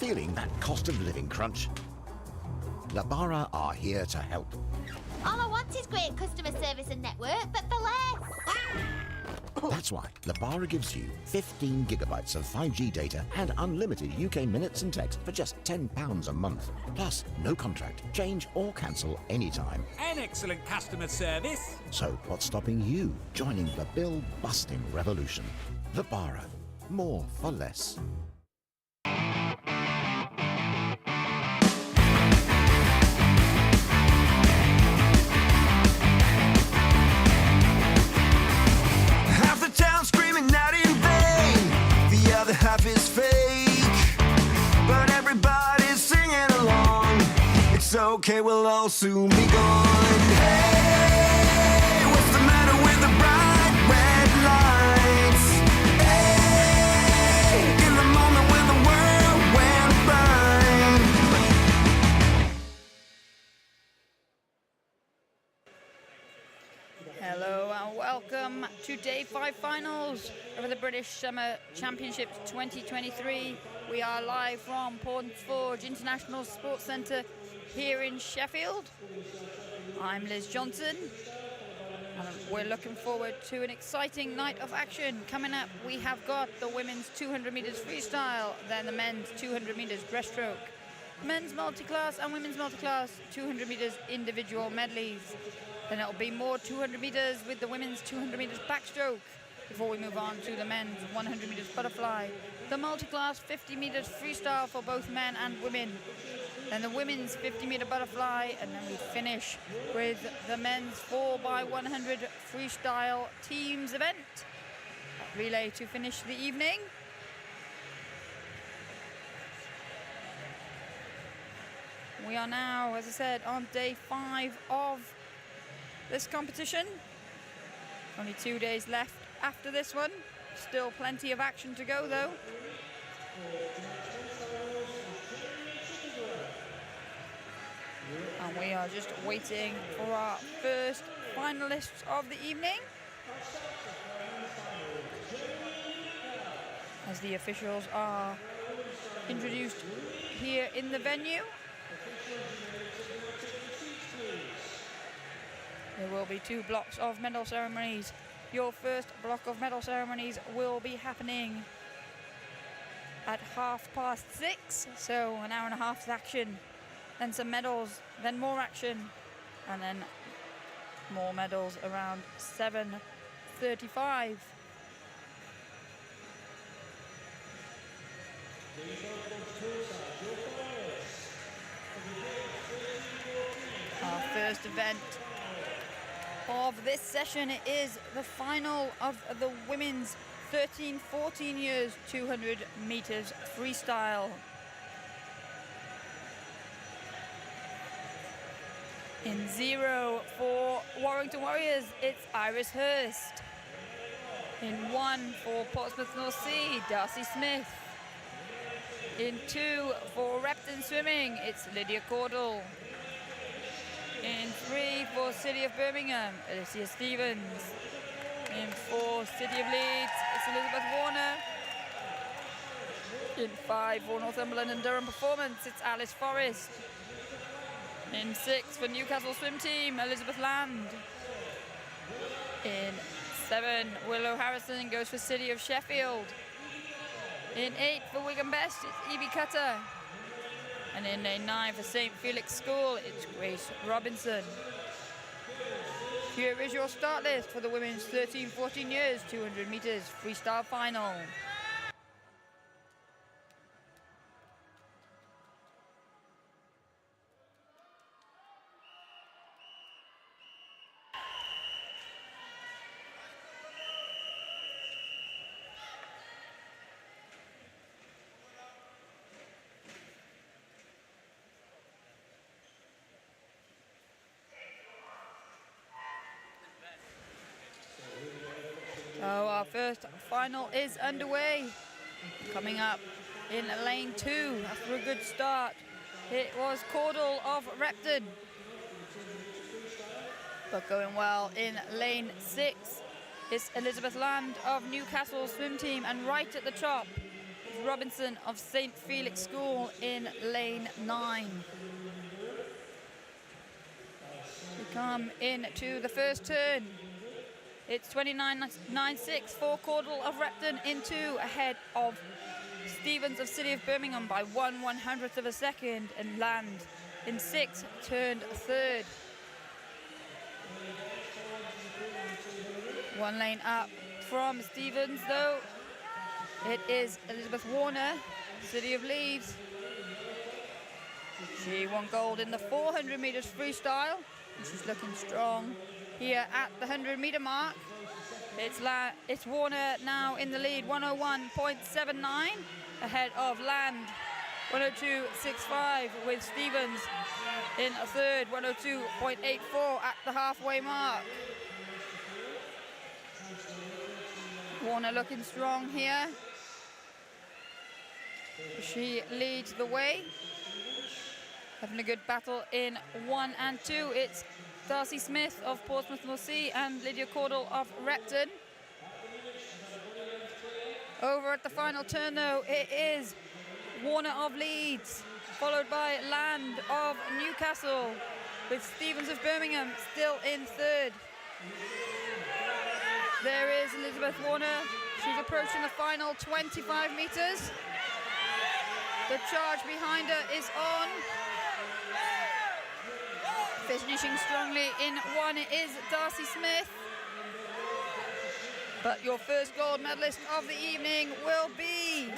Feeling that cost of living crunch? Labara are here to help. All I want is great customer service and network, but for less. That's why Labara gives you 15 gigabytes of 5G data and unlimited UK minutes and text for just £10 a month. Plus, no contract, change or cancel anytime. An excellent customer service. So what's stopping you joining the bill-busting revolution? Labara. More for less. Half is fake, but everybody's singing along. It's okay, we'll all soon be gone. Hey, what's the matter with the bright red lights? Hey, in the moment when the world went blind. Hello and welcome to Day 5 finals of the British Summer Championships 2023. We are live from Portsforge International Sports Centre here in Sheffield. I'm Liz Johnson and we're looking forward to an exciting night of action. Coming up, we have got the women's 200 metres freestyle, then the men's 200 metres breaststroke, men's multi-class and women's multi-class 200 metres individual medleys. Then it'll be more 200 metres with the women's 200 metres backstroke before we move on to the men's 100 metres butterfly, the multi-class 50 metres freestyle for both men and women, then the women's 50 metre butterfly, and then we finish with the men's 4x100 freestyle teams event. Relay to finish the evening. We are now, as I said, on day 5 of this competition. Only 2 days left after this one. Still plenty of action to go though. And we are just waiting for our first finalists of the evening, as the officials are introduced here in the venue. There will be 2 blocks of medal ceremonies. Your first block of medal ceremonies will be happening at 6:30, so an hour and a half's action, then some medals, then more action, and then more medals around 7:35. Our first event of this session is the final of the women's 13-14 years 200 meters freestyle. In 0 for Warrington Warriors, it's Iris Hurst. In 1 for Portsmouth North Sea, Darcy Smith. In 2 for Repton Swimming, it's Lydia Cordell. In 3 for City of Birmingham, Alicia Stevens. In 4, City of Leeds, it's Elizabeth Warner. In 5 for Northumberland and Durham Performance, it's Alice Forrest. In 6 for Newcastle Swim Team, Elizabeth Land. In 7, Willow Harrison goes for City of Sheffield. In 8 for Wigan Best, it's Evie Cutter. And in lane 9 for St. Felix School, it's Grace Robinson. Here is your start list for the women's 13-14 years 200 meters freestyle final. So our first final is underway. Coming up in lane 2 after a good start, it was Cordell of Repton. But going well in lane 6 is Elizabeth Land of Newcastle Swim Team, and right at the top, Robinson of St. Felix School in lane 9. We come into the first turn. It's 29.96 for Caudle of Repton in 2, ahead of Stevens of City of Birmingham by 1/100th of a second, and Land in 6 turned 3rd. 1 lane up from Stevens though. It is Elizabeth Warner, City of Leeds. She won gold in the 400 metres freestyle, and she's looking strong here at the 100-metre mark. It's Warner now in the lead, 101.79, ahead of Land, 102.65, with Stevens in a third, 102.84 at the halfway mark. Warner looking strong here. She leads the way. Having a good battle in 1 and 2. It's Darcy Smith of Portsmouth North Sea and Lydia Caudle of Repton. Over at the final turn though, it is Warner of Leeds, followed by Land of Newcastle, with Stevens of Birmingham still in 3rd. There is Elizabeth Warner. She's approaching the final 25 metres. The charge behind her is on. Finishing strongly in 1 is Darcy Smith. But your first gold medalist of the evening will be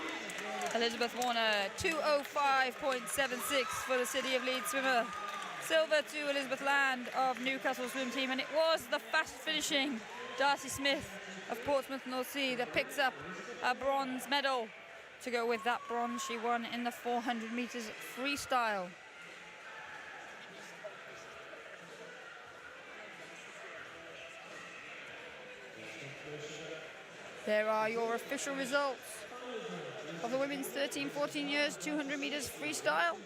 Elizabeth Warner, 2:05.76 for the City of Leeds swimmer. Silver to Elizabeth Land of Newcastle swim team, and it was the fast finishing Darcy Smith of Portsmouth North Sea that picks up a bronze medal to go with that bronze she won in the 400 metres freestyle. There are your official results of the women's 13-14 years 200 metres freestyle.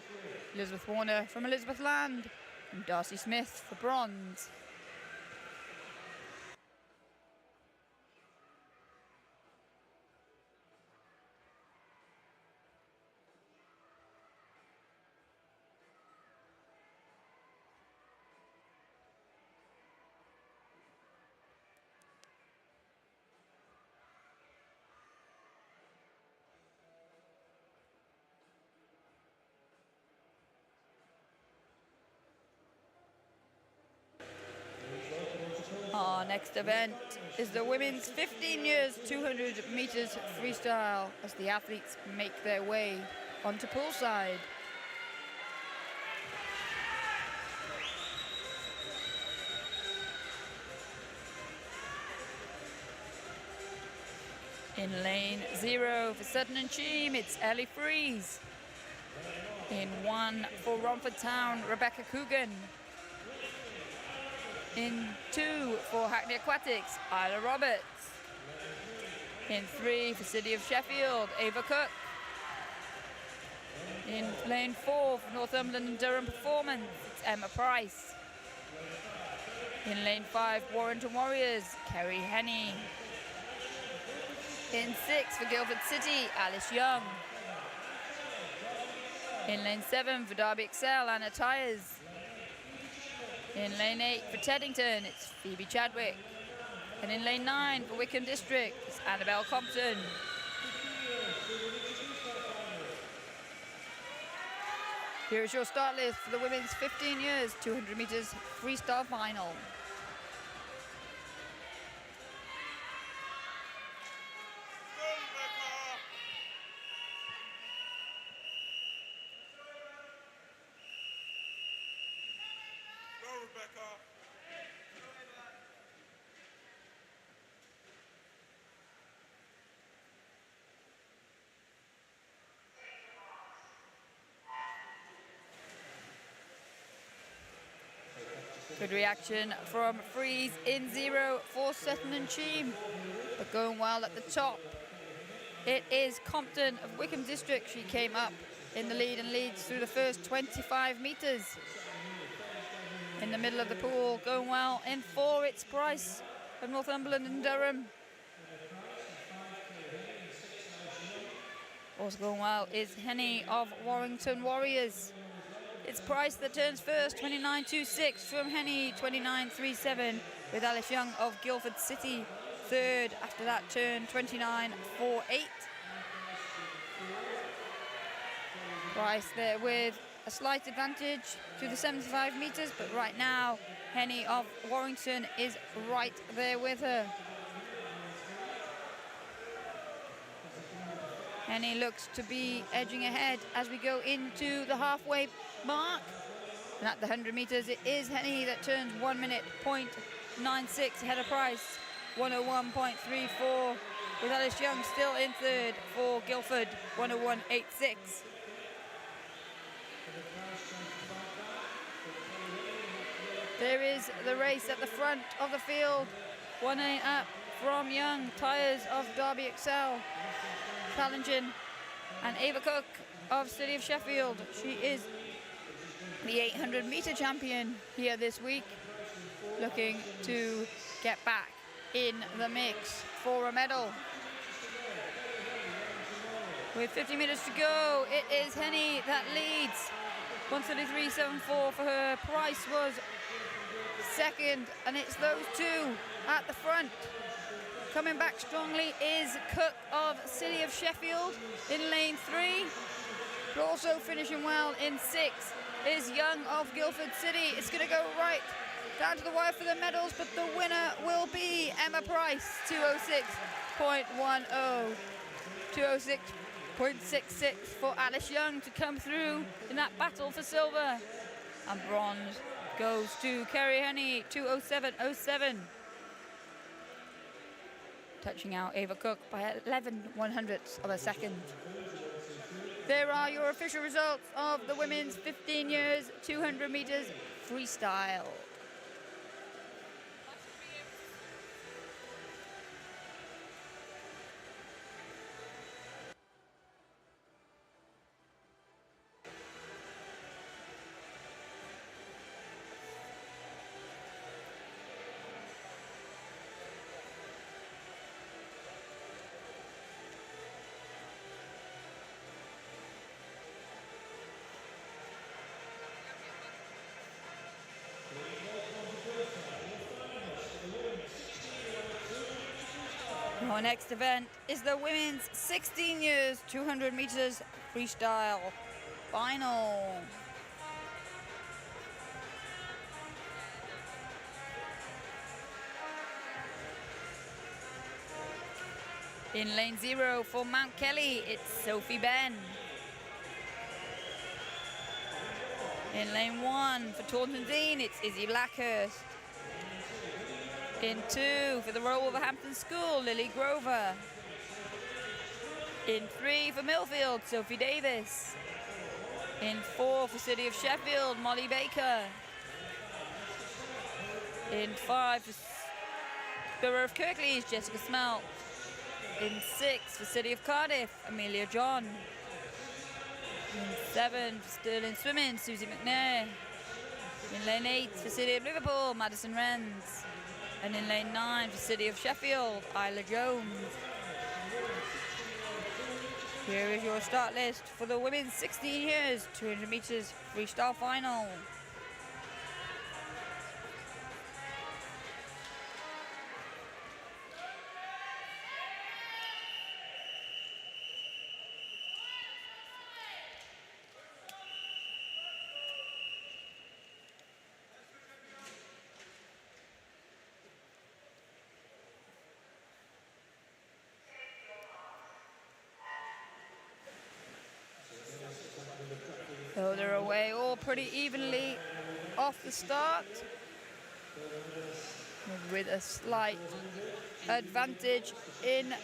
Elizabeth Warner from Elizabeth Land and Darcy Smith for bronze. Our next event is the women's 15 years 200 metres freestyle as the athletes make their way onto poolside. In lane 0 for Sutton and Cheam, it's Ellie Freeze. In 1 for Romford Town, Rebecca Coogan. In 2 for Hackney Aquatics, Isla Roberts. In 3 for City of Sheffield, Ava Cook. In lane 4 for Northumberland and Durham Performance, it's Emma Price. In lane 5, Warrington Warriors, Kerry Henney. In 6 for Guildford City, Alice Young. In lane 7 for Derby Excel, Anna Tyers. In lane 8 for Teddington, it's Phoebe Chadwick. And in lane 9 for Wickham District, it's Annabelle Compton. Here is your start list for the women's 15 years 200 metres freestyle final. Good reaction from Freeze in 0 for Sutton and Cheam, but going well at the top. It is Compton of Wickham District. She came up in the lead and leads through the first 25 metres. In the middle of the pool, going well in 4, it's Price of Northumberland and Durham. Also going well is Henny of Warrington Warriors. It's Price that turns first, 29.26 from Henny, 29.37 with Alice Young of Guildford City third. After that turn, 29.48. Price there with a slight advantage to the 75 metres, but right now Henny of Warrington is right there with her. Henny looks to be edging ahead as we go into the halfway mark. And at the 100 metres, it is Henny that turns 1 minute, 0.96 ahead of Price, 101.34, with Alice Young still in third for Guildford, 101.86. There is the race at the front of the field, 1 lane up from Young, tyres of Derby Excel, challenging, and Ava Cook of City of Sheffield. She is the 800 metre champion here this week, looking to get back in the mix for a medal. With 50 metres to go, it is Henny that leads, 133.74 for her. Price was second, and it's those two at the front. Coming back strongly is Cook of City of Sheffield in lane 3, but also finishing well in 6 is Young of Guildford City. It's going to go right down to the wire for the medals, but the winner will be Emma Price, 206.10, 206.66 for Alice Young to come through in that battle for silver. And bronze goes to Kerry Henny, 207.07. Touching out Ava Cook by 11/100ths of a second. There are your official results of the women's 15 years 200 metres freestyle. Our next event is the women's 16 years 200 metres freestyle final. In lane 0 for Mount Kelly, it's Sophie Ben. In lane 1 for Taunton Dean, it's Izzy Blackhurst. In 2 for the Royal Wolverhampton School, Lily Grover. In 3 for Millfield, Sophie Davis. In 4 for City of Sheffield, Molly Baker. In 5 for Borough of Kirklees, Jessica Smelt. In 6 for City of Cardiff, Amelia John. In 7 for Stirling Swimming, Susie McNair. In lane 8 for City of Liverpool, Madison Renz. And in lane 9 for City of Sheffield, Isla Jones. Here is your start list for the women's 16 years 200 metres freestyle final. So they're away all pretty evenly off the start, with a slight advantage in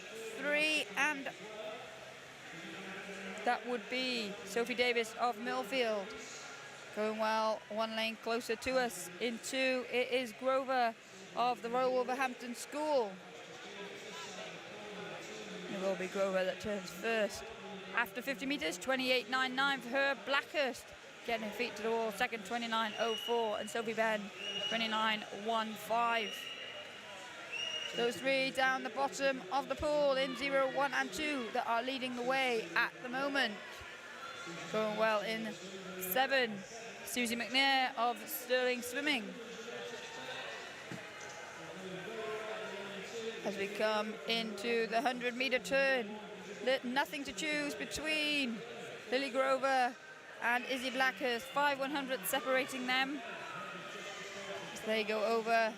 3, and that would be Sophie Davis of Millfield. Going well, 1 lane closer to us. In 2, it is Grover of the Royal Wolverhampton School. It will be Grover that turns first. After 50 metres, 28.99 for her. Blackhurst getting her feet to the wall. Second, 29.04. And Sophie Ben, 29.15. Those three down the bottom of the pool in 0, 1 and 2 that are leading the way at the moment. Going well in 7, Susie McNair of Stirling Swimming. As we come into the 100-meter turn, nothing to choose between Lily Grover and Izzy Blackhurst. 5 100 separating them as they go over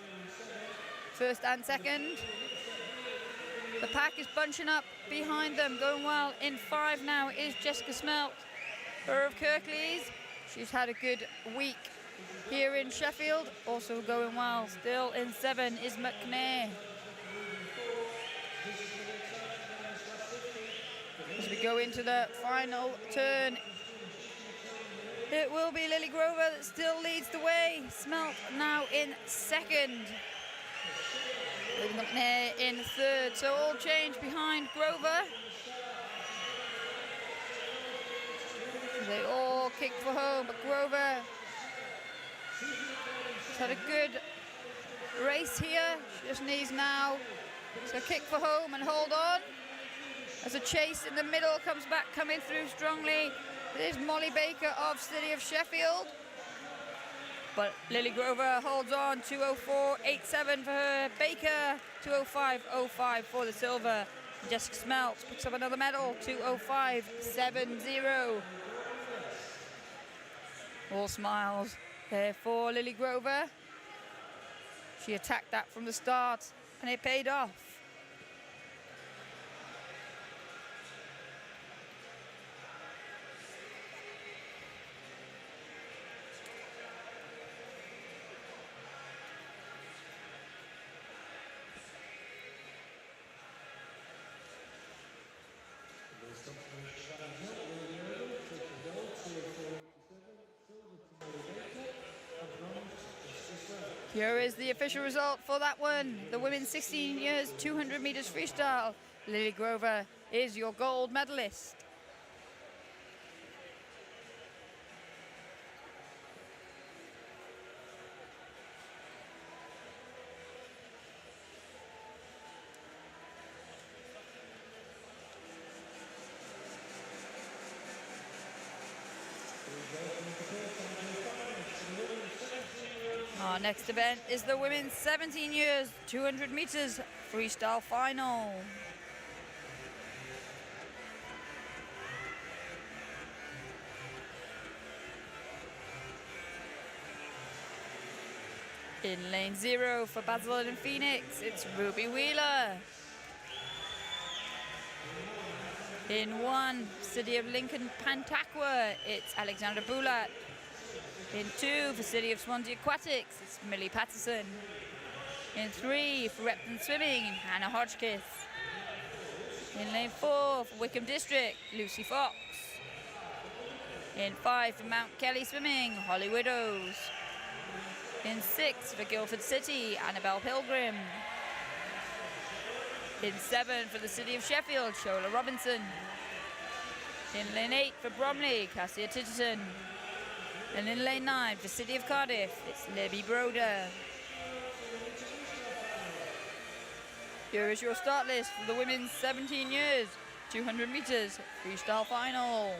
first and second. The pack is bunching up behind them. Going well in 5 now is Jessica Smelt, her of Kirklees. She's had a good week here in Sheffield. Also going well still in 7 is McNair. As we go into the final turn, it will be Lily Grover that still leads the way. Smelt now in 2nd. McNair in 3rd. So all change behind Grover. They all kick for home, but Grover has had a good race here. She just needs now to kick for home and hold on. As a chase in the middle comes back, coming through strongly. It is Molly Baker of City of Sheffield. But Lily Grover holds on, 2:04.87 for her. Baker, 2:05.05 for the silver. Jessica Smelt picks up another medal, 2:05.70. All smiles there for Lily Grover. She attacked that from the start, and it paid off. Here is the official result for that one. The women's 16 years 200 meters freestyle. Lily Grover is your gold medalist. Our next event is the women's 17 years 200 meters freestyle final. In lane 0 for Basildon and Phoenix, it's Ruby Wheeler. In 1, City of Lincoln Pantaqua, it's Alexandra Boulat. In 2, for City of Swansea Aquatics, it's Millie Patterson. In 3, for Repton Swimming, Hannah Hodgkiss. In lane 4, for Wickham District, Lucy Fox. In 5, for Mount Kelly Swimming, Holly Widows. In 6, for Guildford City, Annabelle Pilgrim. In 7, for the City of Sheffield, Shola Robinson. In lane 8, for Bromley, Cassia Titterton. And in lane 9, for City of Cardiff, it's Libby Broder. Here is your start list for the women's 17 years, 200 meters freestyle final.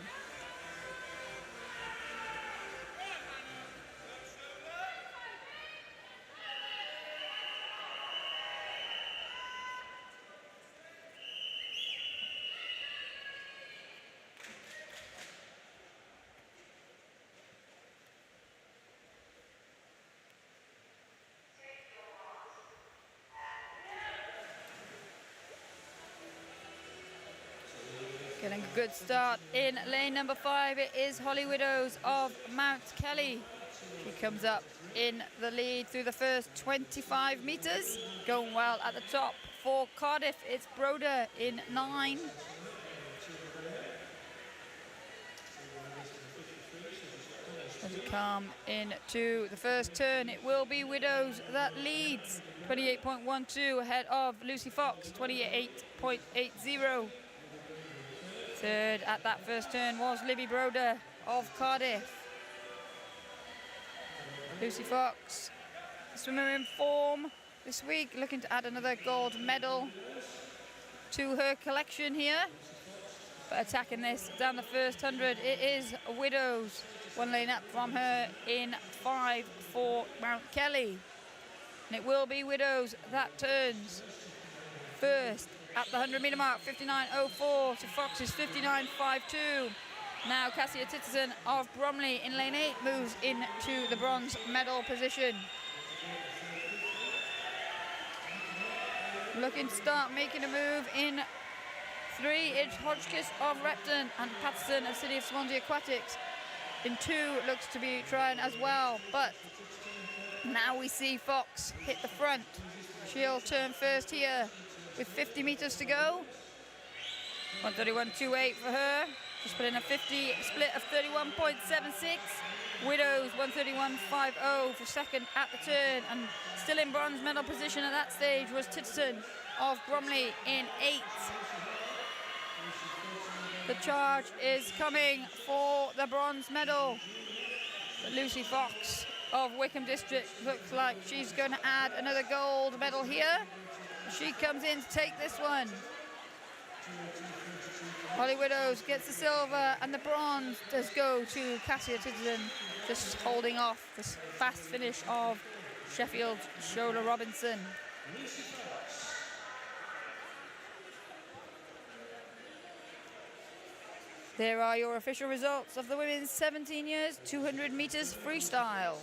Getting a good start in lane number 5, it is Holly Widows of Mount Kelly. She comes up in the lead through the first 25 meters. Going well at the top for Cardiff, it's Broder in 9. As we come into the first turn, it will be Widows that leads, 28.12 ahead of Lucy Fox, 28.80. Third at that first turn was Libby Broder of Cardiff. Lucy Fox, swimmer in form, this week, looking to add another gold medal to her collection here. But attacking this down the first 100, it is Widows. 1 lane up from her in 5 for Mount Kelly. And it will be Widows that turns first at the 100-metre mark, 59.04 to Fox's 59.52. Now Cassia Titterton of Bromley in lane 8 moves into the bronze medal position. Looking to start making a move in 3, it's Hodgkiss of Repton and Patterson of City of Swansea Aquatics. In 2, looks to be trying as well, but now we see Fox hit the front. She'll turn first here with 50 metres to go. 131.28 for her. Just put in a 50 split of 31.76. Widows 131.50 for second at the turn, and still in bronze medal position at that stage was Titterton of Bromley in 8. The charge is coming for the bronze medal. But Lucy Fox of Wickham District looks like she's going to add another gold medal here. She comes in to take this one. Holly Widows gets the silver, and the bronze does go to Cassia Titterton, just holding off this fast finish of Sheffield's Shola Robinson. There are your official results of the women's 17 years 200 metres freestyle.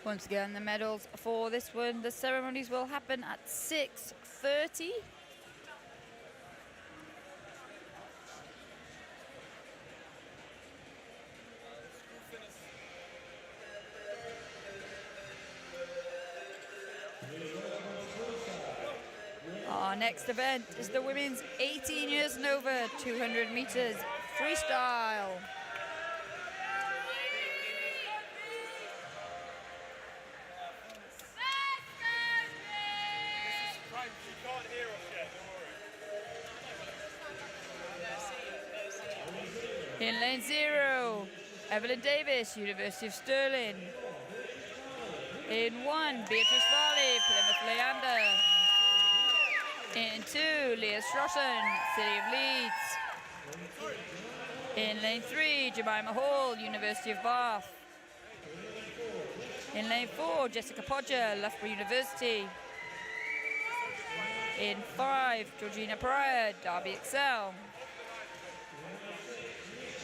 Once again, the medals for this one, the ceremonies will happen at 6:30. Our next event is the women's 18 years and over 200 metres freestyle. In lane 0, Evelyn Davis, University of Stirling. In 1, Beatrice Farley, Plymouth Leander. In 2, Leah Strosson, City of Leeds. In lane 3, Jemima Hall, University of Bath. In lane 4, Jessica Podger, Loughborough University. In 5, Georgina Pryor, Derby Excel.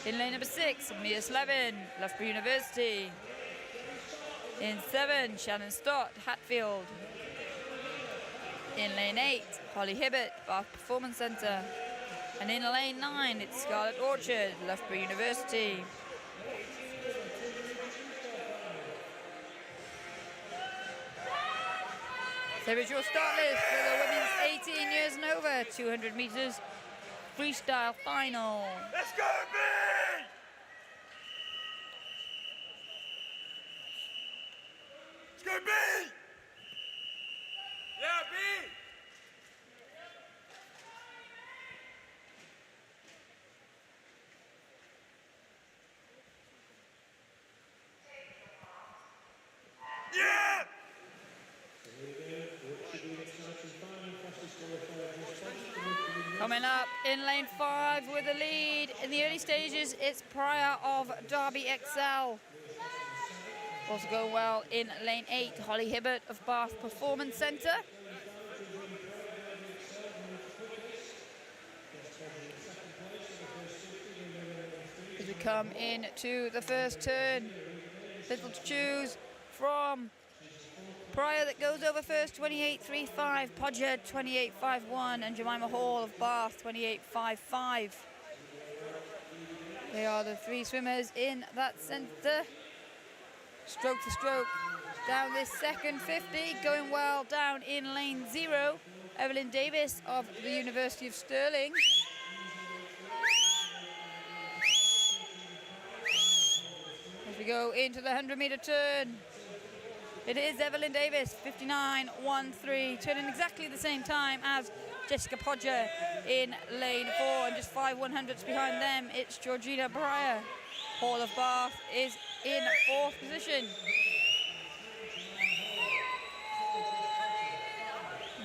In lane number 6, Mia Slevin, Loughborough University. In 7, Shannon Stott, Hatfield. In lane 8, Holly Hibbert, Bath Performance Centre. And in lane 9, it's Scarlett Orchard, Loughborough University. There is your start list for the women's 18 years and over 200 metres freestyle final. Let's go, B! Let's go, B! Yeah, B! Yeah! Coming up in lane 5 with the lead. In the early stages, it's Pryor of Derby Excel. Also going well in lane 8, Holly Hibbert of Bath Performance Centre. As we come into the first turn, little to choose from. Pryor that goes over first, 28.35, Podger 28.51, and Jemima Hall of Bath 28.55. They are the three swimmers in that centre. stroke for stroke down this second 50, going well down in lane 0. Evelyn Davis of the University of Stirling. As we go into the 100-meter turn, it is Evelyn Davis, 59.13, turning exactly the same time as Jessica Podger in lane 4, and just 5/100ths behind them, it's Georgina Breyer. Hall of Bath is in 4th position.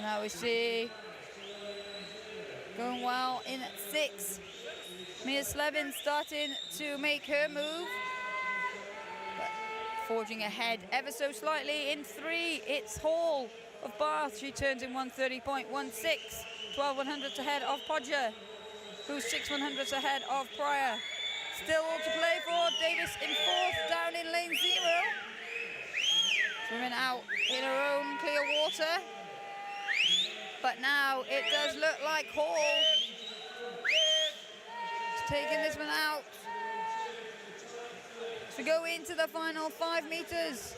Now we see going well in 6. Mia Slevin starting to make her move, but forging ahead ever so slightly in 3. It's Hall of Bath. She turns in 1:30.16, 12/100ths ahead of Podger, who's 6/100ths ahead of Pryor. Still all to play for. Davis in 4th, down in lane 0. Swimming out in her own clear water. But now it does look like Hall is taking this one out. So we go into the final 5 meters.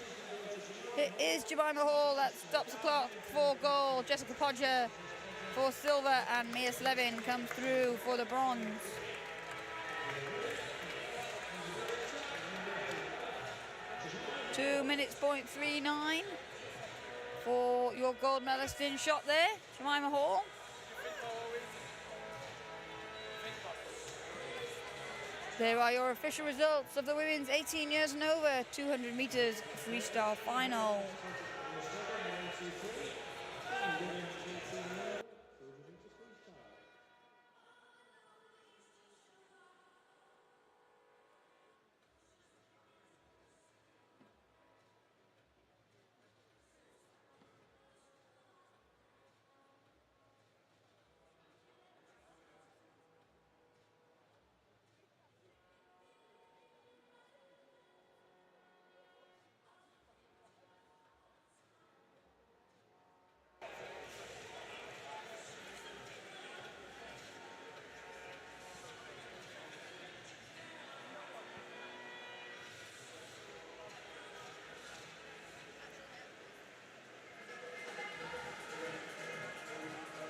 It is Jemima Hall that stops the clock for gold. Jessica Podger for silver, and Mia Slevin comes through for the bronze. .39 for your gold medalist in shot there, Jemima Hall. There are your official results of the women's 18 years and over 200 meters freestyle final.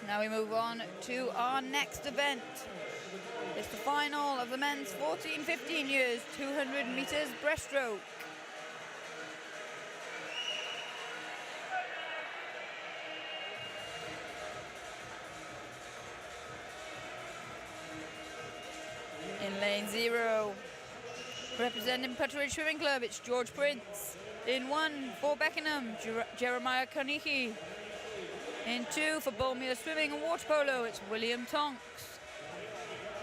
Now we move on to our next event. It's the final of the men's 14-15 years 200 meters breaststroke. In lane 0, representing Putteridge Swimming Club, it's George Prince. In 1 for Beckenham, Jeremiah Carnegie. In 2 for Bolmere Swimming and Water Polo, it's William Tonks.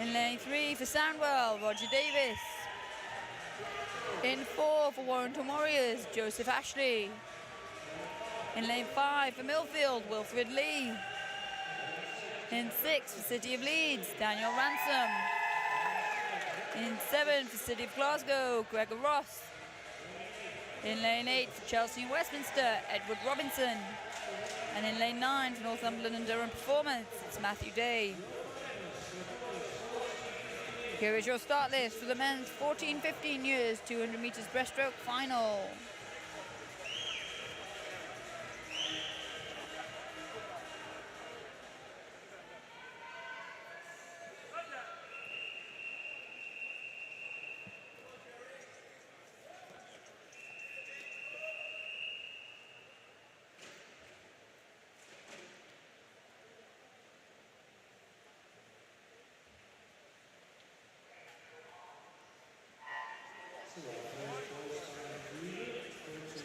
In lane 3 for Sandwell, Roger Davis. In 4 for Warrington Warriors, Joseph Ashley. In lane 5 for Millfield, Wilfred Lee. In 6 for City of Leeds, Daniel Ransom. In 7 for City of Glasgow, Gregor Ross. In lane 8 for Chelsea and Westminster, Edward Robinson. And in lane 9 for Northumberland and Durham Performance, it's Matthew Day. Here is your start list for the men's 14-15 years 200 meters breaststroke final.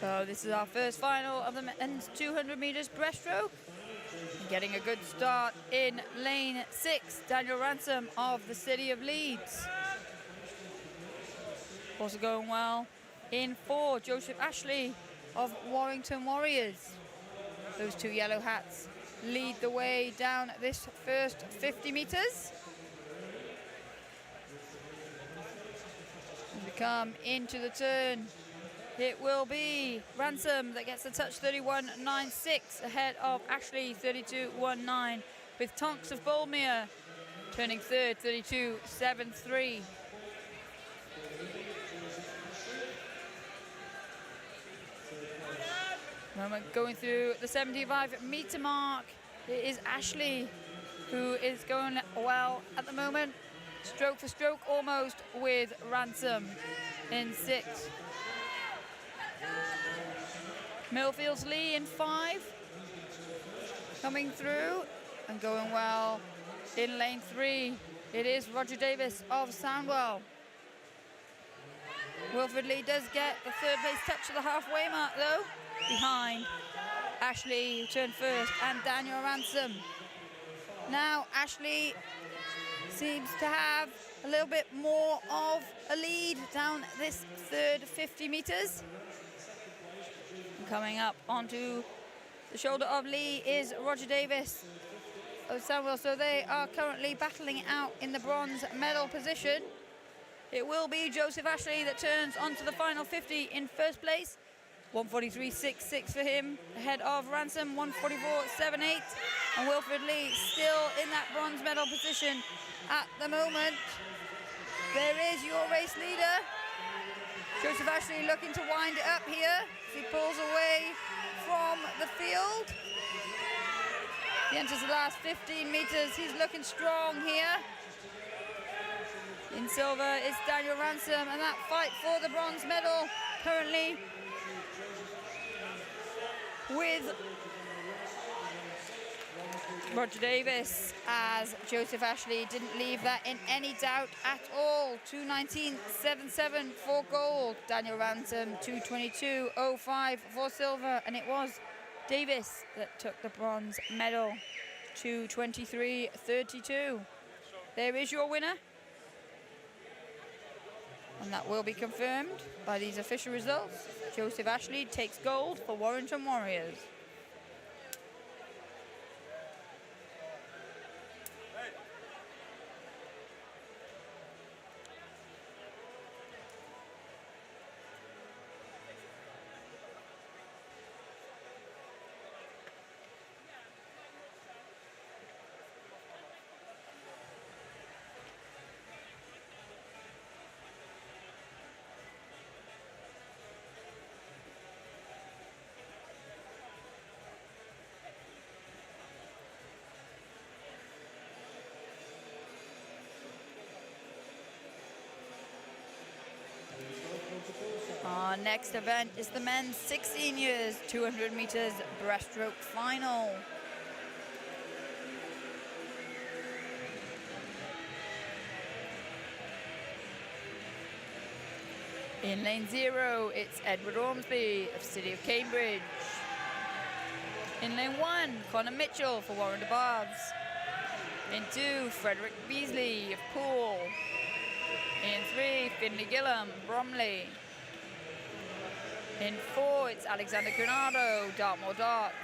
So this is our first final of the men's 200 meters breaststroke. Getting a good start in lane 6, Daniel Ransom of the City of Leeds. Also going well in 4, Joseph Ashley of Warrington Warriors. Those 2 yellow hats lead the way down this first 50 meters. As we come into the turn, it will be Ransom that gets the touch, 31.96 ahead of Ashley, 32.19, with Tonks of Bolmere turning third, 32.73. Moment going through the 75-meter mark. It is Ashley who is going well at the moment. Stroke for stroke almost with Ransom in 6. Millfields Lee in 5. Coming through and going well in lane 3. It is Roger Davis of Soundwell. Wilfred Lee does get the 3rd place touch of the halfway mark though, behind Ashley, who turned first, and Daniel Ransom. Now Ashley seems to have a little bit more of a lead down this 3rd 50 meters. Coming up onto the shoulder of Lee is Roger Davis of Samuel. So they are currently battling it out in the bronze medal position. It will be Joseph Ashley that turns onto the final 50 in 1st place. 1:43.66 for him, ahead of Ransom, 1:44.78. And Wilfred Lee still in that bronze medal position at the moment. There is your race leader. Joseph Ashley looking to wind it up here as he pulls away from the field. He enters the last 15 meters. He's looking strong here. In silver is Daniel Ransom, and that fight for the bronze medal currently with Roger Davis, as Joseph Ashley didn't leave that in any doubt at all. 2:19.77 for gold. Daniel Ransom 2:22.05 for silver, and it was Davis that took the bronze medal. 2:23.32. There is your winner, and that will be confirmed by these official results. Joseph Ashley takes gold for Warrington Warriors. Our next event is the men's 16 years 200 meters breaststroke final. In lane 0, it's Edward Ormsby of City of Cambridge. In lane 1, Connor Mitchell for Warren de Baths. In 2, Frederick Beasley of Poole. In 3, Finley Gillam, Bromley. In 4, it's Alexander Granado, Dartmoor Darts.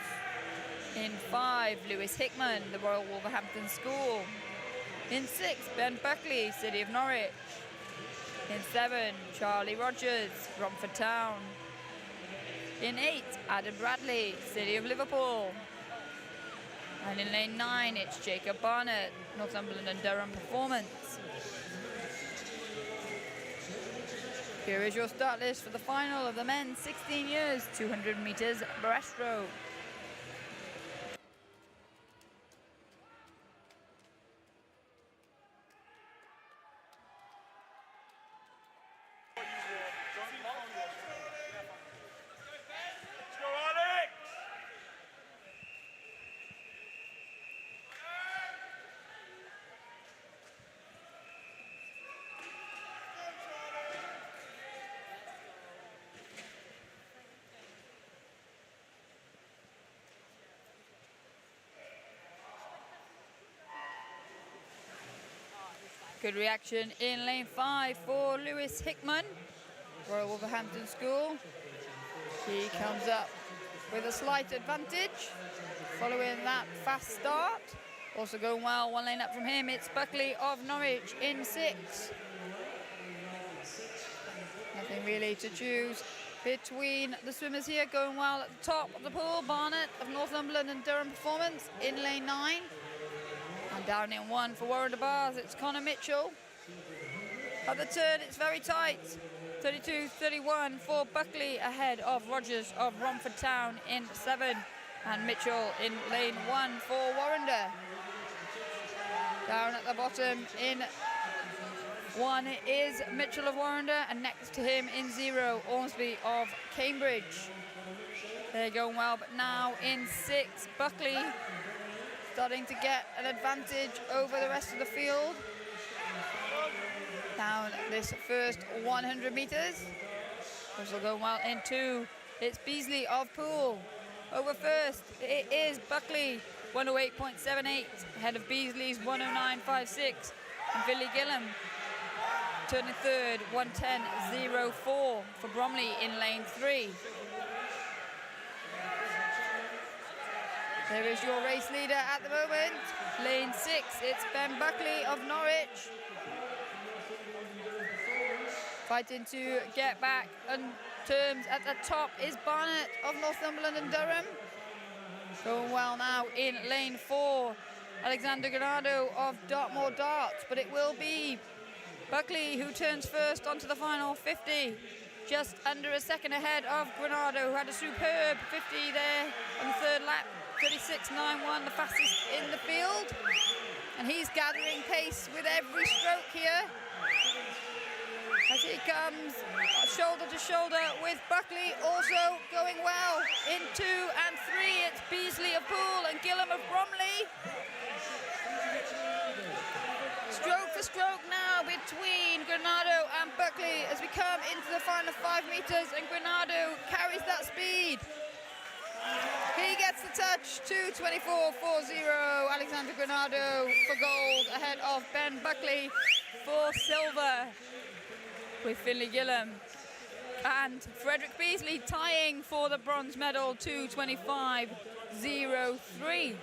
In 5, Lewis Hickman, the Royal Wolverhampton School. In 6, Ben Buckley, City of Norwich. In 7, Charlie Rogers, Romford Town. In 8, Adam Bradley, City of Liverpool. And in lane 9, it's Jacob Barnett, Northumberland and Durham Performance. Here is your start list for the final of the men's 16 years 200 meters breaststroke. Good reaction in lane 5 for Lewis Hickman, Royal Wolverhampton School. He comes up with a slight advantage following that fast start. Also going well, one lane up from him, it's Buckley of Norwich in 6. Nothing really to choose between the swimmers here. Going well at the top of the pool, Barnett of Northumberland and Durham Performance in lane 9. And down in 1 for Warren de Baths, it's Connor Mitchell. At the turn, it's very tight. 32-31 for Buckley ahead of Rogers of Romford Town in 7 and Mitchell in lane 1 for Warrender. Down at the bottom in 1 is Mitchell of Warrender, and next to him in 0, Ormsby of Cambridge. They're going well, but now in 6, Buckley starting to get an advantage over the rest of the field. Down this first 100 metres. Also going well in 2, it's Beasley of Poole. Over first, it is Buckley, 108.78, ahead of Beasley's 109.56. And Billy Gillam turning third, 110.04 for Bromley in lane 3. There is your race leader at the moment. Lane 6, it's Ben Buckley of Norwich. Fighting to get back on terms at the top is Barnett of Northumberland and Durham. Going well now in lane 4, Alexander Granado of Dartmoor Darts, but it will be Buckley who turns first onto the final 50, just under a second ahead of Granado, who had a superb 50 there on the third lap, 36.91, the fastest in the field. And he's gathering pace with every stroke here, as he comes shoulder to shoulder with Buckley, also going well in 2 and 3. It's Beasley of Poole and Gillam of Bromley. Stroke for stroke now between Granado and Buckley as we come into the final 5 metres, and Granado carries that speed. He gets the touch, 2:24.40. Alexander Granado for gold ahead of Ben Buckley for silver, with Finlay Gillam and Frederick Beasley tying for the bronze medal, 2:25.03.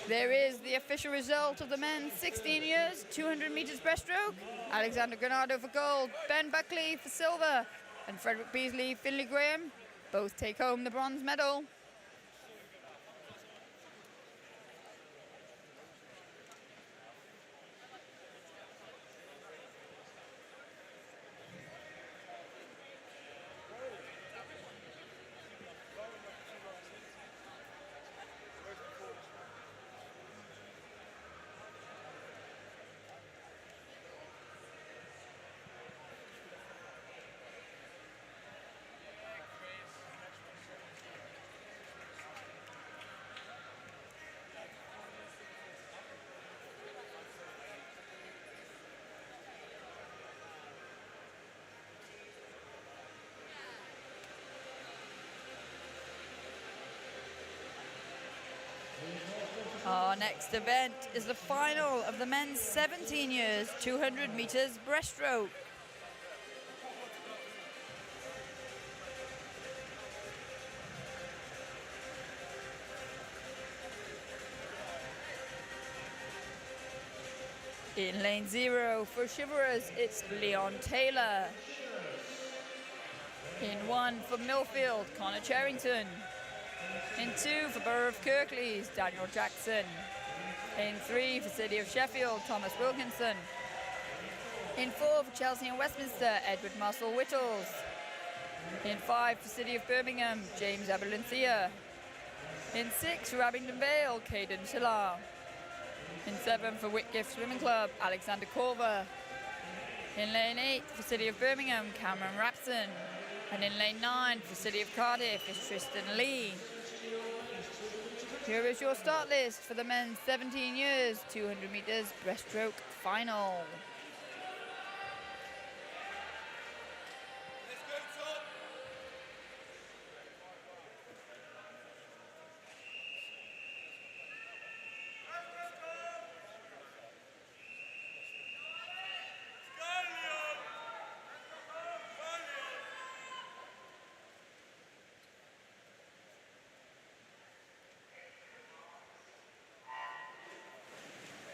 There is the official result of the men's 16 years, 200 metres breaststroke. Alexander Granado for gold, Ben Buckley for silver, and Frederick Beasley, Finlay Graham both take home the bronze medal. Our next event is the final of the men's 17 years, 200 metres breaststroke. In lane 0 for Chivalrous, it's Leon Taylor. In 1 for Millfield, Connor Charrington. In 2 for Borough of Kirklees, Daniel Jackson. In 3 for City of Sheffield, Thomas Wilkinson. In 4 for Chelsea and Westminster, Edward Muscle Whittles. In 5 for City of Birmingham, James Abelinthea. In 6 for Abingdon Vale, Caden Sillar. In 7 for Whitgift Swimming Club, Alexander Corver. In lane 8 for City of Birmingham, Cameron Rapson. And in lane 9 for City of Cardiff is Tristan Lee. Here is your start list for the men's 17 years, 200 metres breaststroke final.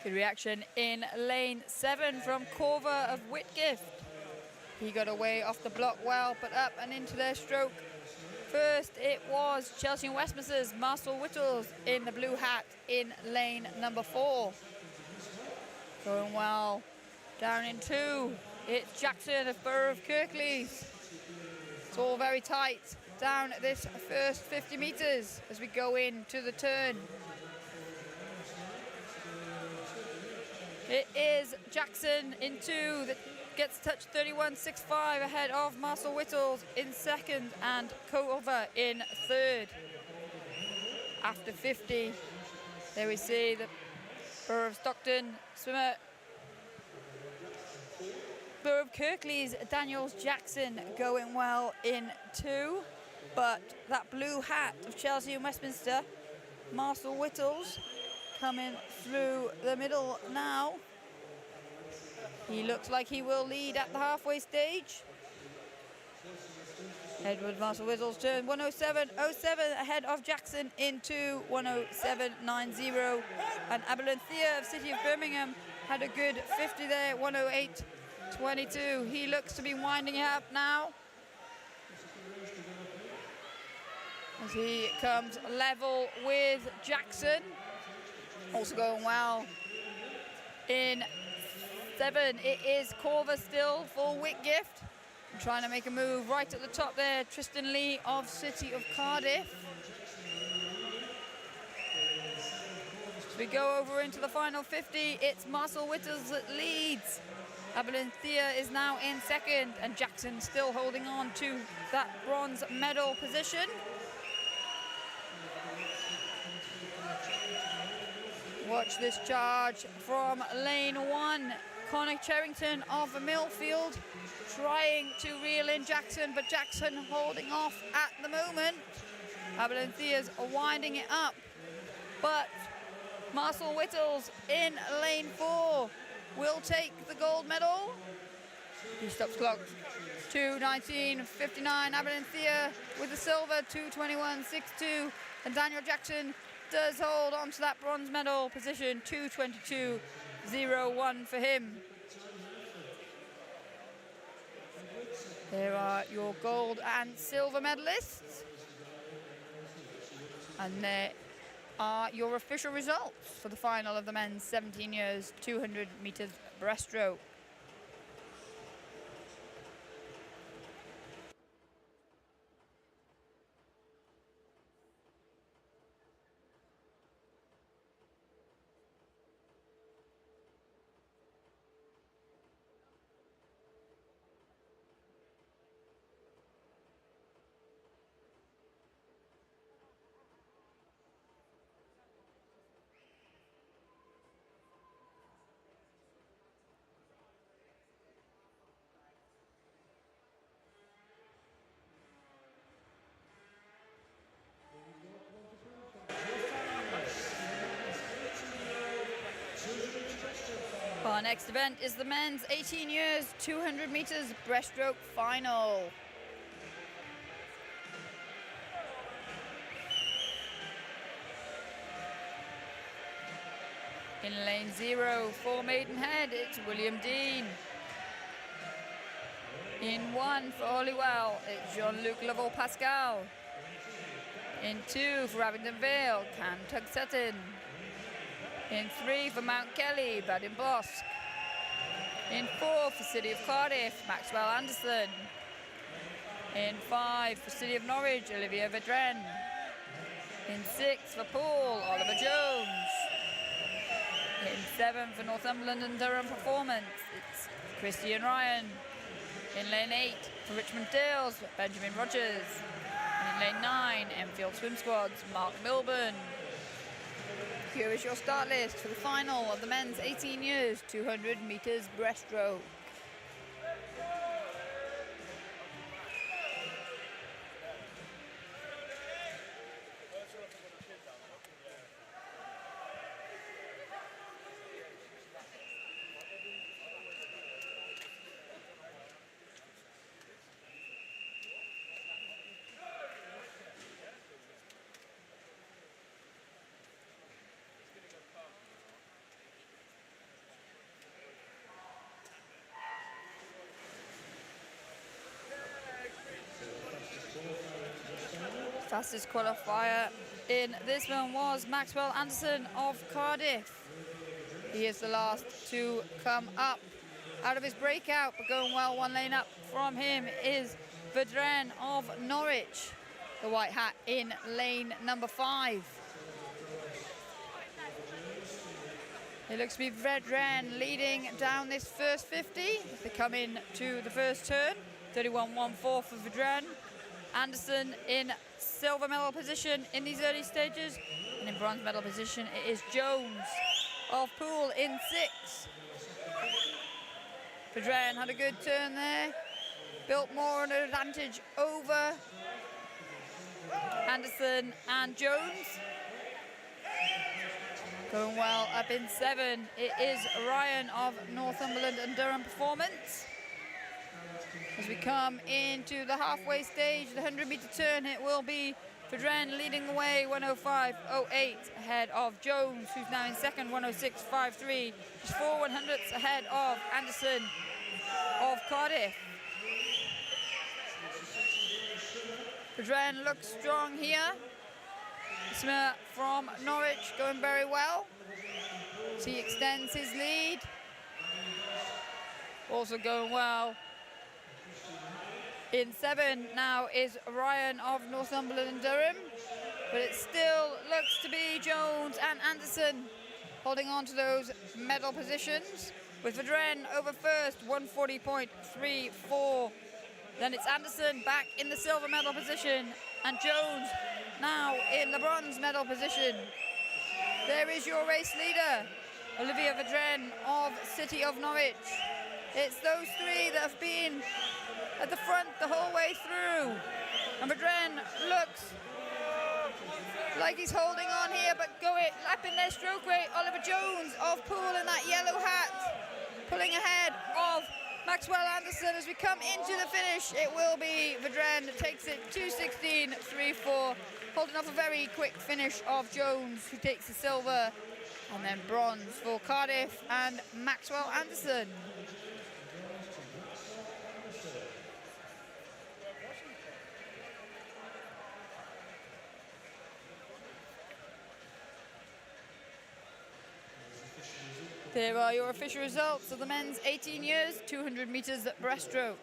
Good reaction in lane 7 from Corver of Whitgift. He got away off the block well, but up and into their stroke. First, it was Chelsea and Westminster's Marcel Whittles in the blue hat in lane number 4. Going well Down in 2, it's Jackson of Borough of Kirklees. It's all very tight down this first 50 metres as we go into the turn. It is Jackson in 2 that gets touch 31.65 ahead of Marcel Whittles in second and Culver in third. After 50, there we see the Borough of Stockton swimmer, Borough of Kirklees, Daniels Jackson going well in 2, but that blue hat of Chelsea and Westminster, Marcel Whittles, coming through the middle now. He looks like he will lead at the halfway stage. Edward Marcel Whittles turn 107.07 ahead of Jackson into 107.90. And Abelanthea of City of Birmingham had a good 50 there, 108.22. He looks to be winding it up now as he comes level with Jackson. Also going well in 7, it is Corver still for Whitgift. Trying to make a move right at the top there, Tristan Lee of City of Cardiff. As we go over into the final 50, it's Marcel Whittles that leads. Abelanthea is now in second, and Jackson still holding on to that bronze medal position. Watch this charge from lane 1. Connor Cherrington of Millfield trying to reel in Jackson, but Jackson holding off at the moment. Abelanthea's winding it up, but Marcel Whittles in lane 4 will take the gold medal. He stops clock 2:19.59. Abelanthea with the silver 2:21.62, and Daniel Jackson does hold on to that bronze medal position 2:22.01 for him. There are your gold and silver medalists, and there are your official results for the final of the men's 17 years 200 metres breaststroke. Our next event is the men's 18 years 200 metres breaststroke final. In lane 0 for Maidenhead, it's William Dean. In 1 for Holywell, it's Jean-Luc Laveau-Pascal. In 2 for Abingdon Vale, Cam Tug-Sutton. In 3 for Mount Kelly, Badin Bosk. In 4 for City of Cardiff, Maxwell Anderson. In 5 for City of Norwich, Olivia Vedren. In 6 for Paul, Oliver Jones. In 7 for Northumberland and Durham Performance, it's Christian Ryan. In lane 8 for Richmond Dales, Benjamin Rogers. And in lane 9, Enfield Swim Squads, Mark Milburn. Here is your start list for the final of the men's 18 years 200 metres breaststroke. Fastest qualifier in this one was Maxwell Anderson of Cardiff. He is the last to come up out of his breakout, but going well. 1 lane up from him is Vedren of Norwich, the white hat in lane number 5. It looks to be Vedren leading down this first 50. They come in to the first turn. 31.14 for Vedren. Anderson in silver medal position in these early stages. And in bronze medal position, it is Jones of Poole in 6. Vedren had a good turn there. Built more an advantage over Anderson and Jones. Going well up in 7. It is Ryan of Northumberland and Durham Performance. As we come into the halfway stage, the 100-meter turn, it will be Vedren leading the way, 105.08 ahead of Jones, who's now in second, 106.53. Just 4 100ths ahead of Anderson of Cardiff. Vedren looks strong here. Smith from Norwich going very well. So he extends his lead. Also going well. In 7 now is Ryan of Northumberland and Durham. But it still looks to be Jones and Anderson holding on to those medal positions. With Vedren over first, 140.34. Then it's Anderson back in the silver medal position. And Jones now in the bronze medal position. There is your race leader, Olivia Vedren of City of Norwich. It's those 3 that have been at the front the whole way through. And Vedren looks like he's holding on here, but lapping their stroke rate. Oliver Jones of Poole in that yellow hat, pulling ahead of Maxwell Anderson as we come into the finish. It will be Vedren that takes it 2:16.34, holding off a very quick finish of Jones, who takes the silver, and then bronze for Cardiff and Maxwell Anderson. There are your official results of the men's 18 years, 200 meters breaststroke.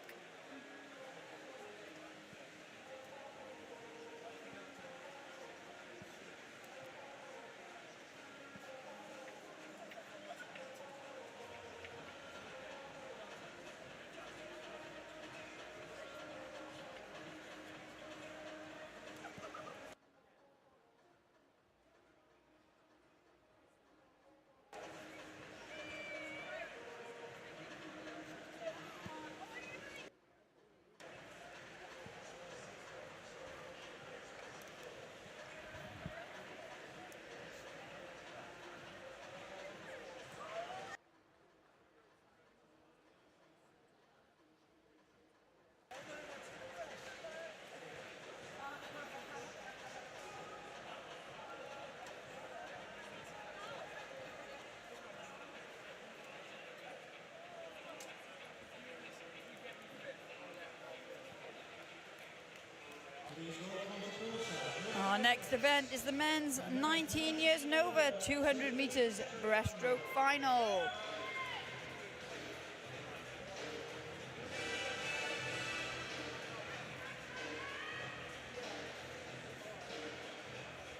Our next event is the men's 19 years and over 200 meters breaststroke final.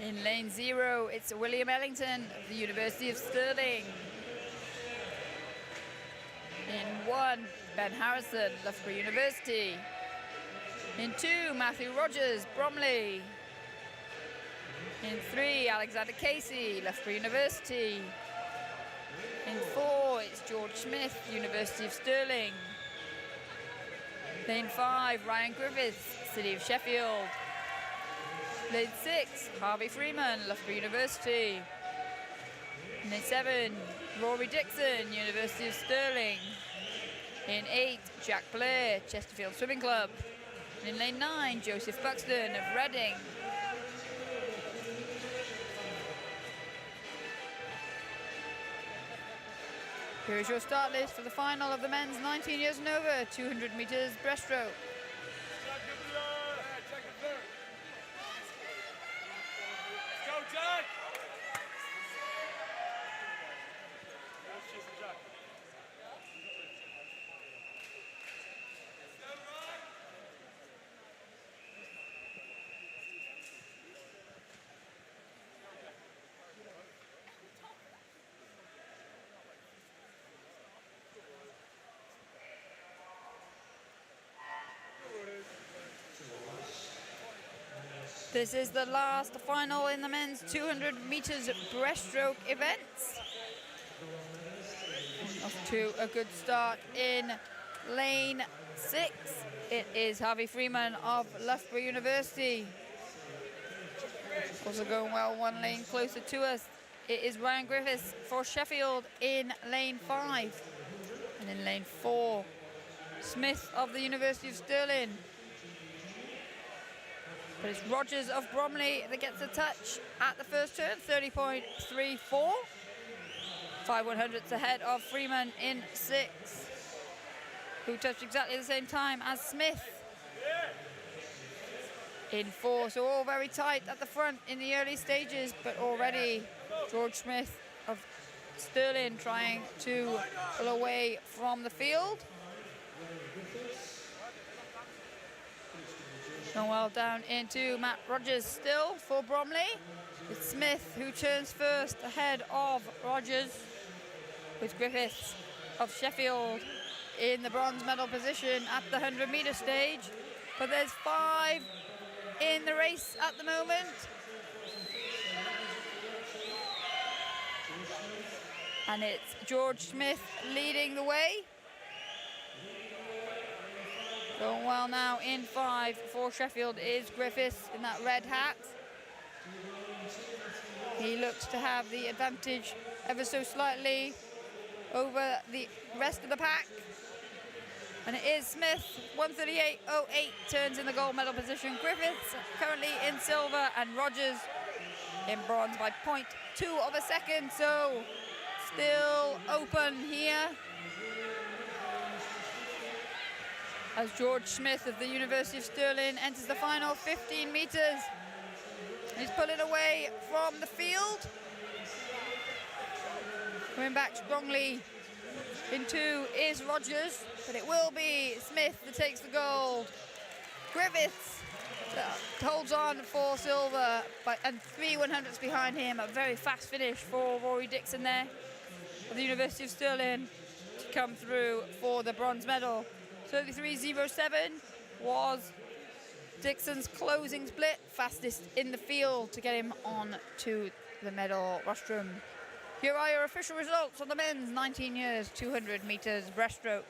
In lane 0, it's William Ellington of the University of Stirling. In 1, Ben Harrison, Loughborough University. In 2, Matthew Rogers, Bromley. In 3, Alexander Casey, Loughborough University. In 4, it's George Smith, University of Stirling. Lane 5, Ryan Griffiths, City of Sheffield. Lane 6, Harvey Freeman, Loughborough University. Lane 7, Rory Dixon, University of Stirling. In 8, Jack Blair, Chesterfield Swimming Club. And in lane 9, Joseph Buxton of Reading. Here is your start list for the final of the men's 19 years and over 200 meters breaststroke. This is the last final in the men's 200 meters breaststroke events. Off to a good start in lane 6. It is Harvey Freeman of Loughborough University. Also going well, one lane closer to us. It is Ryan Griffiths for Sheffield in lane 5. And in lane 4, Smith of the University of Stirling. But it's Rogers of Bromley that gets a touch at the first turn, 30.34. 5/100ths ahead of Freeman in 6, who touched exactly the same time as Smith in 4. So all very tight at the front in the early stages, but already George Smith of Stirling trying to pull away from the field. And well down into Matt Rogers still for Bromley. It's Smith who turns first ahead of Rogers, with Griffiths of Sheffield in the bronze medal position at the 100-meter stage. But there's 5 in the race at the moment. And it's George Smith leading the way. Going well now in 5 for Sheffield is Griffiths in that red hat. He looks to have the advantage ever so slightly over the rest of the pack. And it is Smith, 1:38.08, turns in the gold medal position. Griffiths currently in silver and Rogers in bronze by 0.2 of a second. So still open here, as George Smith of the University of Stirling enters the final 15 meters. He's pulling away from the field. Coming back strongly in 2 is Rogers, but it will be Smith that takes the gold. Griffiths holds on for silver, and 3/100ths behind him. A very fast finish for Rory Dixon there of the University of Stirling to come through for the bronze medal. 33.07 was Dixon's closing split, fastest in the field to get him on to the medal rostrum. Here are your official results on the men's 19 years 200 meters breaststroke.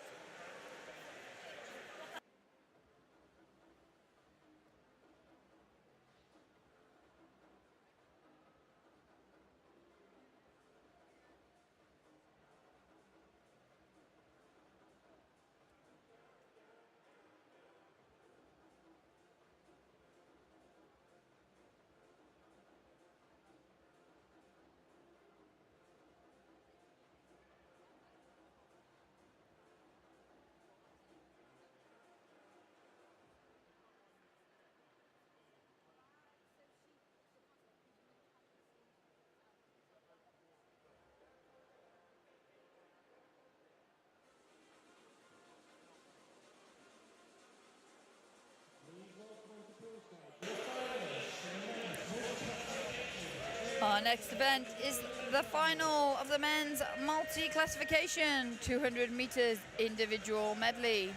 Our next event is the final of the men's multi-classification 200 meters individual medley.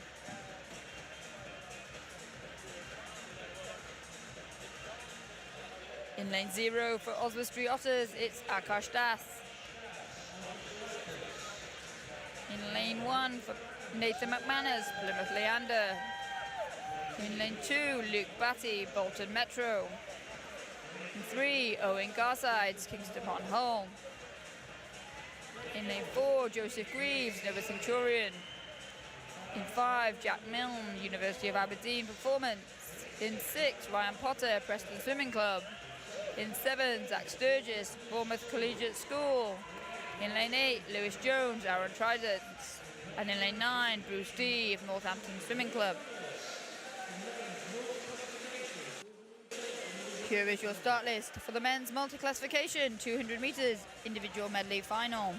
In lane 0 for Oswestry Otters, it's Akash Das. In lane 1 for Nathan McManus, Plymouth Leander. In lane 2, Luke Batty, Bolton Metro. In 3, Owen Garsides, Kingston upon Hull. In lane 4, Joseph Greaves, Nova Centurion. In 5, Jack Milne, University of Aberdeen Performance. In 6, Ryan Potter, Preston Swimming Club. In 7, Zach Sturgis, Bournemouth Collegiate School. In lane 8, Lewis Jones, Aaron Tridents. And in lane 9, Bruce D of Northampton Swimming Club. Here is your start list for the men's multi-classification 200 meters individual medley final.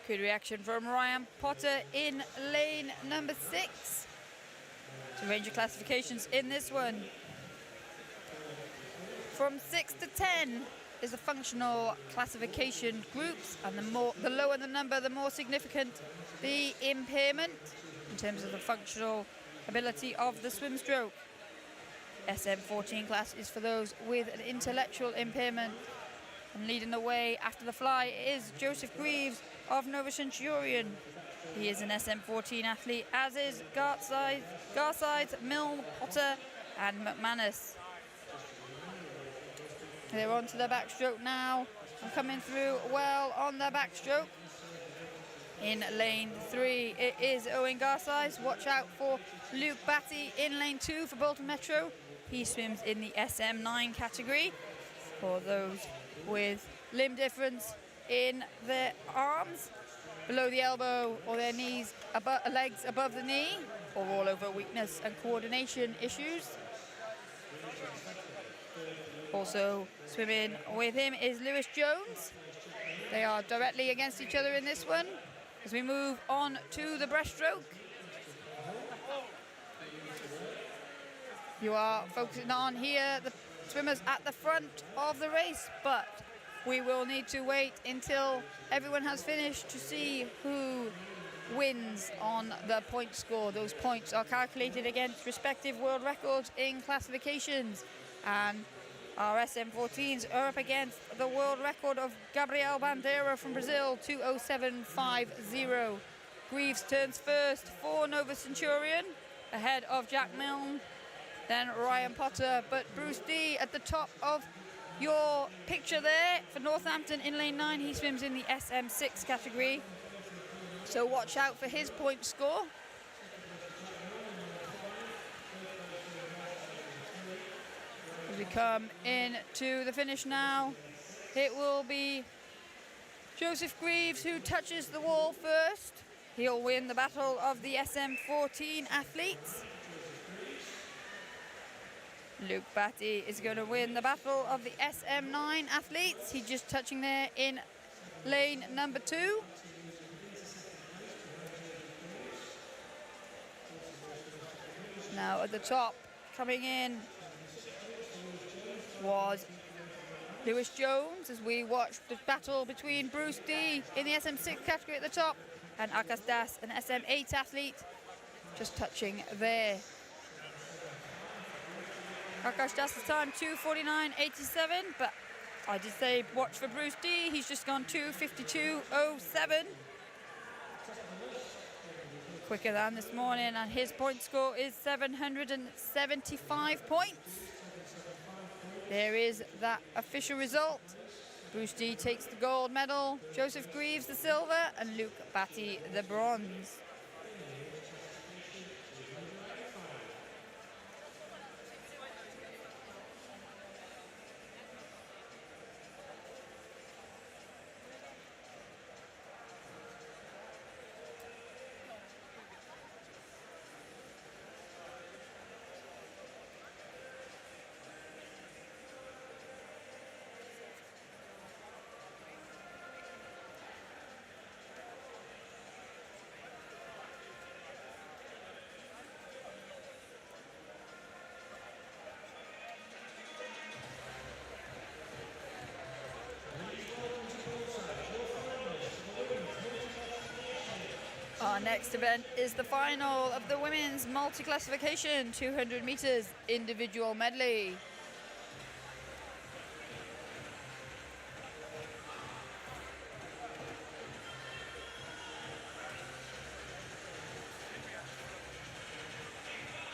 Good reaction from Ryan Potter in lane number 6. So range of classifications in this one. From 6 to 10 is the functional classification groups, and the lower the number, the more significant the impairment in terms of the functional ability of the swim stroke. SM14 class is for those with an intellectual impairment, and leading the way after the fly is Joseph Greaves of Nova Centurion. He is an SM14 athlete, as is Garside, Milne, Potter and McManus. They're on to the backstroke now, and coming through well on the backstroke. In lane 3, it is Owen Garside. Watch out for Luke Batty in lane 2 for Bolton Metro. He swims in the SM9 category for those with limb difference in their arms, below the elbow or their knees, legs above the knee, or all over weakness and coordination issues. Also swimming with him is Lewis Jones. They are directly against each other in this one. As we move on to the breaststroke, you are focusing on here the swimmers at the front of the race, but we will need to wait until everyone has finished to see who wins on the point score. Those points are calculated against respective world records in classifications, and our SM14s are up against the world record of Gabriel Bandeira from Brazil, 2:07.50. Greaves turns first for Nova Centurion, ahead of Jack Milne, then Ryan Potter, but Bruce D at the top of your picture there for Northampton in lane 9. He swims in the SM6 category, so watch out for his point score. As we come into the finish now, it will be Joseph Greaves who touches the wall first. He'll win the battle of the SM14 athletes. Luke Batty is going to win the battle of the SM9 athletes. He's just touching there in lane number 2. Now at the top, coming in, was Lewis Jones, as we watched the battle between Bruce D in the SM6 category at the top and Akash Das, an SM8 athlete, just touching there. Akash Das' time 2:49.87, but I did say watch for Bruce D. He's just gone 2:52.07. Quicker than this morning, and his point score is 775 points. There is that official result. Bruce D takes the gold medal, Joseph Greaves the silver, and Luke Batty the bronze. Our next event is the final of the women's multi-classification 200 meters individual medley.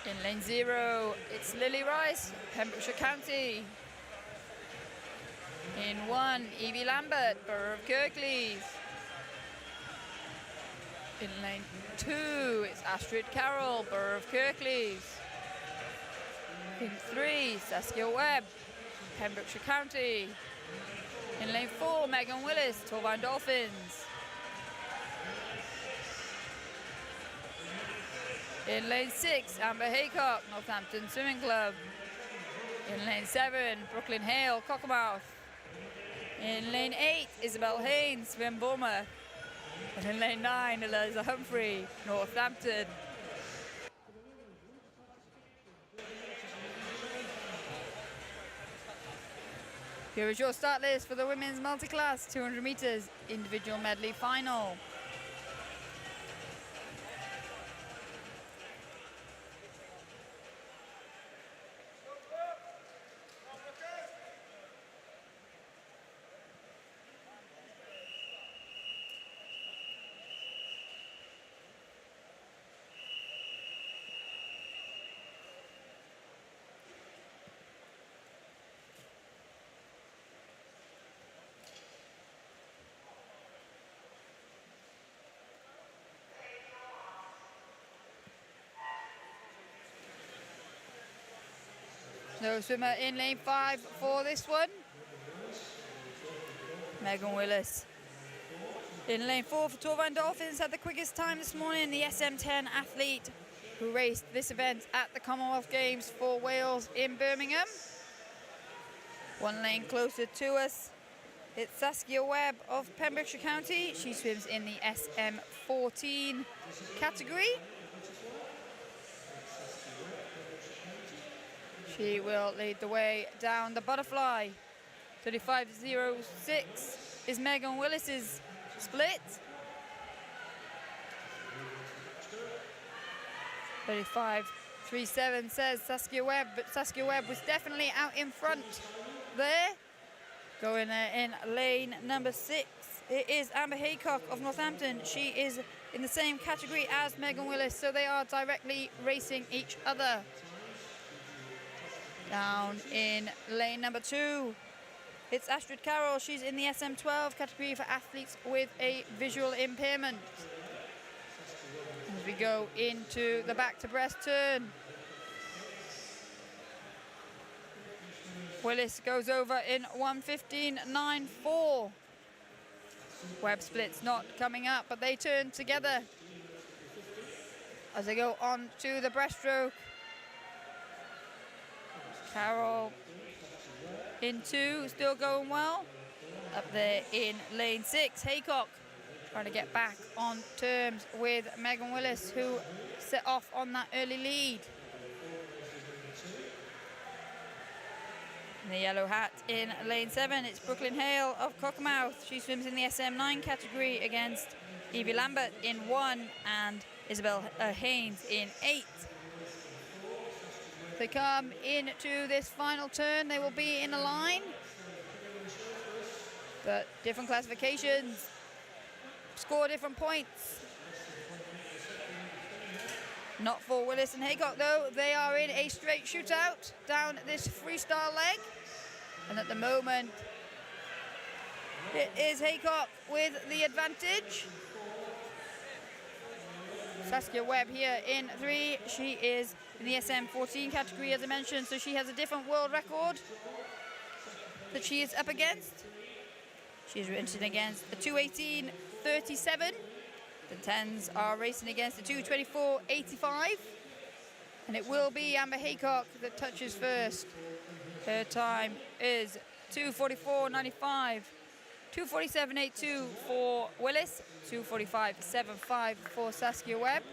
In lane 0, it's Lily Rice, Pembrokeshire County. In 1, Evie Lambert, Borough of Kirklees. In lane 2, it's Astrid Carroll, Borough of Kirklees. In 3, Saskia Webb, Pembrokeshire County. In lane 4, Megan Willis, Torvine Dolphins. In lane 6, Amber Haycock, Northampton Swimming Club. In lane 7, Brooklyn Hale, Cockermouth. In lane 8, Isabel Haynes, Swim Bournemouth. And in lane 9, Eliza Humphrey, Northampton. Here is your start list for the women's multi-class 200 meters individual medley final. No swimmer in lane 5 for this one. Megan Willis. In lane 4 for Torvine Dolphins had the quickest time this morning, the SM10 athlete who raced this event at the Commonwealth Games for Wales in Birmingham. One lane closer to us, it's Saskia Webb of Pembrokeshire County. She swims in the SM14 category. She will lead the way down the butterfly. 35.06 is Megan Willis's split. 35.37 says Saskia Webb, but Saskia Webb was definitely out in front there. Going in lane number 6, it is Amber Haycock of Northampton. She is in the same category as Megan Willis, so they are directly racing each other. Down in lane number 2, it's Astrid Carroll. She's in the SM12 category for athletes with a visual impairment. As we go into the back to breast turn, Willis goes over in 1:15.94. Webb split's not coming up, but they turn together as they go on to the breaststroke. Carroll in 2, still going well. Up there in lane 6, Haycock trying to get back on terms with Megan Willis, who set off on that early lead. In the yellow hat in lane 7, it's Brooklyn Hale of Cockermouth. She swims in the SM9 category against Evie Lambert in 1 and Isabel Haynes in 8. They come into this final turn, they will be in a line, but different classifications, score different points. Not for Willis and Haycock though, they are in a straight shootout down this freestyle leg, and at the moment it is Haycock with the advantage. Saskia Webb here in 3. She is in the SM14 category, as I mentioned, so she has a different world record that she is up against. She's racing against a 2:18.37. The 10s are racing against a 2:24.85. And it will be Amber Haycock that touches first. Her time is 2:44.95. 2:47.82 for Willis, 2:45.75 for Saskia Webb.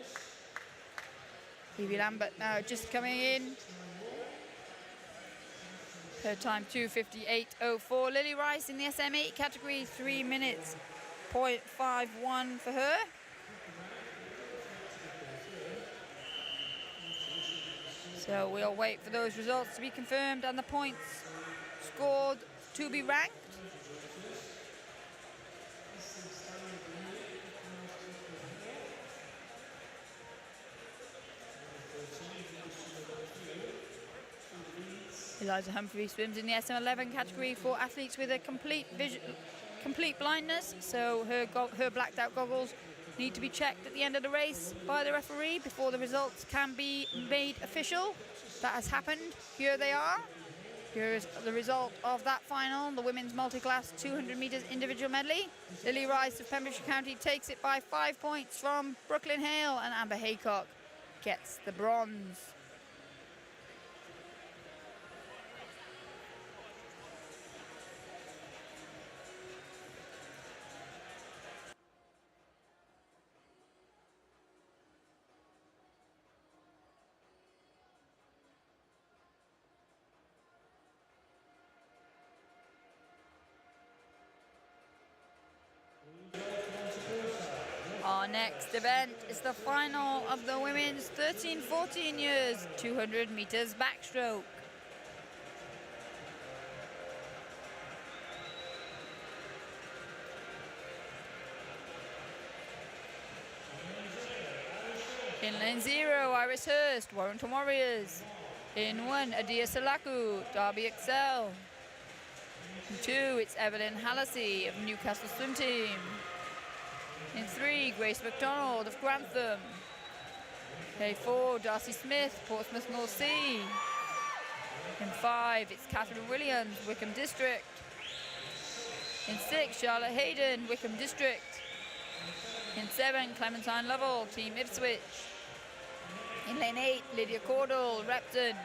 Evie Lambert now just coming in. Her time 2:58.04. Lily Rice in the SM8 category, 3 minutes, 0.51 for her. So we'll wait for those results to be confirmed and the points scored to be ranked. Eliza Humphrey swims in the SM11 category for athletes with a complete blindness, so her blacked out goggles need to be checked at the end of the race by the referee before the results can be made official. That has happened. Here they are. Here is the result of that final, the women's multi-class 200 metres individual medley. Lily Rice of Pembrokeshire County takes it by 5 points from Brooklyn Hale, and Amber Haycock gets the bronze. Our next event is the final of the women's 13-14 years 200 meters backstroke. In lane 0, Iris Hurst, Warrington Warriors. In 1, Adia Salaku, Derby Excel. In 2, it's Evelyn Hallisey of Newcastle Swim Team. In 3, Grace McDonald of Grantham. K4, Darcy Smith, Portsmouth North Sea. In 5, it's Catherine Williams, Wickham District. In 6, Charlotte Hayden, Wickham District. In 7, Clementine Lovell, Team Ipswich. In lane 8, Lydia Cordell, Repton.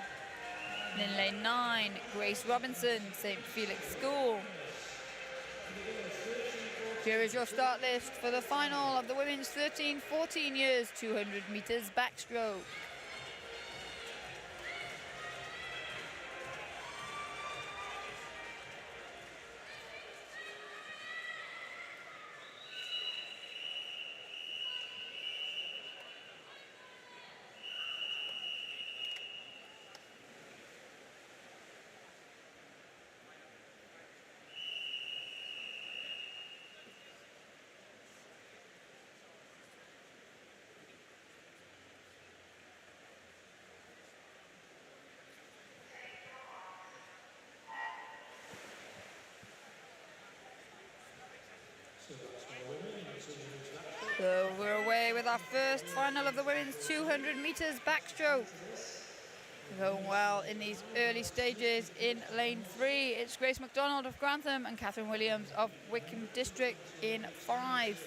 And in lane 9, Grace Robinson, St. Felix School. Here is your start list for the final of the women's 13-14 years 200 meters backstroke. So we're away with our first final of the women's 200 meters backstroke. Going well in these early stages in lane 3. It's Grace McDonald of Grantham and Catherine Williams of Wickham District in 5.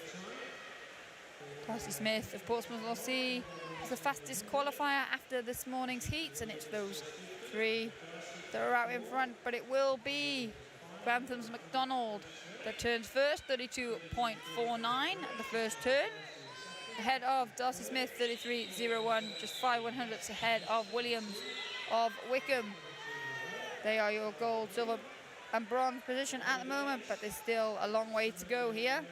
Darcy Smith of Portsmouth North Sea is the fastest qualifier after this morning's heats, and it's those 3 that are out in front, but it will be Grantham's McDonald that turns first, 32.49 at the first turn, ahead of Darcy Smith, 33.01, just 5 100ths ahead of Williams of Wickham. They are your gold, silver and bronze position at the moment, but there's still a long way to go here.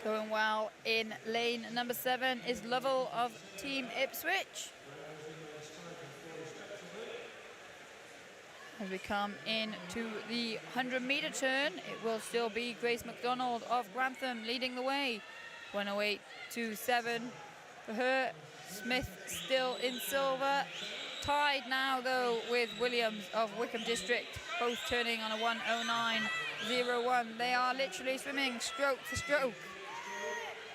Going well in lane number 7 is Lovell of Team Ipswich. As we come into the 100-meter turn, it will still be Grace McDonald of Grantham leading the way. 108.27 for her. Smith still in silver. Tied now, though, with Williams of Wickham District, both turning on a 109.01. They are literally swimming stroke for stroke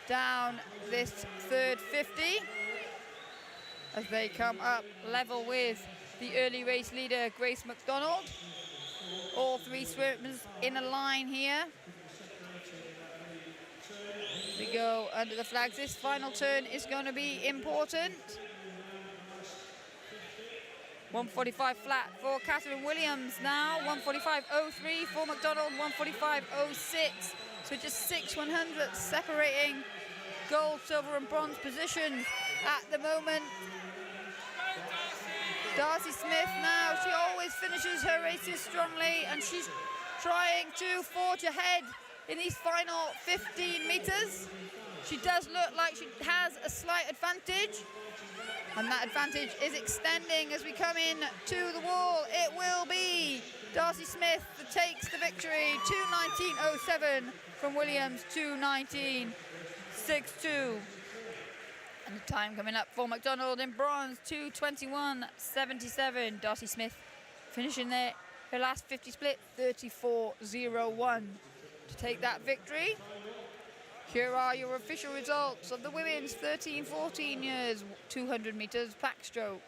down this third 50 as they come up level with the early race leader, Grace McDonald. All 3 swimmers in a line here. We go under the flags. This final turn is going to be important. 145 flat for Catherine Williams now. 145.03 for McDonald. 145.06. So just 6 100ths separating gold, silver and bronze positions at the moment. Darcy Smith now, she always finishes her races strongly, and she's trying to forge ahead in these final 15 meters. She does look like she has a slight advantage, and that advantage is extending as we come in to the wall. It will be Darcy Smith that takes the victory. 2:19.07 from Williams, 2:19.62. And the time coming up for McDonald in bronze, 2:21.77. Darcy Smith finishing there, her last 50 split, 34.01 to take that victory. Here are your official results of the women's 13-14 years 200 meters backstroke.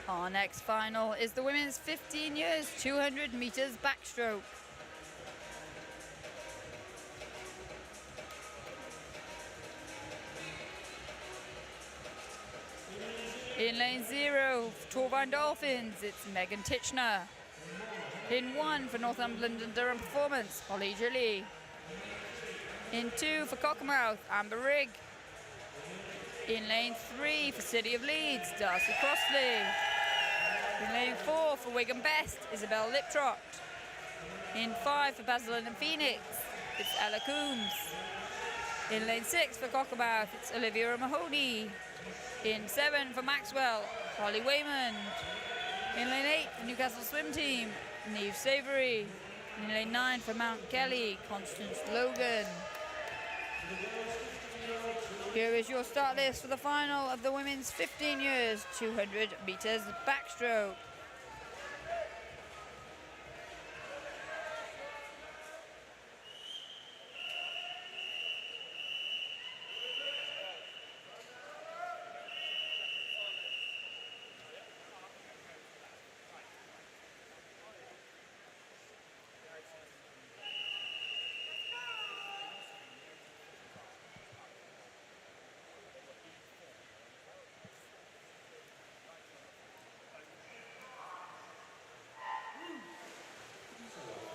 Our next final is the women's 15 years 200 meters backstroke. In lane 0 for Torvine Dolphins, it's Megan Titchener. In 1 for Northumberland and Durham Performance, Holly Gilly. In 2 for Cockermouth, Amber Rigg. In lane 3 for City of Leeds, Darcy Crossley. In lane 4 for Wigan Best, Isabel Liptrot. In 5 for Basildon and Phoenix, it's Ella Coombs. In lane 6 for Cockermouth, it's Olivia Mahoney. In 7 for Maxwell, Holly Waymond. In lane 8 for Newcastle Swim Team, Neve Savory. In lane 9 for Mount Kelly, Constance Logan. Here is your start list for the final of the women's 15 years 200 meters backstroke.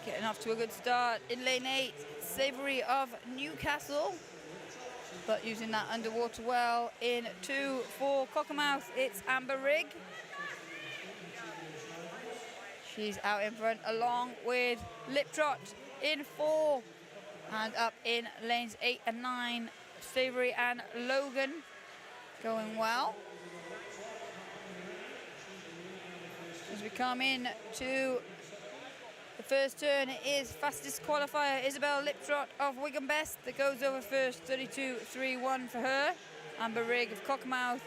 Getting off to a good start in lane 8, Savory of Newcastle, but using that underwater well. In 2 for Cockermouth, it's Amber Rigg. She's out in front along with Liptrot in 4, and up in lanes 8 and 9, Savory and Logan going well. As we come in to the first turn, it is fastest qualifier Isabel Liptrot of Wigan Best that goes over first, 32.31 for her. Amber Rigg of Cockermouth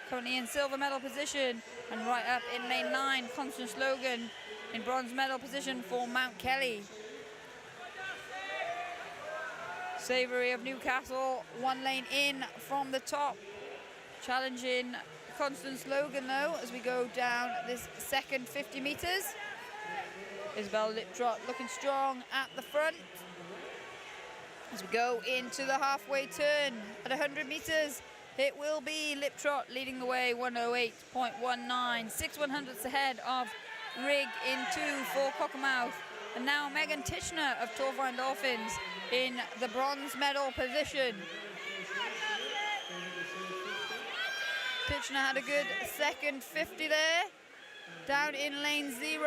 currently in silver medal position, and right up in lane 9, Constance Logan in bronze medal position for Mount Kelly. Savory of Newcastle 1 lane in from the top, challenging Constance Logan though as we go down this second 50 meters. Isabel Liptrot looking strong at the front. As we go into the halfway turn at 100 meters, it will be Liptrot leading the way, 108.19, 6 100ths ahead of Rigg in 2 for Cockermouth. And now Megan Titchener of Torvine Dolphins in the bronze medal position. Titchener had a good second 50 there, down in lane 0.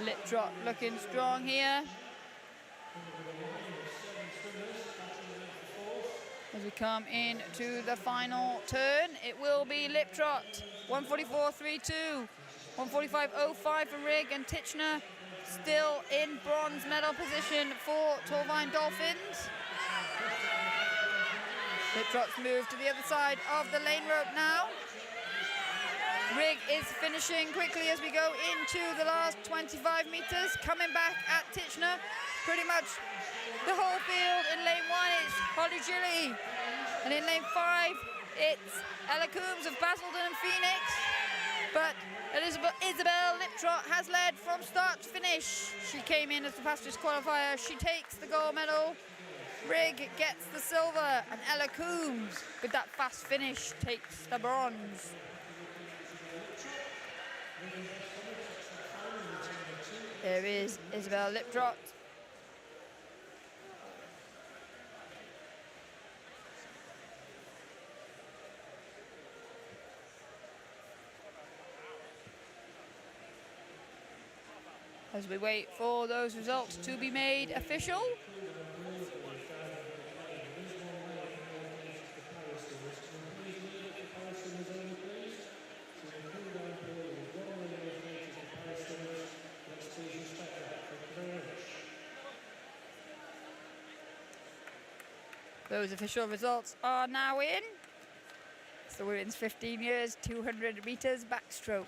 Liptrot looking strong here. As we come into the final turn, it will be Liptrot, 144.32, 145.05 for Rigg, and Titchener still in bronze medal position for Torvine Dolphins. Liptrot's moved to the other side of the lane rope now. Rigg is finishing quickly as we go into the last 25 meters. Coming back at Titchener, pretty much the whole field. In lane 1, it's Holly Gilly. And in lane 5, it's Ella Coombs of Basildon and Phoenix. But Isabel Liptrot has led from start to finish. She came in as the fastest qualifier. She takes the gold medal. Rigg gets the silver, and Ella Coombs, with that fast finish, takes the bronze. There is Isabel Liptrot. As we wait for those results to be made official. Those official results are now in. It's the women's 15 years, 200 meters backstroke.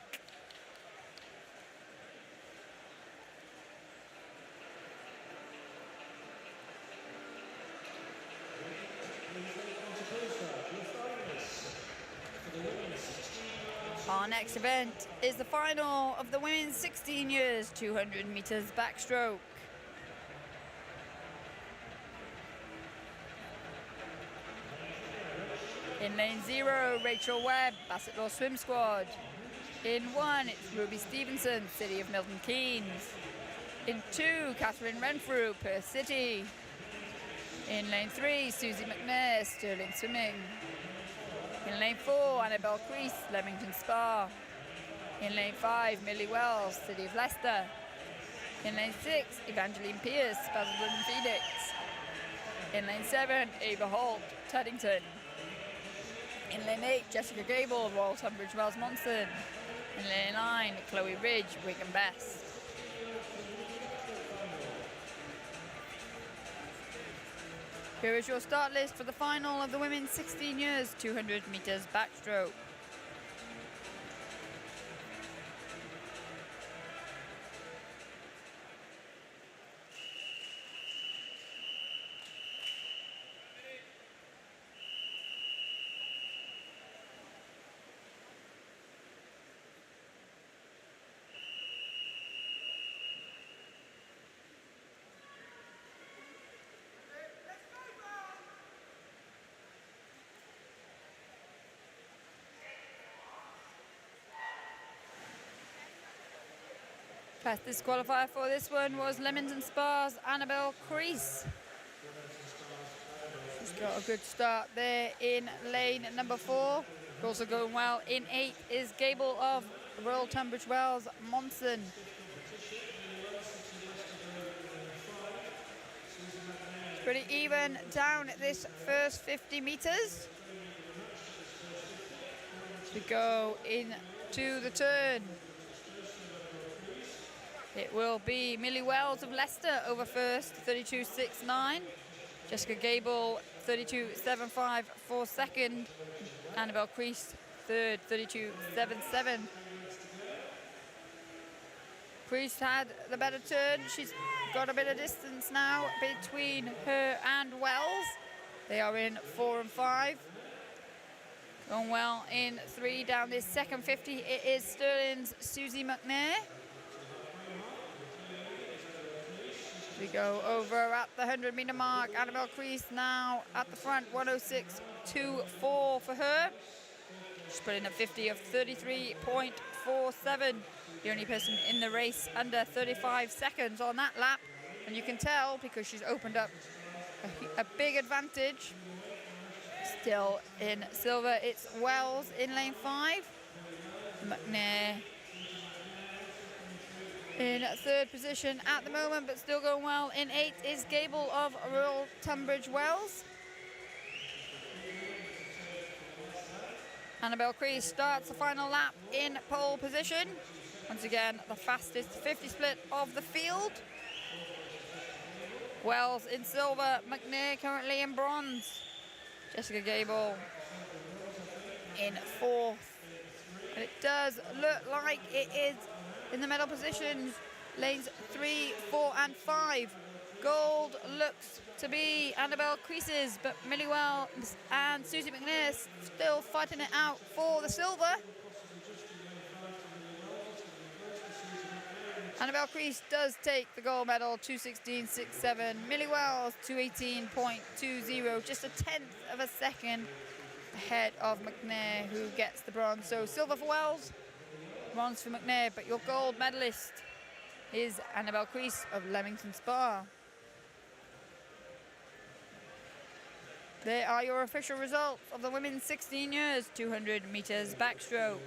Our next event is the final of the women's 16 years 200 meters backstroke. In lane 0, Rachel Webb, Bassett Law Swim Squad. In 1, it's Ruby Stevenson, City of Milton Keynes. In 2, Catherine Renfrew, Perth City. In lane 3, Susie McNair, Stirling Swimming. In lane 4, Annabelle Crease, Leamington Spa. In lane 5, Millie Wells, City of Leicester. In lane 6, Evangeline Pierce, Basildon and Phoenix. In lane 7, Ava Holt, Teddington. In lane 8, Jessica Gable, Royal Tunbridge Wells Monson. In lane 9, Chloe Ridge, Wigan Best. Here is your start list for the final of the women's 16 years 200 meters backstroke. Fastest qualifier for this one was Leamington Spa's Annabelle Crease. She's got a good start there in lane number 4. Also going well in 8 is Gable of Royal Tunbridge Wells Monson. It's pretty even down at this first 50 meters. We go into the turn. It will be Millie Wells of Leicester over first, 32.69. Jessica Gable, 32.75 for second. Annabelle Crease, third, 32.77. Crease had the better turn. She's got a bit of distance now between her and Wells. They are in 4 and 5. Going well in 3 down this second 50. It is Stirling's Susie McNair. We go over at the 100-meter mark. Annabelle Crease now at the front, 106.24 for her. She's put in a 50 of 33.47. The only person in the race under 35 seconds on that lap. And you can tell because she's opened up a big advantage. Still in silver, it's Wells in lane 5. McNair in 3rd position at the moment, but still going well. In 8 is Gable of Royal Tunbridge Wells. Annabelle Crease starts the final lap in pole position. Once again, the fastest 50 split of the field. Wells in silver, McNair currently in bronze. Jessica Gable in 4th. And it does look like it is in the medal positions, lanes 3, 4 and 5. Gold looks to be Annabelle Crease's, but Millie Wells and Susie McNair still fighting it out for the silver. Annabelle Crease does take the gold medal, 2:16.67. Millie Wells, 2:18.20, just a 10th of a second ahead of McNair, who gets the bronze. So silver for Wells, bronze for McNair, but your gold medalist is Annabelle Crease of Leamington Spa. There are your official results of the women's 16 years 200 meters backstroke.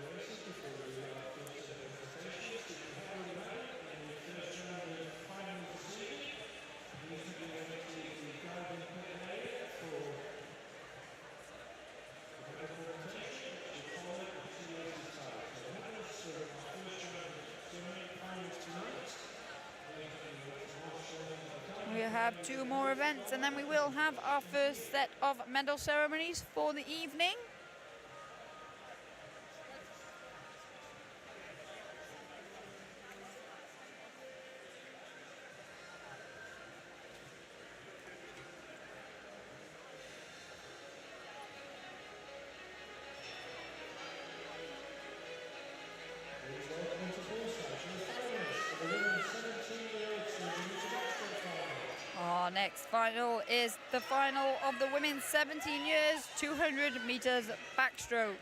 We have 2 more events and then we will have our first set of medal ceremonies for the evening. Our next final is the final of the women's 17 years 200 meters backstroke.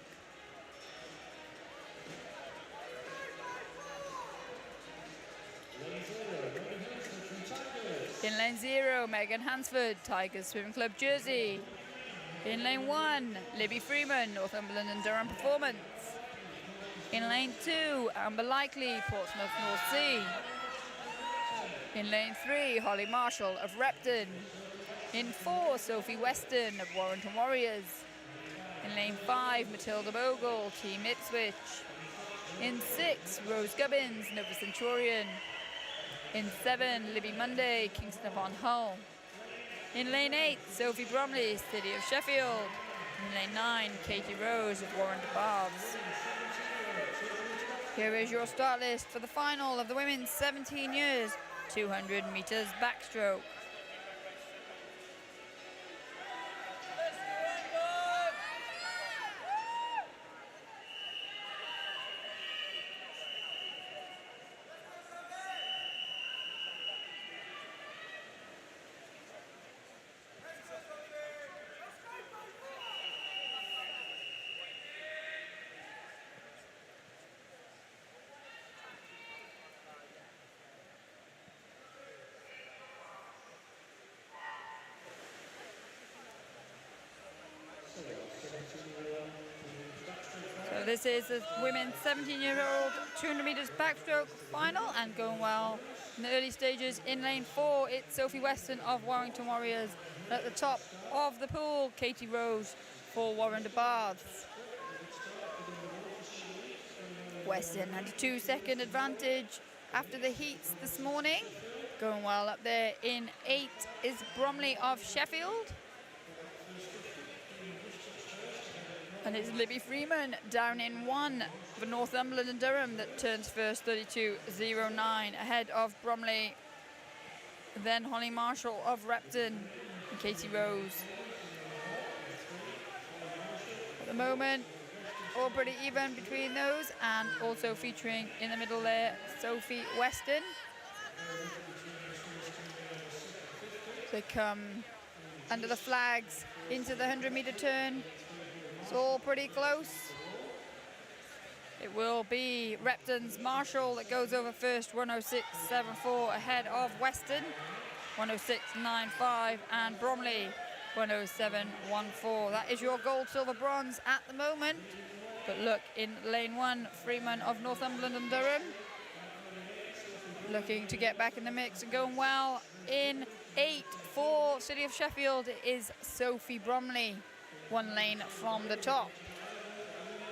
In lane 0, Megan Hansford, Tigers Swim Club jersey. In lane 1, Libby Freeman, Northumberland and Durham Performance. In lane 2, Amber Likely, Portsmouth North Sea. In lane 3, Holly Marshall of Repton. In 4, Sophie Weston of Warrington Warriors. In lane 5, Matilda Bogle, Team Ipswich. In 6, Rose Gubbins, Nova Centurion. In 7, Libby Monday, Kingston upon Hull. In lane 8, Sophie Bromley, City of Sheffield. In lane 9, Katie Rose of Warrington Baths. Here is your start list for the final of the women's 17 years 200 meters backstroke. So this is the women's 17-year-old 200 meters backstroke final, and going well in the early stages. In lane 4, it's Sophie Weston of Warrington Warriors. At the top of the pool, Katie Rose for Warrington Baths. Weston had a 2-second advantage after the heats this morning. Going well up there. In 8 is Bromley of Sheffield. And it's Libby Freeman down in 1 for Northumberland and Durham that turns first, 32.09, ahead of Bromley. Then Holly Marshall of Repton and Katie Rose. At the moment, all pretty even between those, and also featuring in the middle there, Sophie Weston. They come under the flags into the 100-meter turn. It's all pretty close. It will be Repton's Marshall that goes over first, 106.74 ahead of Weston, 106.95, and Bromley, 107.14. That is your gold, silver, bronze at the moment. But look, in lane 1, Freeman of Northumberland and Durham, looking to get back in the mix and going well. In 8 for City of Sheffield is Sophie Bromley, 1 lane from the top.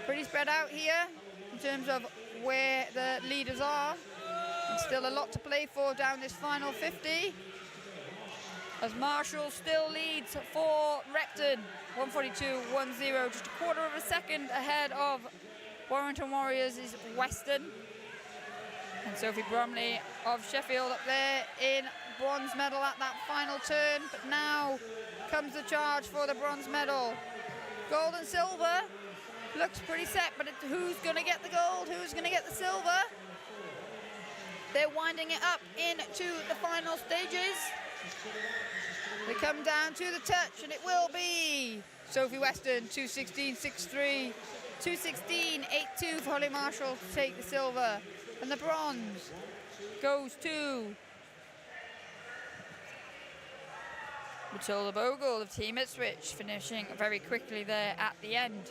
Pretty spread out here in terms of where the leaders are, and still a lot to play for down this final 50, as Marshall still leads for Repton, 142.10, just a quarter of a second ahead of Warrington Warriors is Weston. And Sophie Bromley of Sheffield up there in bronze medal at that final turn. But now comes the charge for the bronze medal. Gold and silver looks pretty set, but who's going to get the gold? Who's going to get the silver? They're winding it up into the final stages. They come down to the touch, and it will be Sophie Weston, 2:16.63, 2:16.82 for Holly Marshall to take the silver. And the bronze goes to Matilda Bogle of Team Ipswich, finishing very quickly there at the end.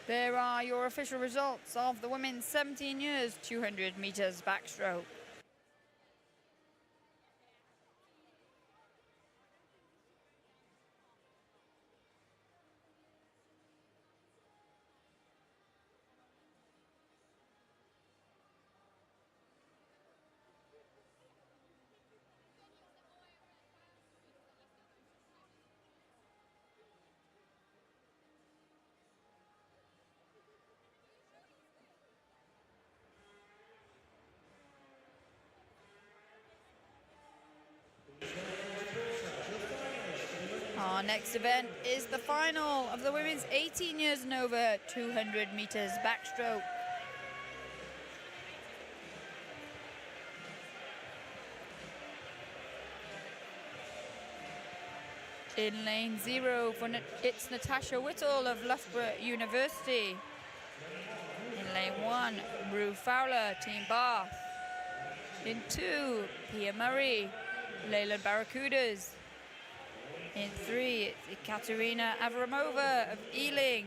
There are your official results of the women's 17 years 200 meters backstroke. Our next event is the final of the women's 18 years and over 200 meters backstroke. In lane 0 it's Natasha Whittle of Loughborough University. In lane 1, Rue Fowler, Team Bath. In 2, Pia Murray, Leyland Barracudas. In 3, it's Ekaterina Avramova of Ealing.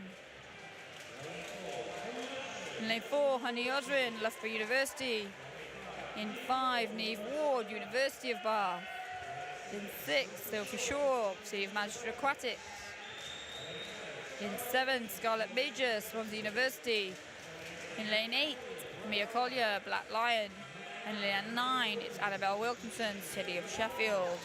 In lane 4, Honey Osrin, Loughborough University. In 5, Neve Ward, University of Bath. In 6, Sophie Shaw, City of Manchester Aquatics. In 7, Scarlett Major, Swansea University. In lane 8, Mia Collier, Black Lion. And in lane 9, it's Annabelle Wilkinson, City of Sheffield.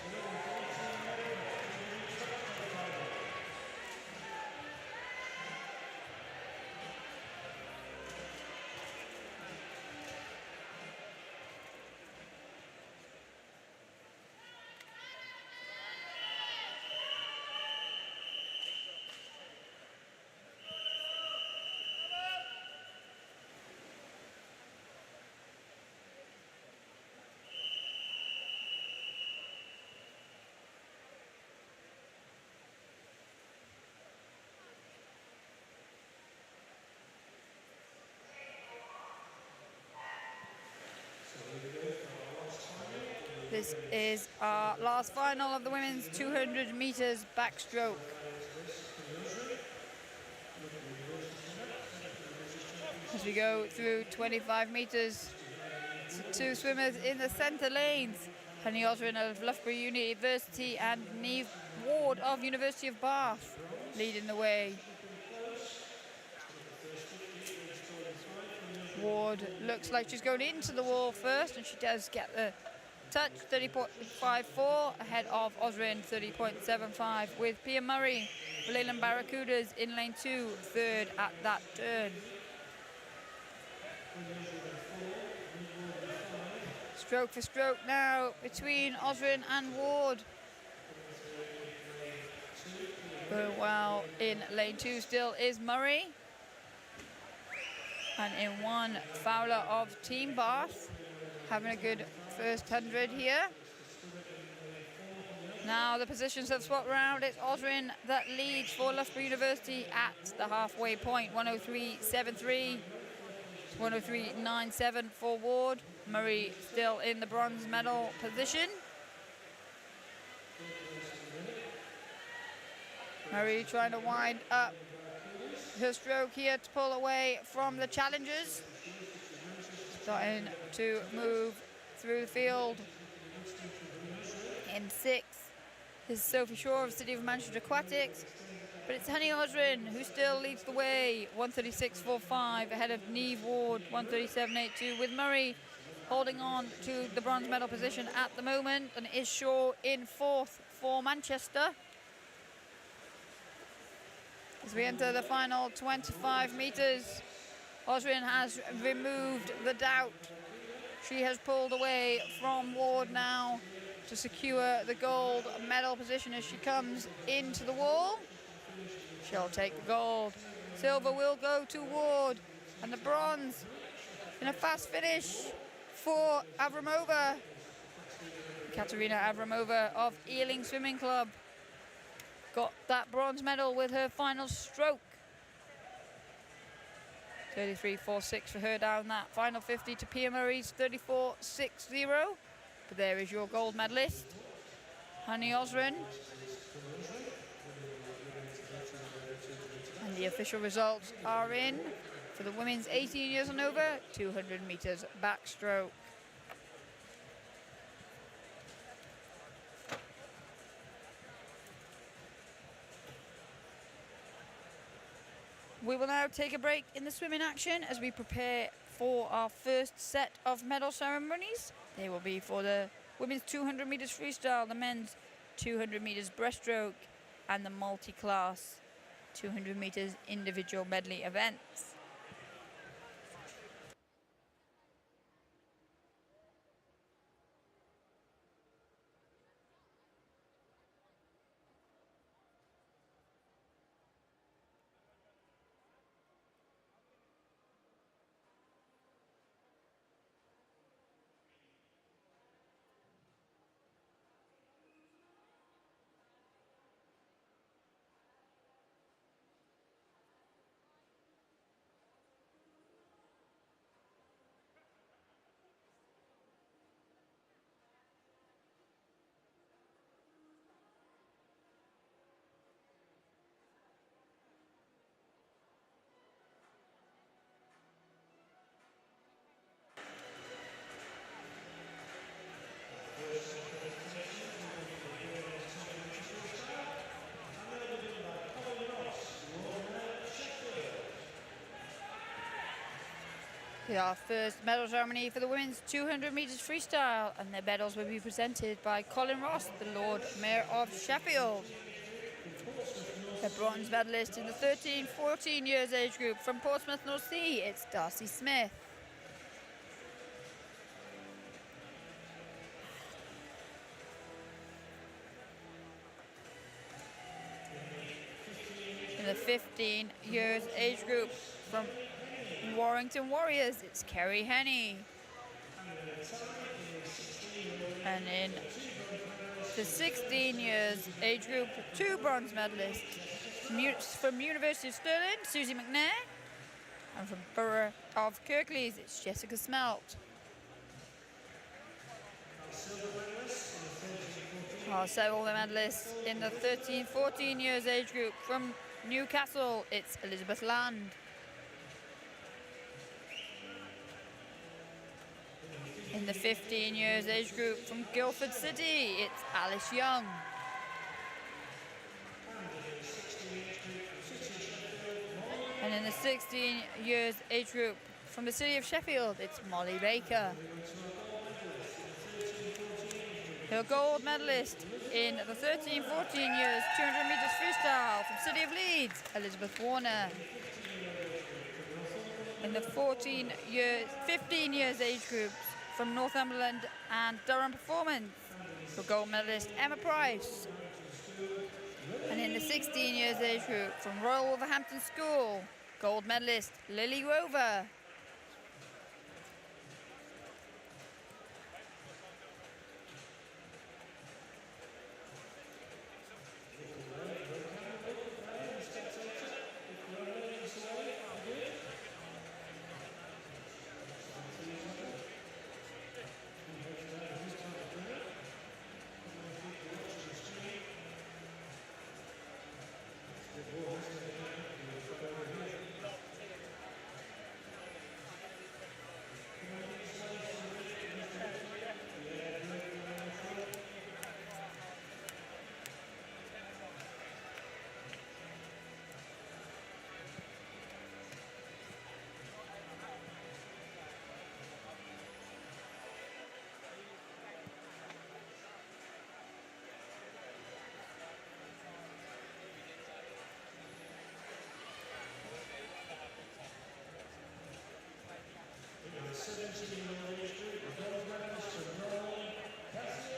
This is our last final of the women's 200 meters backstroke. As we go through 25 meters, two swimmers in the center lanes, Honey Osrin of Loughborough University and Neve Ward of University of Bath leading the way. Ward looks like she's going into the wall first, and she does get the touch, 30.54 ahead of Osrin, 30.75, with Pia Murray, Leyland Barracudas in lane 2, third at that turn. Stroke for stroke now between Osrin and Ward. Going well in lane 2 still is Murray. And in 1, Fowler of Team Bath, having a good first 100 here. Now the positions have swapped around. It's Osrin that leads for Loughborough University at the halfway point, 103.73. 103.97 for Ward. Murray still in the bronze medal position. Murray trying to wind up her stroke here to pull away from the challengers. Starting to move through the field. In 6 is Sophie Shaw of City of Manchester Aquatics. But it's Honey Osrin who still leads the way, 136.45 ahead of Neve Ward, 137.82, with Murray holding on to the bronze medal position at the moment, and is Shaw in 4th for Manchester. As we enter the final 25 metres, Osrin has removed the doubt. She has pulled away from Ward now to secure the gold medal position as she comes into the wall. She'll take the gold. Silver will go to Ward, and the bronze in a fast finish for Avramova. Katerina Avramova of Ealing Swimming Club got that bronze medal with her final stroke. 33.46 for her down that final 50 to Pia Murray's 34.60. But there is your gold medalist, Honey Osrin. And the official results are in for the women's 18 years and over 200 meters backstroke. We will now take a break in the swimming action as we prepare for our first set of medal ceremonies. They will be for the women's 200 meters freestyle, the men's 200 meters breaststroke, and the multi-class 200 meters individual medley events. Our first medal ceremony for the women's 200 metres freestyle, and their medals will be presented by Colin Ross, the Lord Mayor of Sheffield. The bronze medalist in the 13-14 years age group from Portsmouth North Sea, it's Darcy Smith. In the 15 years age group from Warrington Warriors, it's Kerry Henney. And in the 16 years age group, two bronze medalists from University of Stirling, Susie McNair, and from Borough of Kirklees, it's Jessica Smelt. Our silver medalists in the 13-14 years age group from Newcastle, it's Elizabeth Land. In the 15 years age group from Guildford City, it's Alice Young. And in the 16 years age group from the city of Sheffield, it's Molly Baker. The gold medalist in the 13-14 years 200 metres freestyle from city of Leeds, Elizabeth Warner. In the 15 years age groups from Northumberland and Durham Performance, the gold medalist Emma Price. And in the 16 years age group from Royal Wolverhampton School, gold medalist Lily Rover.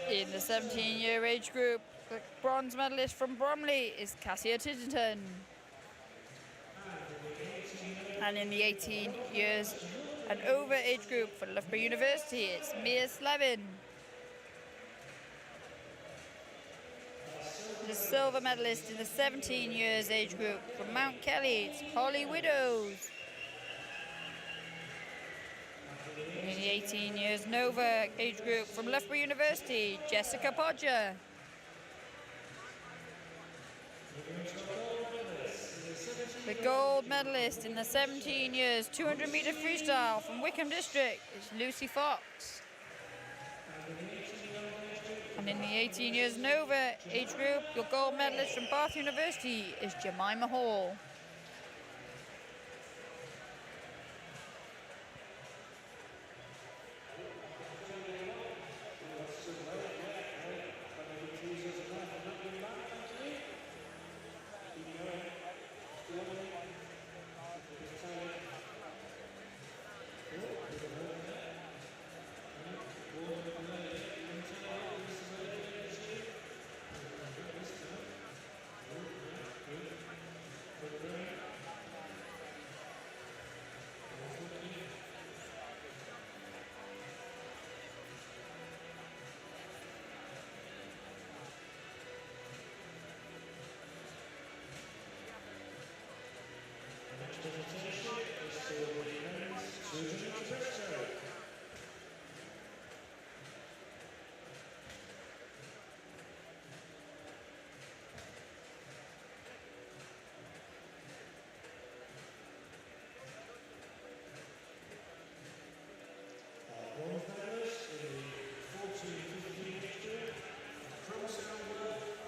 In the 17-year age group, the bronze medalist from Bromley is Cassia Tidington. And in the 18 years and over age group for Loughborough University, it's Mia Slevin. The silver medalist in the 17 years age group from Mount Kelly, it's Holly Widows. In the 18 years and over age group from Loughborough University, Jessica Podger. The gold medalist in the 17 years 200 metre freestyle from Wickham District is Lucy Fox. And in the 18 years and over age group, your gold medalist from Bath University is Jemima Hall.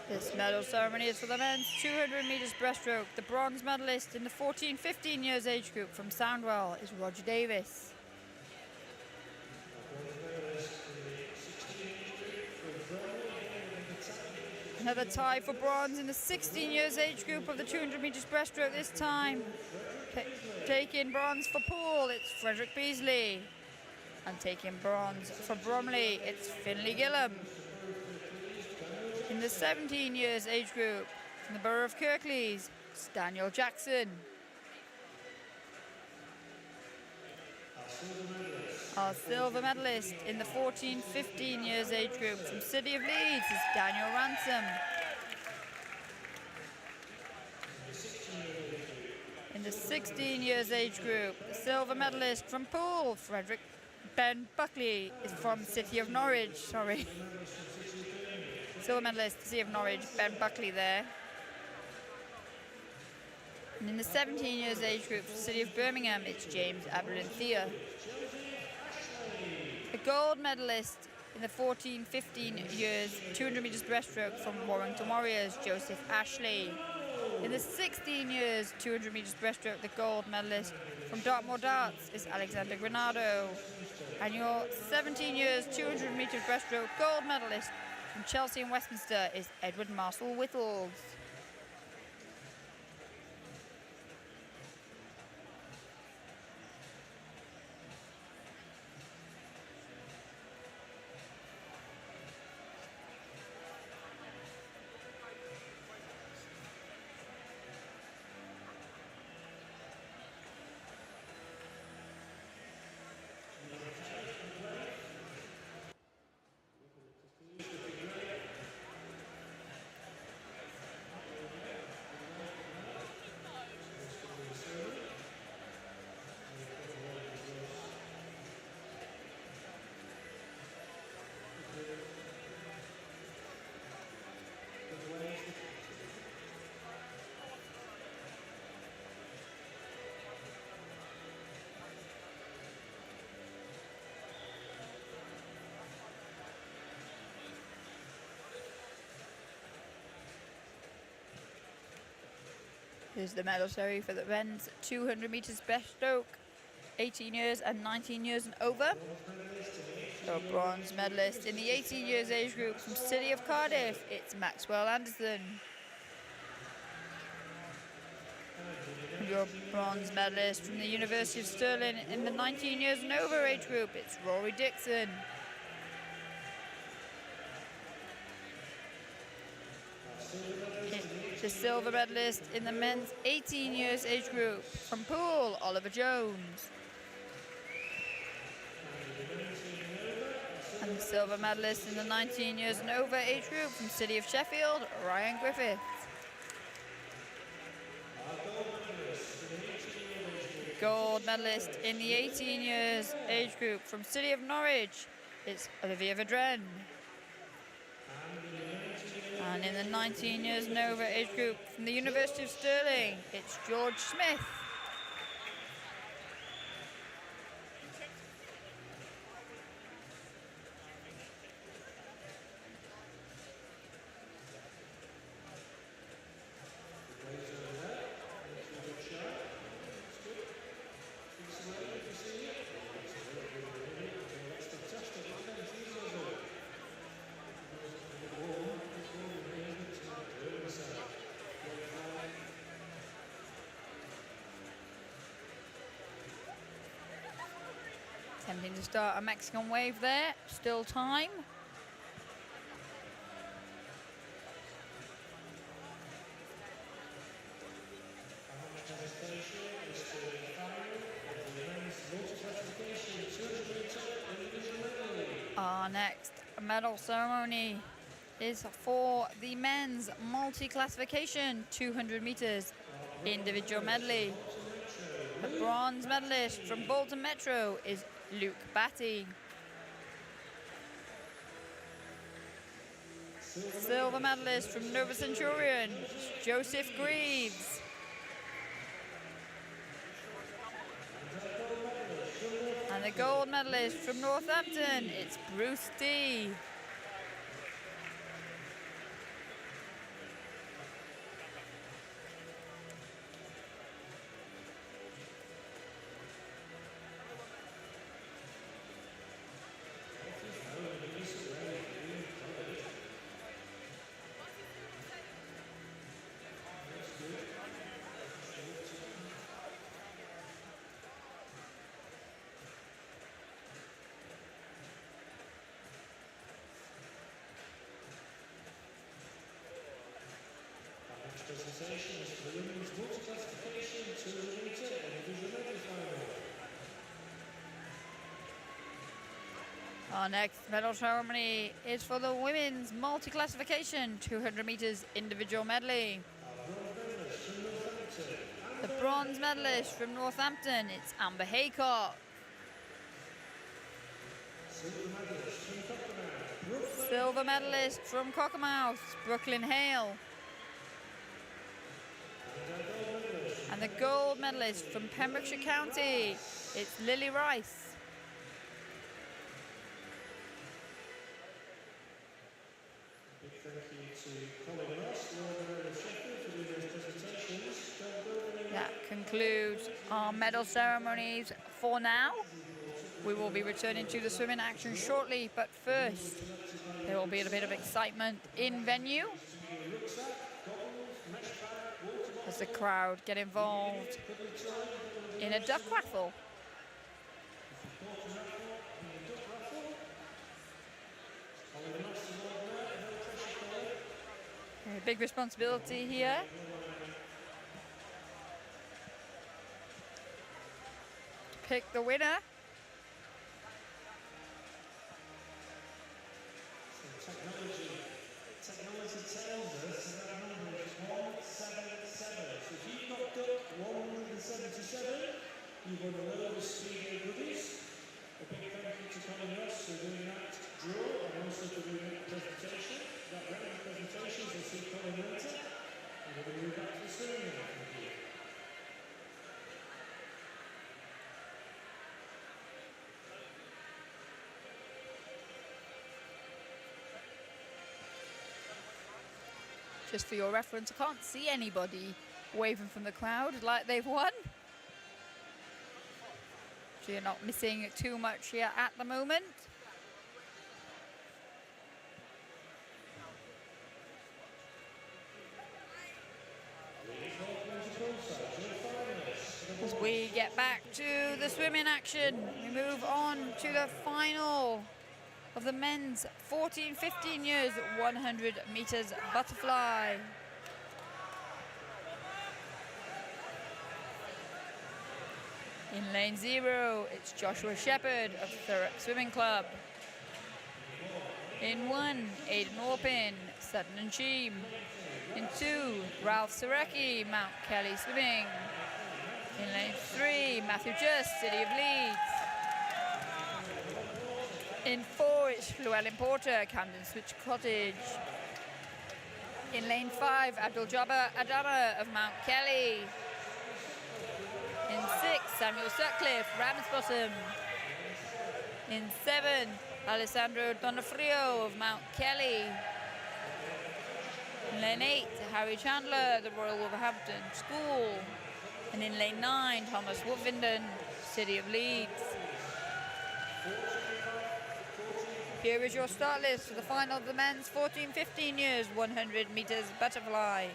This medal ceremony is for the men's 200 metres breaststroke. The bronze medalist in the 14-15 years age group from Soundwell is Roger Davis. Another tie for bronze in the 16 years age group of the 200 metres breaststroke this time. Taking bronze for Poole, it's Frederick Beasley. And taking bronze for Bromley, it's Finlay Gillam. In the 17 years age group, from the borough of Kirklees, it's Daniel Jackson. Our silver medalist in the 14-15 years age group from City of Leeds is Daniel Ransom. In the 16 years age group, the silver medalist from Poole, Ben Buckley, is from City of Norwich, sorry. Silver medalist, City of Norwich, Ben Buckley there. And in the 17 years age group for City of Birmingham, it's James Aberdeen-Thea. The gold medalist in the 14-15 years 200 metres breaststroke from Warrington Warriors, Joseph Ashley. In the 16 years 200 metres breaststroke, the gold medalist from Dartmoor Darts is Alexander Granado. And your 17 years 200 metres breaststroke gold medalist from Chelsea and Westminster is Edward Marcel Whittles. Here's the medal ceremony for the men's 200 metres breaststroke, 18 years and 19 years and over. So bronze medalist in the 18 years age group from City of Cardiff, it's Maxwell Anderson. Your bronze medalist from the University of Stirling in the 19 years and over age group, it's Rory Dixon. The silver medalist in the men's 18 years age group from Poole, Oliver Jones. And the silver medalist in the 19 years and over age group from City of Sheffield, Ryan Griffiths. Gold medalist in the 18 years age group from City of Norwich, it's Olivia Vedren. And in the 19 years and over age group from the University of Stirling, it's George Smith. Attempting to start a Mexican wave there, still time. Our next medal ceremony is for the men's multi-classification 200 metres individual medley. The bronze medalist from Bolton Metro is Luke Batty. Silver medalist from Nova Centurion, Joseph Greaves. And the gold medalist from Northampton, it's Bruce D. Our next medal ceremony is for the women's multi-classification 200 meters individual medley. The bronze medalist from Northampton, it's Amber Haycock. Silver medalist from Cockermouth, Brooklyn Hale. And the gold medalist from Pembrokeshire County, it's Lily Rice. That concludes our medal ceremonies for now. We will be returning to the swimming action shortly, but first there will be a bit of excitement in venue as the crowd get involved in a duck raffle. A big responsibility here. Pick the winner. Technology tells us that number is 177. So if you've got duck 177, you've won a load of speed goodies. A big thank you to Colin Ross for doing that draw and also for doing that presentation. That round of presentations, we'll see Colin later. And we're going to move back to the swimming now. Thank you. Just for your reference, I can't see anybody waving from the crowd like they've won. So you're not missing too much here at the moment. As we get back to the swimming action, we move on to the final of the men's 14-15 years 100 meters butterfly. In lane 0, it's Joshua Shepherd of Thurrock Swimming Club. In 1, Aidan Orpin, Sutton and Cheam. In 2, Ralph Sareki, Mount Kelly Swimming. In lane 3, Matthew Just, City of Leeds. In 4, it's Llewellyn Porter, Camden Switch Cottage. In lane 5, Abdul Jabbar Adama of Mount Kelly. In 6, Samuel Sutcliffe, Ramsbottom. In 7, Alessandro Donofrio of Mount Kelly. In lane 8, Harry Chandler, the Royal Wolverhampton School. And in lane 9, Thomas Woodvinden, City of Leeds. Here is your start list for the final of the men's 14-15 years 100 meters butterfly.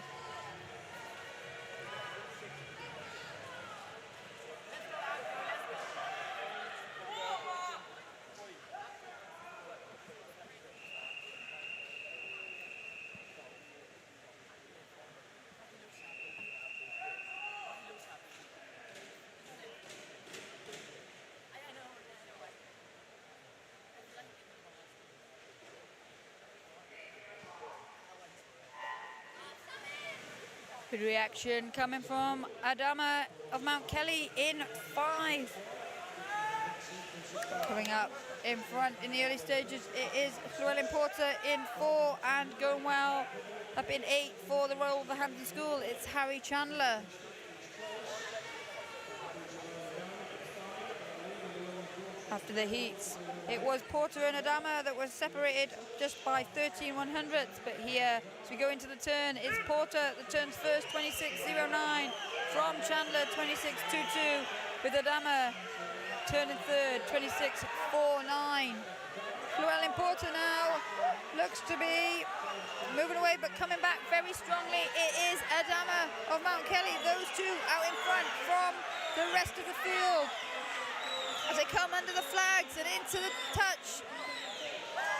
Good reaction coming from Adama of Mount Kelly in 5. Coming up in front in the early stages, it is Llewellyn Porter in 4, and going well up in 8 for the Royal Wolverhampton School, it's Harry Chandler. After the heats, it was Porter and Adama that were separated just by 13 100ths, but here, as we go into the turn, it's Porter that turns first, 26.09, from Chandler, 26.22, with Adama turning third, 26.49. Llewellyn Porter now looks to be moving away, but coming back very strongly. It is Adama of Mount Kelly, those two out in front from the rest of the field, as they come under the flags and into the touch.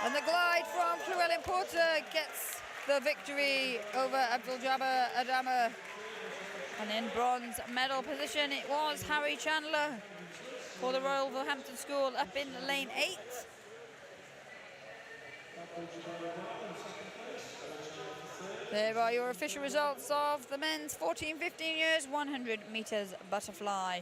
And the glide from Llewellyn Porter gets the victory over Abdul Jabbar Adama. And in bronze medal position, it was Harry Chandler for the Royal Wolverhampton School up in lane 8. There are your official results of the men's 14-15 years 100 meters butterfly.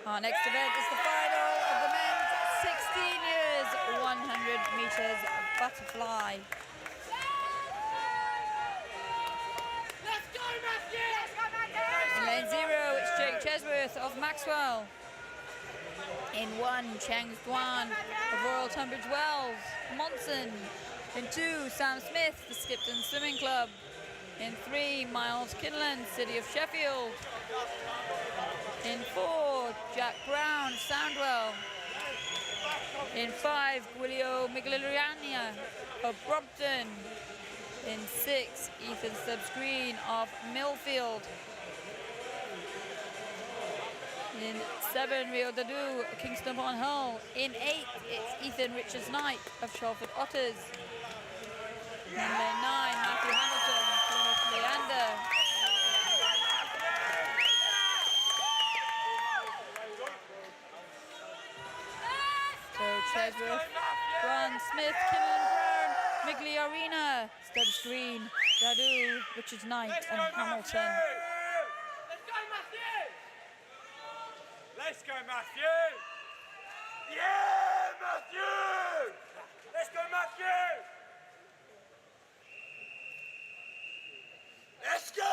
Our next event is the final of the men's 16 years 100 meters butterfly. In lane 0, it's Jake Chesworth of Maxwell. In 1, Cheng Duan of Royal Tunbridge Wells, Monson. In 2, Sam Smith, the Skipton Swimming Club. In 3, Miles Kinlan, City of Sheffield. In 4, Jack Brown, Soundwell. In 5, Guilio Miglioriani of Brompton. In 6, Ethan Stubbs-Green of Millfield. In 7, Rio Dadu, Kingston upon Hull. In 8, it's Ethan Richards-Knight of Shalford Otters. In lane 9, Matthew Hamilton, Plymouth Leander. So Chesworth, Brown, Smith, Kinlan, Brown, Migliorina, Stubbs-Green, Dadu, Richards-Knight and Hamilton. Let's go, Matthew! Yeah, Matthew! Let's go, Matthew! Let's go!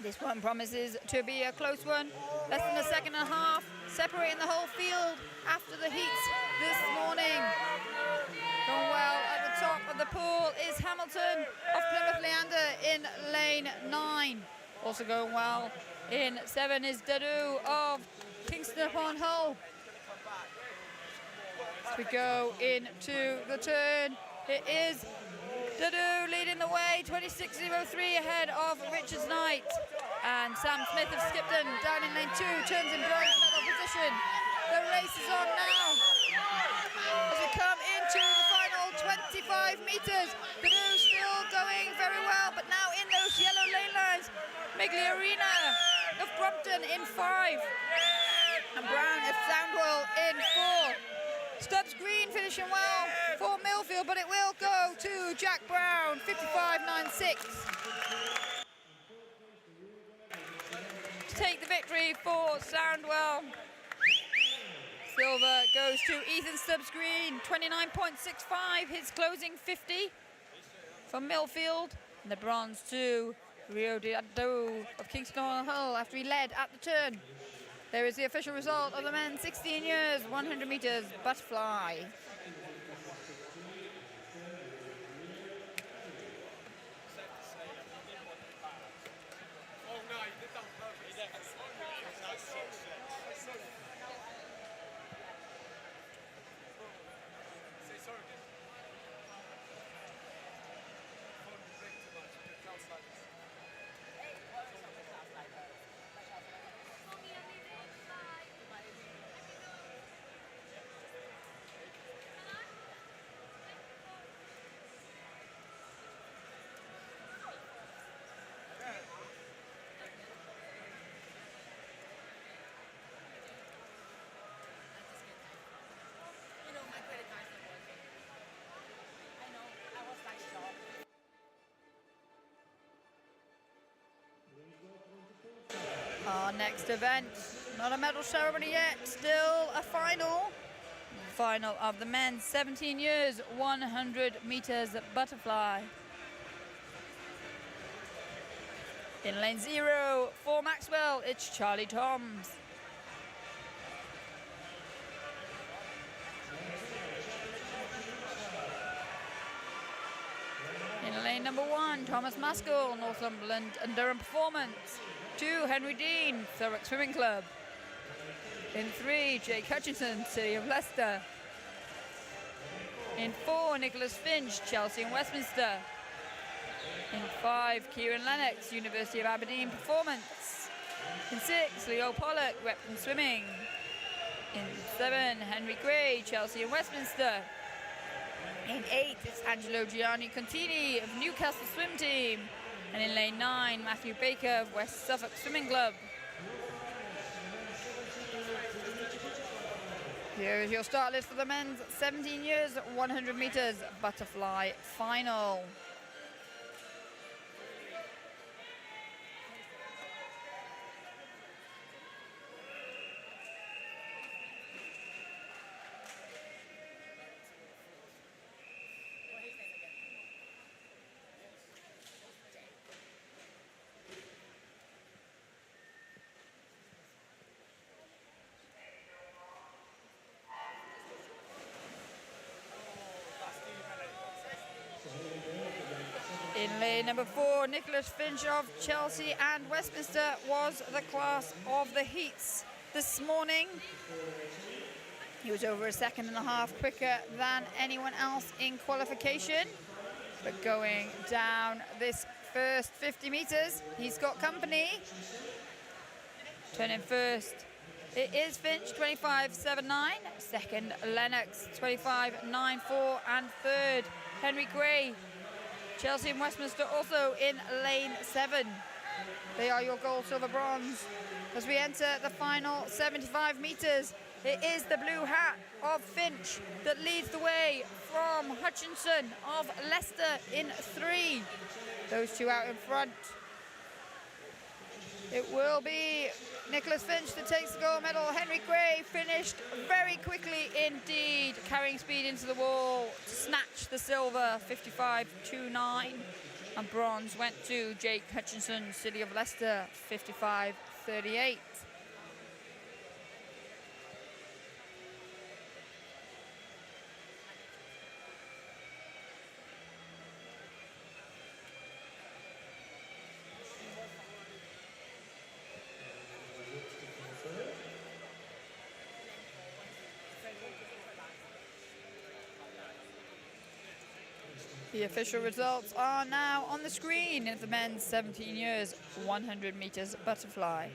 This one promises to be a close one. Less than a second and a half, separating the whole field after the heats this morning. Going well at the top of the pool is Hamilton of Plymouth Leander in lane 9. Also going well in 7 is Dadu of Kingston upon Hull. As we go into the turn, it is Dadu leading the way, 26.03 ahead of Richards-Knight. And Sam Smith of Skipton down in lane 2, turns in bronze medal position. The race is on now. As we come into the final 25 metres, Dadu still going very well, but now in those yellow lane lines. Migliorina of Brompton in 5. And Brown of Soundwell in 4. Stubbs-Green finishing well for Millfield, but it will go to Jack Brown, 55.96. To take the victory for Soundwell. Silver goes to Ethan Stubbs-Green, 29.65, his closing 50 from Millfield. And the bronze to Rio Dadu of Kingston on Hull after he led at the turn. There is the official result of the men's 16 years, 100 meters butterfly. next event, not a medal ceremony yet, still a final. Final of the men's 17 years, 100 meters butterfly. In lane 0 for Maxwell, it's Charlie Toms. In lane number 1, Thomas Maskell, Northumberland and Durham Performance. 2, Henry Dean, Thurrock Swimming Club. In 3, Jake Hutchinson, City of Leicester. In 4, Nicholas Finch, Chelsea and Westminster. In 5, Kieran Lennox, University of Aberdeen Performance. In 6, Leo Pollock, Repton Swimming. In 7, Henry Gray, Chelsea and Westminster. In 8, it's Angelo Gianni Contini of Newcastle Swim Team. And in lane 9, Matthew Baker of West Suffolk Swimming Club. Here is your start list for the men's 17 years, 100 meters butterfly final. In lane number 4, Nicholas Finch of Chelsea and Westminster was the class of the heats this morning. He was over a second and a half quicker than anyone else in qualification. But going down this first 50 meters, he's got company. Turning first, it is Finch, 25.79. Second, Lennox, 25.94. And third, Henry Gray, Chelsea and Westminster also in lane 7. They are your gold, silver, bronze. As we enter the final 75 meters, it is the blue hat of Finch that leads the way from Hutchinson of Leicester in 3. Those two out in front. It will be Nicholas Finch that takes the gold medal. Henry Gray finished very quickly indeed, carrying speed into the wall to snatch the silver, 55.29. And bronze went to Jake Hutchinson, City of Leicester, 55.38. The official results are now on the screen of the men's 17 years, 100 meters butterfly.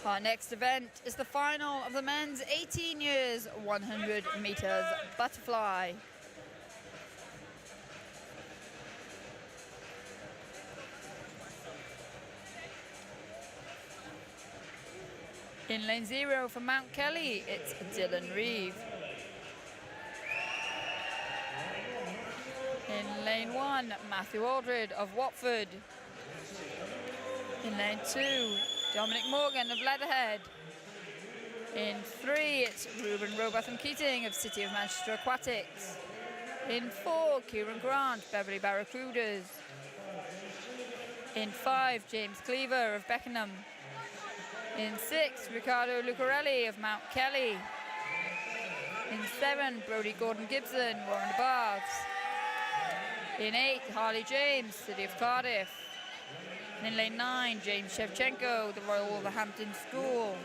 Our next event is the final of the men's 18 years, 100 meters butterfly. In lane 0 for Mount Kelly, it's Dylan Reeve. In lane 1, Matthew Aldred of Watford. In lane 2, Dominic Morgan of Leatherhead. In 3, it's Ruben Robotham Keating of City of Manchester Aquatics. In 4, Kieran Grant, Beverley Barracudas. In 5, James Cleaver of Beckenham. In 6, Riccardo Lucarelli of Mount Kelly. In 7, Brodie Gordon-Gibson, Warren Baths. In 8, Harley James, City of Cardiff. And in lane 9, James Shevchenko, the Royal Wolverhampton School.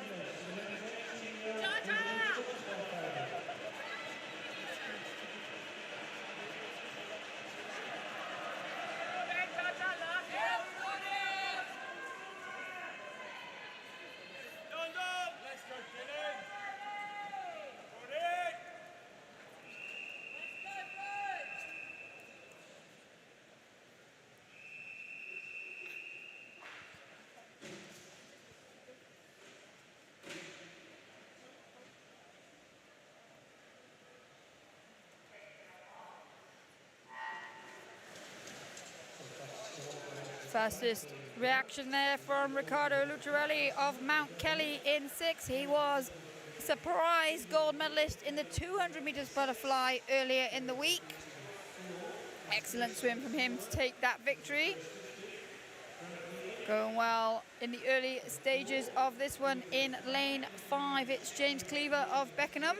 Fastest reaction there from Riccardo Lucarelli of Mount Kelly in 6. He was a surprise gold medalist in the 200 meters butterfly earlier in the week. Excellent swim from him to take that victory. Going well in the early stages of this one in lane 5. It's James Cleaver of Beckenham.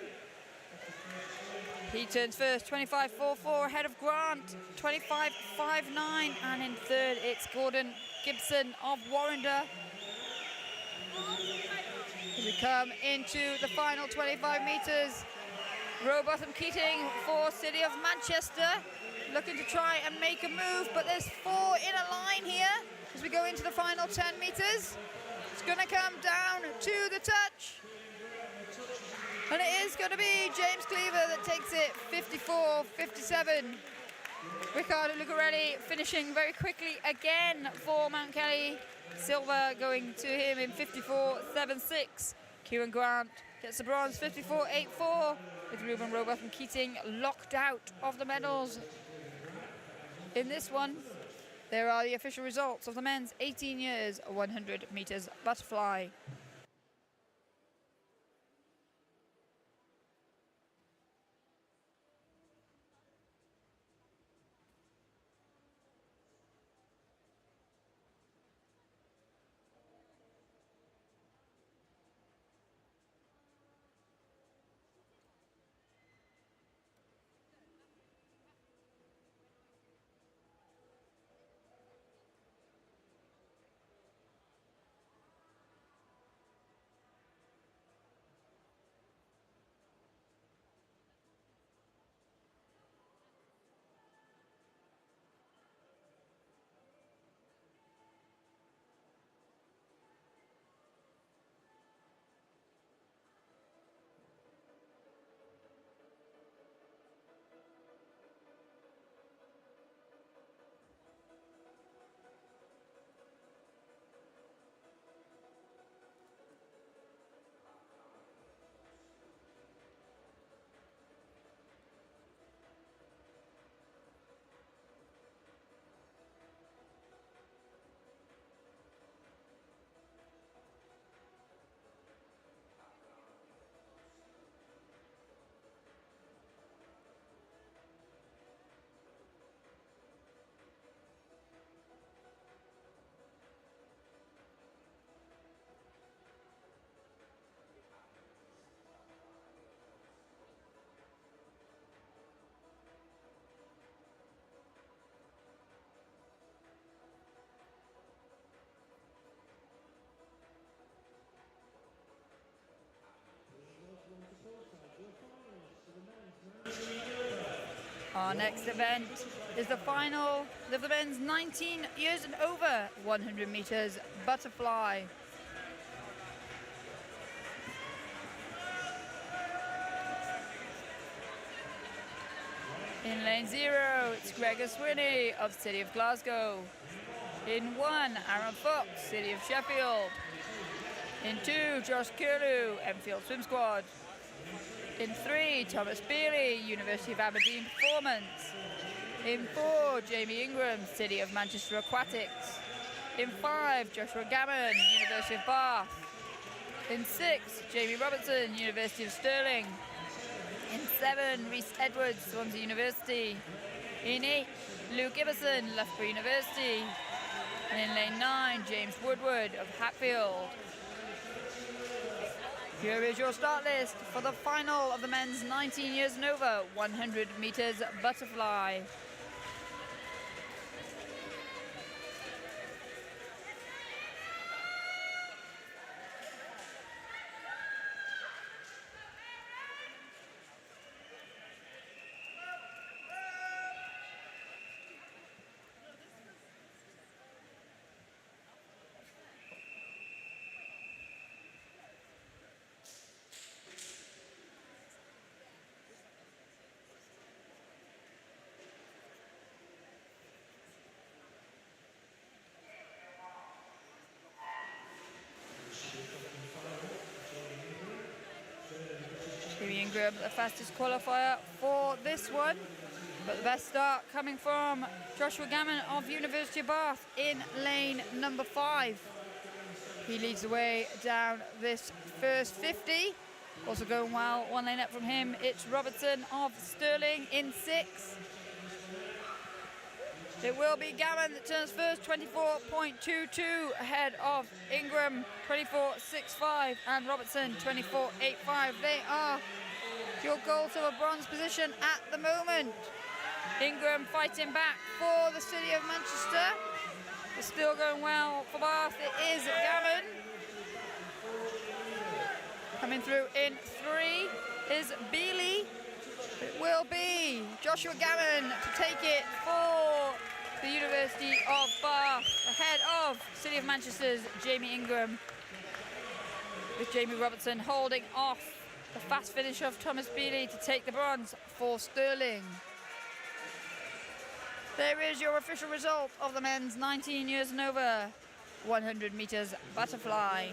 He turns first, 25.44 ahead of Grant, 25.59, and in third it's Gordon Gibson of Warrender. As we come into the final 25 metres, Rowbotham Keating for City of Manchester, looking to try and make a move, but there's 4 in a line here as we go into the final 10 metres. It's going to come down to the touch. And it is going to be James Cleaver that takes it, 54.57. Riccardo Lucarelli finishing very quickly again for Mount Kelly. Silver going to him in 54.76. Kieran Grant gets the bronze, 54.84, with Ruben Rowbotham Keating locked out of the medals. In this one, there are the official results of the men's 18 years 100 metres butterfly. Our next event is the final of the men's 19 years and over 100 metres butterfly. In lane 0, it's Gregor Swinney of City of Glasgow. In 1, Aaron Fox, City of Sheffield. In 2, Josh Curlew, Enfield Swim Squad. In 3, Thomas Bealey, University of Aberdeen Performance. In 4, Jamie Ingram, City of Manchester Aquatics. In 5, Joshua Gammon, University of Bath. In 6, Jamie Robertson, University of Stirling. In 7, Rhys Edwards, Swansea University. In 8, Luke Ibbison, Loughborough University. And in lane 9, James Woodward of Hatfield. Here is your start list for the final of the men's 19 years and over 100 metres butterfly. Jamie Ingram, the fastest qualifier for this one. But the best start coming from Joshua Gammon of University of Bath in lane number 5. He leads the way down this first 50. Also going well, one lane up from him, it's Robertson of Stirling in 6. It will be Gammon that turns first, 24.22 ahead of Ingram, 24.65, and Robertson, 24.85. They are your gold, silver, bronze position at the moment. Ingram fighting back for the City of Manchester. It's still going well for Bath. It is Gammon. Coming through in 3 is Bealey. It will be Joshua Gammon to take it for the University of Bath, ahead of City of Manchester's Jamie Ingram, with Jamie Robertson holding off the fast finish of Thomas Bealey to take the bronze for Stirling. There is your official result of the men's 19 years and over 100 meters butterfly.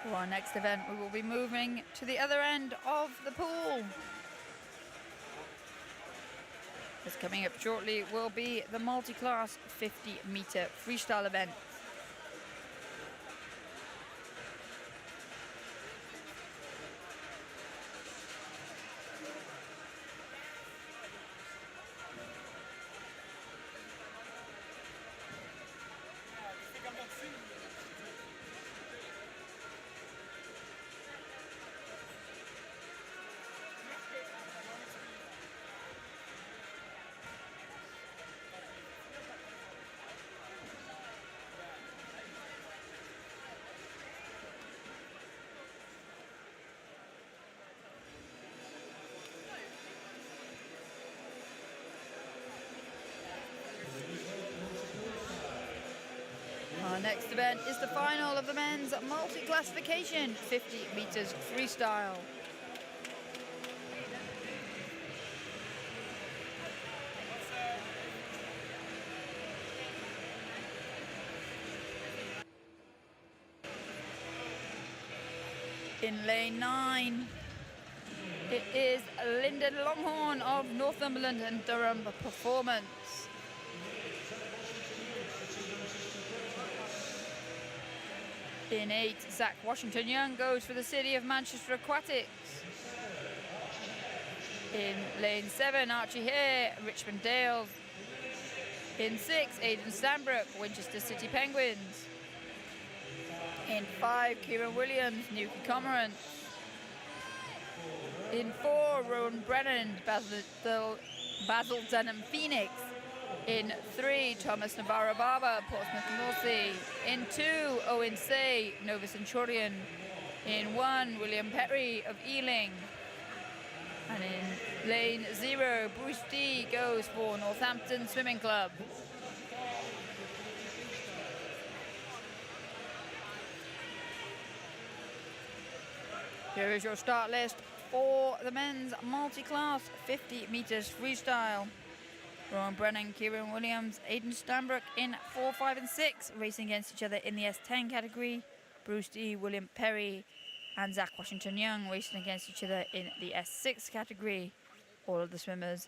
For our next event, we will be moving to the other end of the pool. What's coming up shortly will be the multi-class 50-meter freestyle event. Our next event is the final of the men's multi-classification 50 meters freestyle. In lane 9, it is Lyndon Longhorn of Northumberland and Durham Performance. In 8, Zach Washington Young goes for the City of Manchester Aquatics. In lane 7, Archie Hare, Richmond Dales. In 6, Aidan Stanbrook, Winchester City Penguins. In 5, Kieran Williams, Newquay Cormorants. In 4, Rowan Brennan, Basil Dunham Phoenix. In 3, Thomas Navarro Barber, Portsmouth Northsea. In 2, Owen Say, Nova Centurion. In 1, William Perry of Ealing. And in lane 0, Bruce D goes for Northampton Swimming Club. Here is your start list for the men's multi-class 50 meters freestyle. Rowan Brennan, Kieran Williams, Aidan Stanbrook in 4, 5 and 6, racing against each other in the S10 category. Bruce D, William Perry and Zach Washington Young racing against each other in the S6 category. All of the swimmers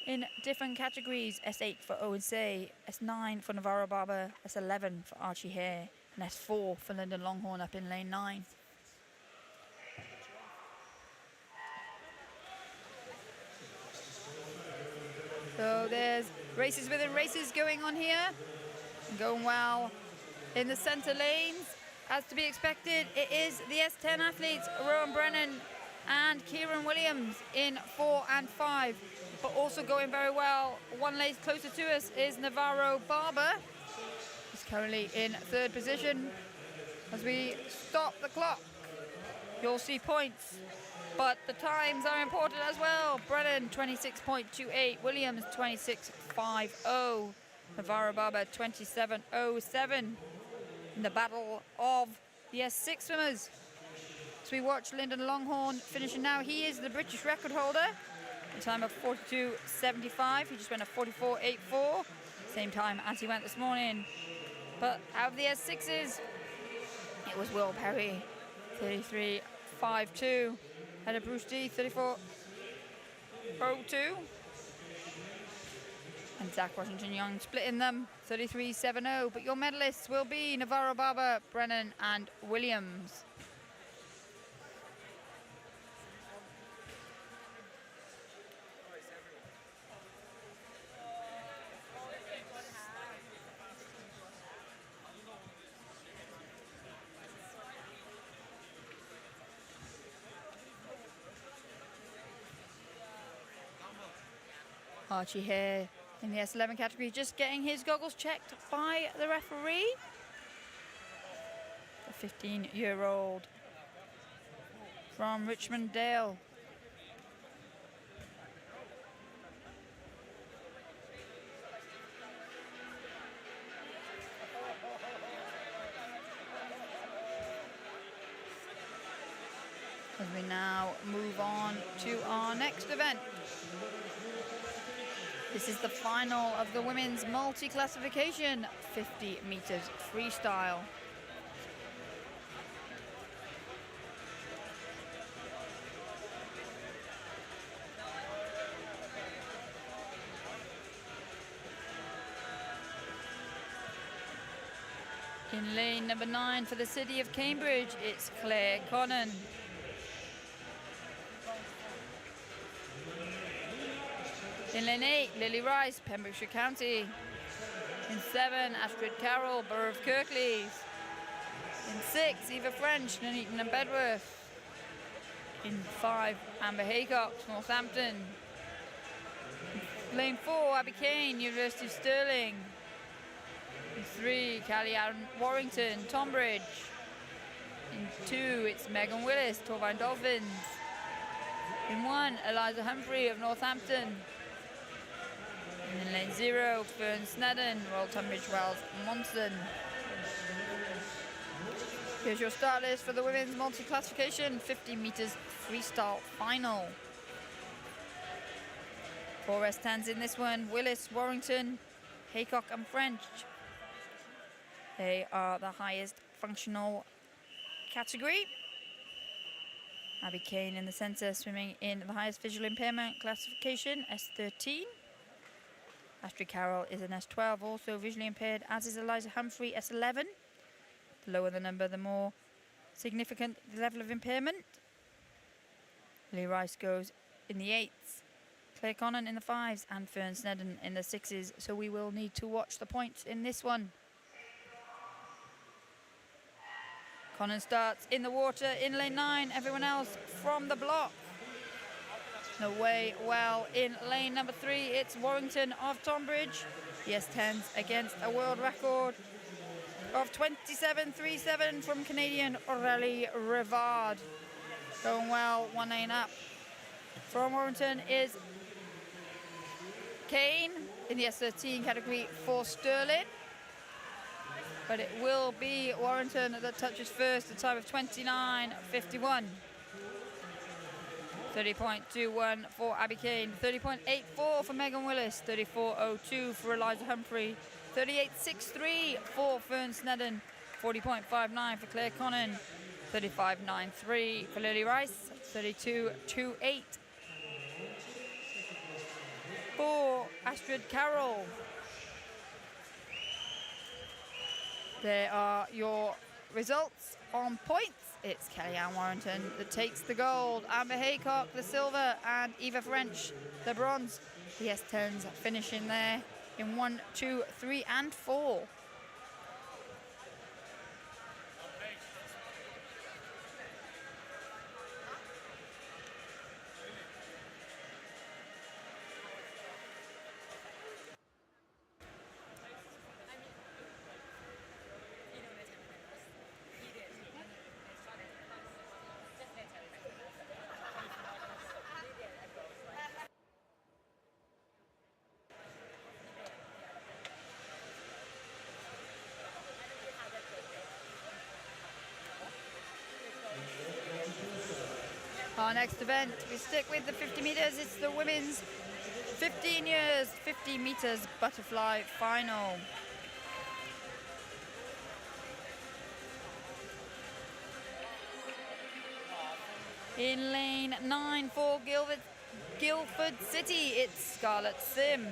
in different categories: S8 for Owen Say, S9 for Navarro Barber, S11 for Archie Hare, and S4 for Lyndon Longhorn up in lane 9. So there's races within races going on here. Going well in the centre lanes. As to be expected, it is the S10 athletes, Rowan Brennan and Kieran Williams in 4 and 5. But also going very well, one lane closer to us is Navarro Barber. He's currently in 3rd position. As we stop the clock, you'll see points But the times are important as well. Brennan 26.28, Williams 26.50, Navarro Barber 27.07 in the battle of the S6 swimmers. So we watch Lyndon Longhorn finishing now. He is the British record holder. A time of 42.75. He just went a 44.84, same time as he went this morning. But out of the S6s, it was Will Perry, 33.52. Had a Bruce D, 34.02. And Zach Washington Young splitting them, 33.70. But your medalists will be Navarro Barber, Brennan, and Williams. Archie here in the S11 category, just getting his goggles checked by the referee. The 15-year-old from Richmond Dale. As we now move on to our next event. This is the final of the women's multi-classification 50 meters freestyle. In lane number 9 for the city of Cambridge, it's Claire Connon. In lane 8, Lily Rice, Pembrokeshire County. In 7, Astrid Carroll, Borough of Kirklees. In 6, Eva French, Nuneaton and Bedworth. In 5, Amber Haycock, Northampton. In lane 4, Abby Kane, University of Stirling. In 3, Callie Ann Warrington, Tonbridge. In 2, it's Megan Willis, Torvine Dolphins. In 1, Eliza Humphrey of Northampton. And in lane 0, Fern Snedden, Royal Tunbridge Wells, Monson. Here's your start list for the women's multi-classification 50 meters freestyle final. 4 S10s in this one: Willis, Warrington, Haycock and French. They are the highest functional category. Abby Kane in the centre, swimming in the highest visual impairment classification, S13. Astrid Carroll is an S12, also visually impaired, as is Eliza Humphrey, S11. The lower the number, the more significant the level of impairment. Lee Rice goes in the 8s, Claire Connon in the 5s, and Fern Snedden in the 6s. So we will need to watch the points in this one. Connon starts in the water in lane 9, everyone else from the block. Away well in lane number 3, it's Warrington of Tonbridge. The S10s against a world record of 27.37 from Canadian Aurélie Rivard. Going well, 1 lane up. From Warrington is Kane in the S13 category for Stirling. But it will be Warrington that touches first, a time of 29.51. 30.21 for Abby Kane, 30.84 for Megan Willis, 34.02 for Eliza Humphrey, 38.63 for Fern Snedden, 40.59 for Claire Connon, 35.93 for Lily Rice, 32.28 for Astrid Carroll. There are your results on points. It's Kelly Ann Warrington that takes the gold, Amber Haycock the silver, and Eva French the bronze. The S10s finishing there in 1, 2, 3 and 4. our next event, we stick with the 50 meters. It's the women's 15 years 50 meters butterfly final. In lane 9 for Guildford City, it's Scarlett Sim.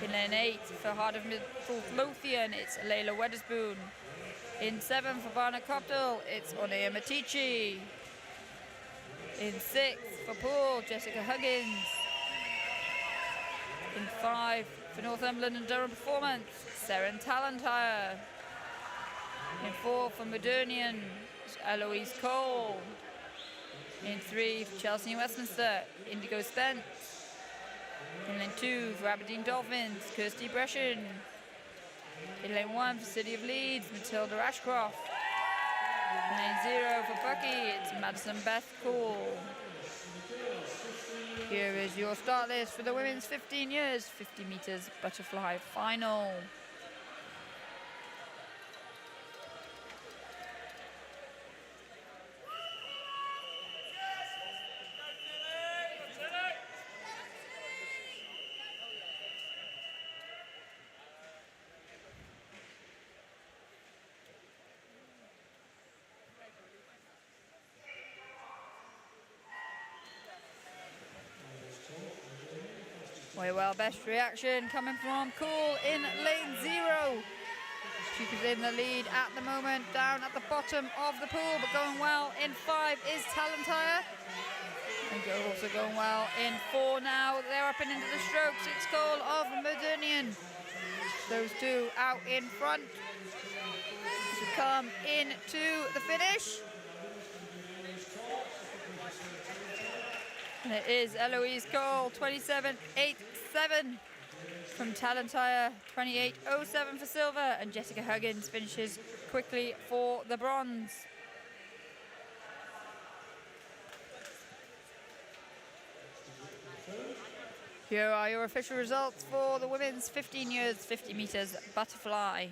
In lane 8 for Heart of Midlothian, it's Layla Weatherspoon. In 7 for Barnet Copdale, it's Onea Matici. In 6 for Poole, Jessica Huggins. In 5 for Northumberland and Durham Performance, Seren Talentire. In 4 for Modernian, Eloise Cole. In 3 for Chelsea and Westminster, Indigo Spence. In lane 2 for Aberdeen Dolphins, Kirsty Brescian. In lane 1 for City of Leeds, Matilda Ashcroft. In lane 0 for Bucky, it's Madison Beth Cole. Here is your start list for the women's 15 years 50 meters butterfly final. Way well, best reaction coming from Cool in lane 0. She is in the lead at the moment, down at the bottom of the pool, but going well in 5 is Talentire. And also going well in 4 now. They're up and into the strokes. It's Cole of Modernian. Those two out in front to come into the finish. And it is Eloise Cole, 27.87 from Talentire, 28.07 for silver, and Jessica Huggins finishes quickly for the bronze. Here are your official results for the women's 15 years 50 meters butterfly.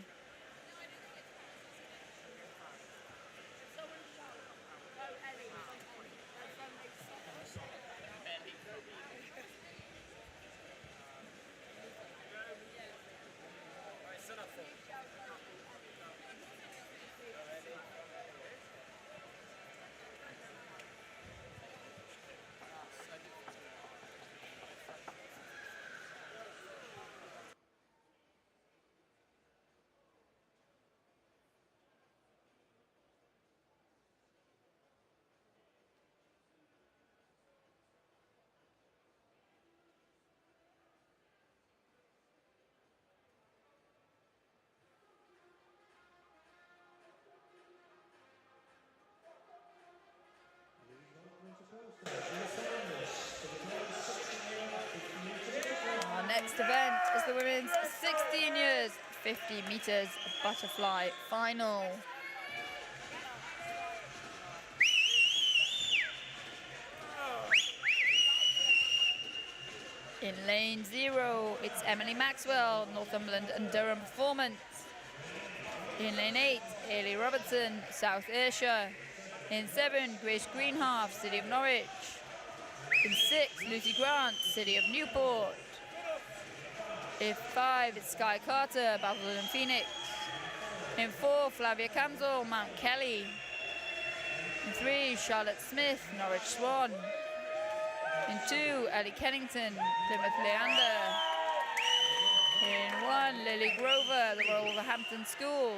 Our next event is the women's 16 years 50 meters butterfly final. In lane 0, it's Emily Maxwell, Northumberland and Durham Performance. In lane 8, Ailey Robertson, South Ayrshire. In 7, Grace Greenhalgh, City of Norwich. In 6, Lucy Grant, City of Newport. In 5, it's Sky Carter, Basildon Phoenix. In 4, Flavia Camsell, Mount Kelly. In 3, Charlotte Smith, Norwich Swan. In 2, Ellie Kennington, Plymouth Leander. In 1, Lily Grover, the Royal Wolverhampton School.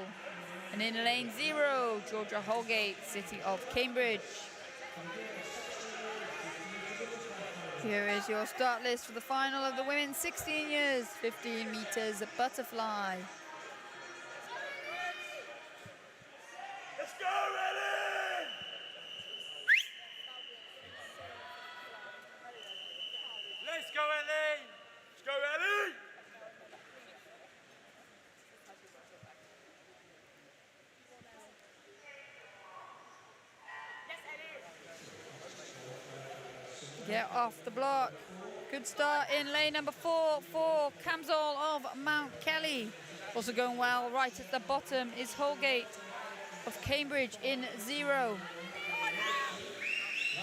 And in lane 0, Georgia Holgate, City of Cambridge. Here is your start list for the final of the women's 16 years, 15 meters butterfly. Let's go, Ellie! Let's go, Ellie! Let's go, Ellie! Get off the block. Good start in lane number 4 for Camsell of Mount Kelly. Also going well right at the bottom is Holgate of Cambridge in 0.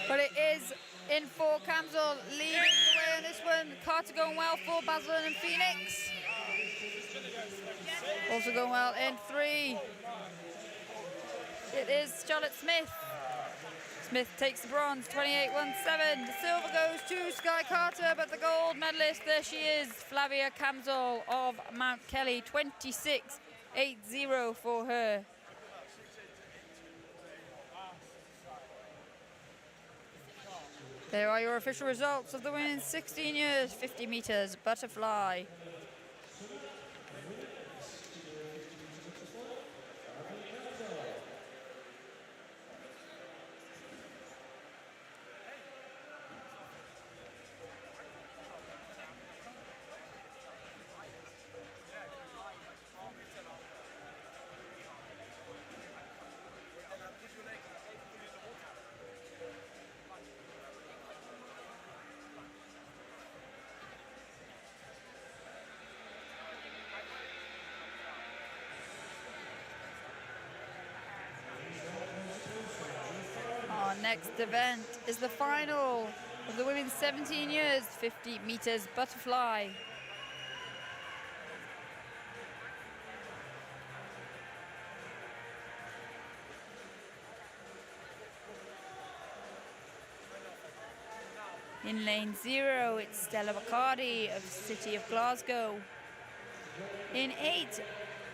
But it is in for Camsell, leading the way on this one. Carter going well for Basel and Phoenix. Also going well in 3. It is Charlotte Smith. Smith takes the bronze, 28.17. The silver goes to Sky Carter, but the gold medalist, there she is, Flavia Camsell of Mount Kelly, 26.80 for her. There are your official results of the women's 16 years, 50 meters butterfly. Our next event is the final of the women's 17 years, 50 meters butterfly. In lane 0, it's Stella Bacardi of City of Glasgow. In 8,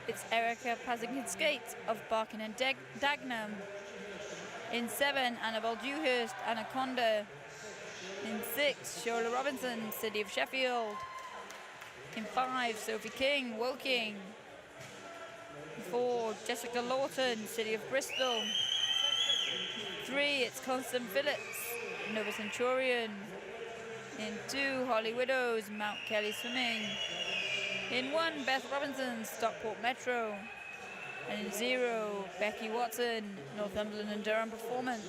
it's Erica Pazinkin-Skate of Barking and Dagenham. In 7, Annabelle Dewhurst, Anaconda. In 6, Shola Robinson, City of Sheffield. In 5, Sophie King, Woking. In 4, Jessica Lawton, City of Bristol. 3, it's Constance Phillips, Nova Centurion. In 2, Holly Widows, Mount Kelly Swimming. In 1, Beth Robinson, Stockport Metro. And in 0, Becky Watson, Northumberland and Durham Performance.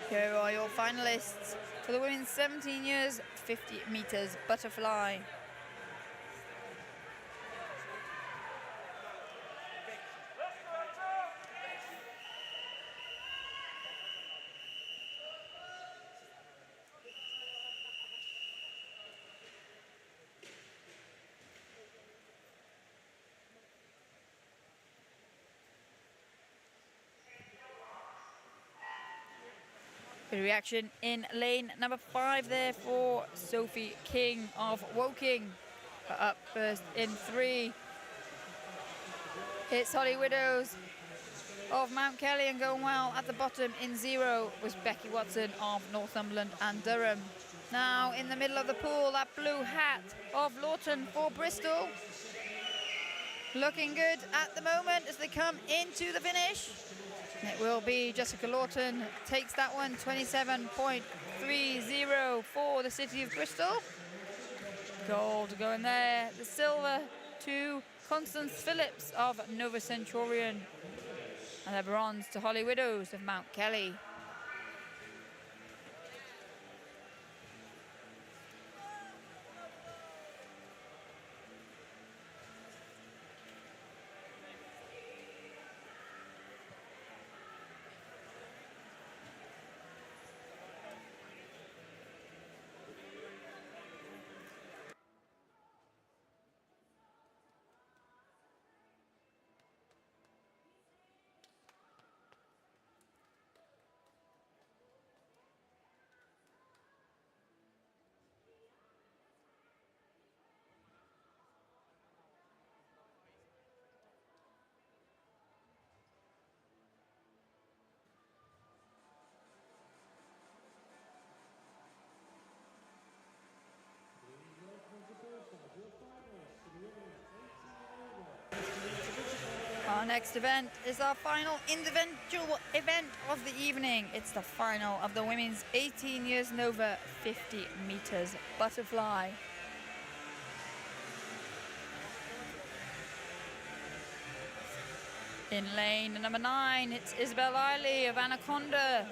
Here are your finalists for the women's 17 years, 50 meters butterfly. Good reaction in lane number 5 there for Sophie King of Woking. Up first in 3. It's Holly Widows of Mount Kelly, and going well at the bottom in 0 was Becky Watson of Northumberland and Durham. Now in the middle of the pool, that blue hat of Lawton for Bristol. Looking good at the moment as they come into the finish. It will be Jessica Lawton takes that one, 27.30 for the City of Bristol. Gold going there. The silver to Constance Phillips of Nova Centurion. And the bronze to Holly Widows of Mount Kelly. Our next event is our final individual event of the evening. It's the final of the women's 18 years and over 50 meters butterfly. In lane number 9, it's Isabel Eiley of Anaconda.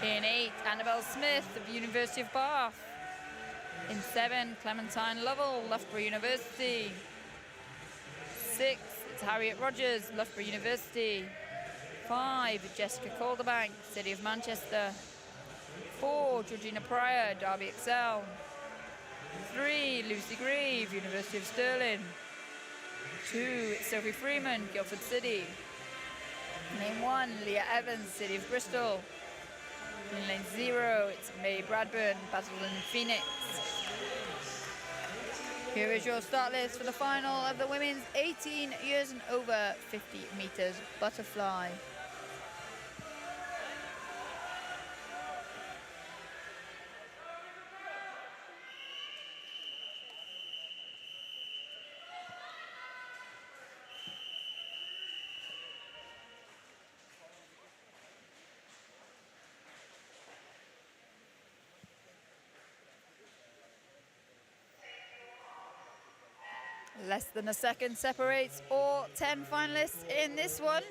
In 8, Annabelle Smith of University of Bath. In 7, Clementine Lovell, Loughborough University. 6, it's Harriet Rogers, Loughborough University. 5, Jessica Calderbank, City of Manchester. 4, Georgina Pryor, Derby Excel. 3, Lucy Grieve, University of Stirling. 2, Sophie Freeman, Guildford City. Lane 1, Leah Evans, City of Bristol. In lane 0, it's May Bradburn, Basildon Phoenix. Here is your start list for the final of the women's 18 years and over 50 meters butterfly. Less than a second separates all 10 finalists in this one.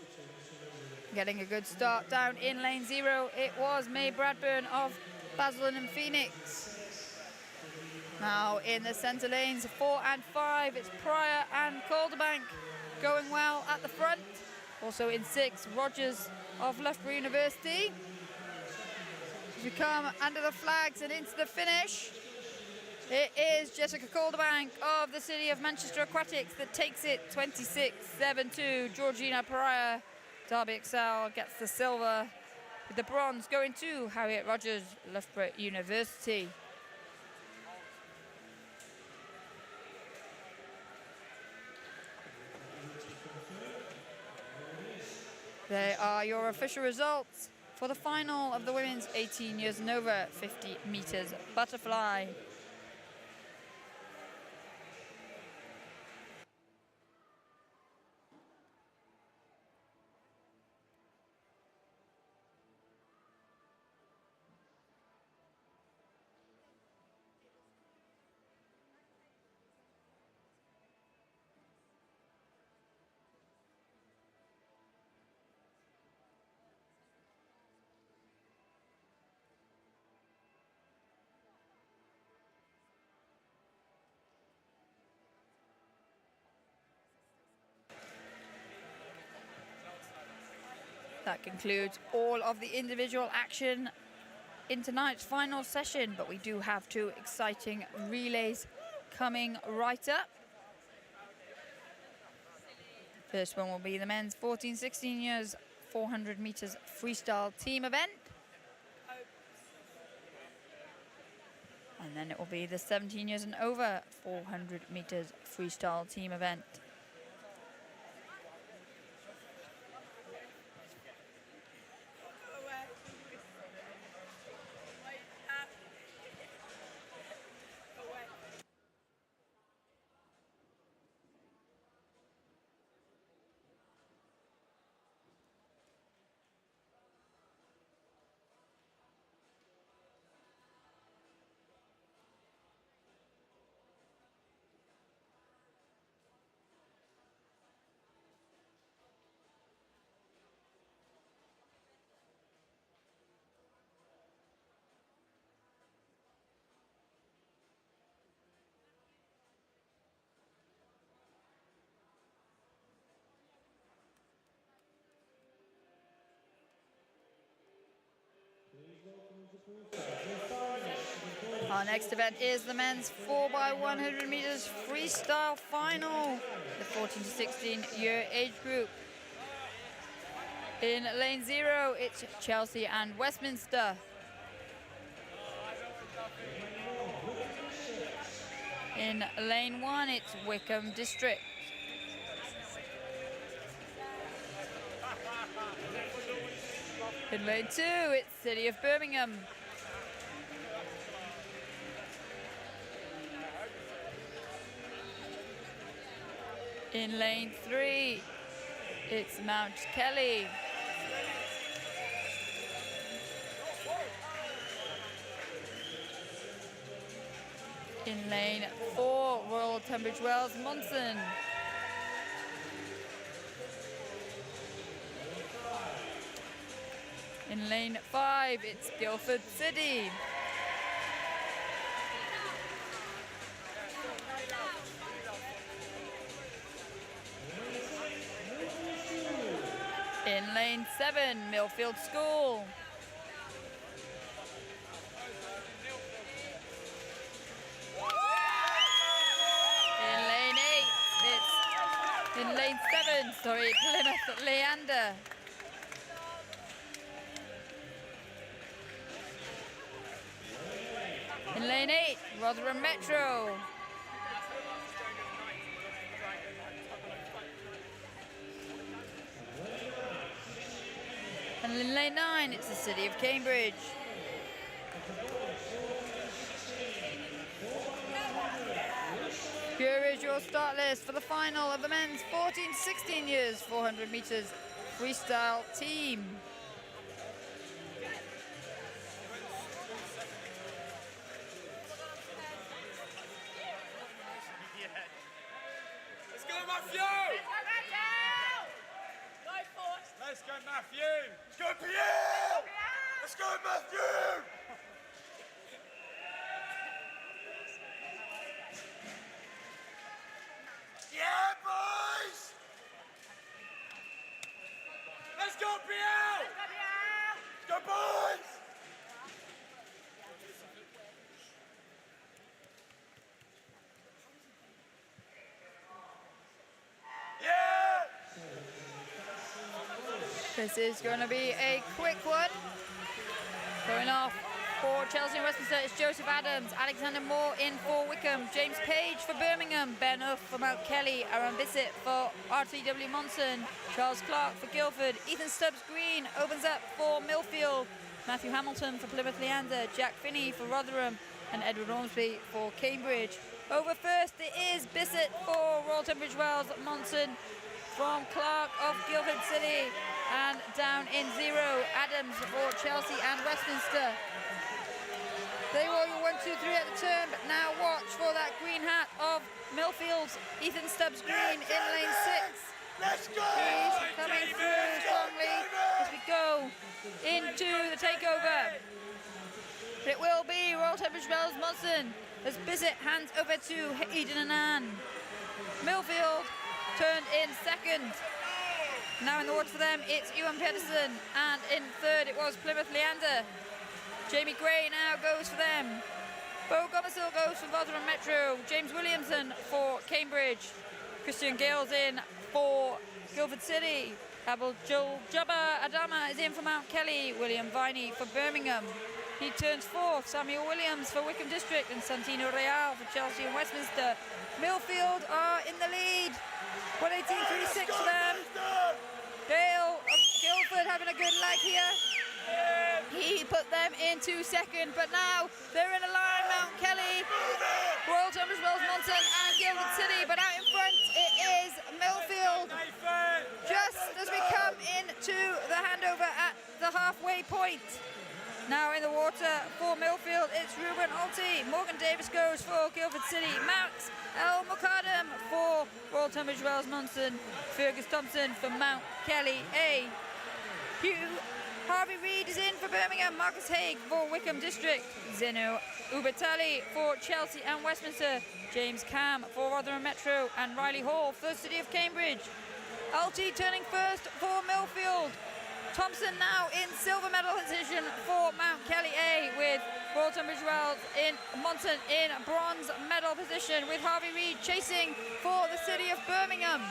Getting a good start down in lane 0, it was May Bradburn of Basildon and Phoenix. Now in the centre lanes, 4 and 5, it's Pryor and Calderbank going well at the front. Also in 6, Rogers of Loughborough University. As we come under the flags and into the finish, it is Jessica Calderbank of the City of Manchester Aquatics that takes it 26.72. Georgina Pryor, Derby Excel, gets the silver, with the bronze going to Harriet Rogers, Loughborough University. There are your official results for the final of the women's 18 years and over 50 meters butterfly. That concludes all of the individual action in tonight's final session, but we do have 2 exciting relays coming right up. First one will be the men's 14-16 years 400 meters freestyle team event. And then it will be the 17 years and over 400 meters freestyle team event. Our next event is the men's 4x100 meters freestyle final, the 14 to 16 year age group. In lane 0, it's Chelsea and Westminster. In lane 1, it's Wickham District. In lane 2, it's City of Birmingham. In lane 3, it's Mount Kelly. In lane 4, Royal Tunbridge Wells, Monson. In lane 5, it's Guildford City. In lane 7, Millfield School. In lane 7, Plymouth Leander. In lane 8, Rotherham Metro. And in lane 9, it's the City of Cambridge. Here is your start list for the final of the men's 14 to 16 years 400 meters freestyle team. Let's go, Matthew! Let's go, Matthew! Let's go, Pierre! Let's go, Matthew! Yeah, boys! Let's go, Pierre! Let's go, boys! Yeah! This is going to be a quick one. Going off for Chelsea and Westminster, it's Joseph Adams, Alexander Moore in for Wickham, James Page for Birmingham, Ben Uff for Mount Kelly, Aaron Bissett for RTW Monson, Charles Clark for Guildford, Ethan Stubbs Green opens up for Millfield, Matthew Hamilton for Plymouth Leander, Jack Finney for Rotherham, and Edward Ormsby for Cambridge. Over first it is Bissett for Royal Tunbridge Wells, Monson from Clark of Guildford City, and down in 0, Adams for Chelsea and Westminster. They were your 1, 2, 3 at the turn, but now watch for that green hat of Millfield's Ethan Stubbs Green in lane 6. Let's go! He's coming through strongly as we go into the takeover. It will be Royal Tunbridge Wells Monson as Bissett hands over to Eden Annan. Millfield turned in second. Now in the water for them, it's Ewan Pedersen, and in third it was Plymouth Leander. Jamie Gray now goes for them. Bo Gomersall goes for Rotherham Metro. James Williamson for Cambridge. Christian Gales in for Guildford City. Abel Joel Jabba Adama is in for Mount Kelly. William Viney for Birmingham. He turns fourth. Samuel Williams for Wickham District and Santino Real for Chelsea and Westminster. Millfield are in the lead. 1:18.36 for them. Dale of Guildford having a good leg here. He put them into second, but now they're in a line. Mount Kelly, Royal Tunbridge Wells, Monson and Guildford City, but out in front it is Millfield. Just as we come into the handover at the halfway point. Now in the water for Millfield, it's Ruben Alty. Morgan Davis goes for Guildford City. Max El Mukadam for Royal Tunbridge Wells Monson. Fergus Thompson for Mount Kelly A. Harvey Reid is in for Birmingham. Marcus Haig for Wickham District. Zeno Ubatali for Chelsea and Westminster. James Cam for Rotherham Metro. And Riley Hall for the City of Cambridge. Alty turning first for Millfield. Thompson now in silver medal position for Mount Kelly A, with Royal Tunbridge Wells in Monson in bronze medal position, with Harvey Reid chasing for the City of Birmingham.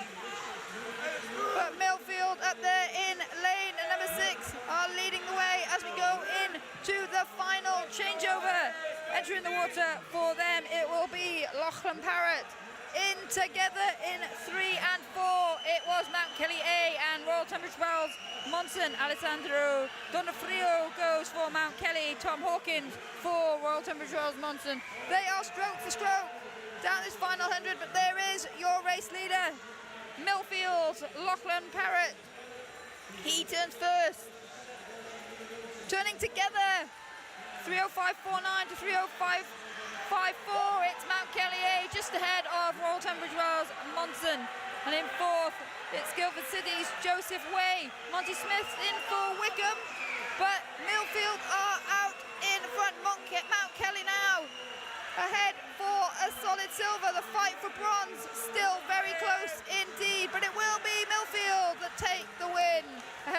But Millfield up there in lane number 6 are leading the way as we go into the final changeover. Entering the water for them, it will be Lachlan Parrott. In together in 3 and 4, it was Mount Kelly A and Royal Tunbridge Wells Monson. Alessandro Donofrio goes for Mount Kelly. Tom Hawkins for Royal Tunbridge Wells Monson. They are stroke for stroke down this final 100, but there is your race leader, Millfield's Lachlan Parrott. He turns first. Turning together, 3:05.49 to 3:05.54. It's Mount Kelly A just ahead of Royal Tunbridge Wells Monson. And in fourth, it's Guildford City's Joseph Way. Monty Smith's in for Wickham, but Millfield are out in front. Mount Kelly now ahead for a solid silver. The fight for bronze still very close indeed, but it will be Millfield that take the win ahead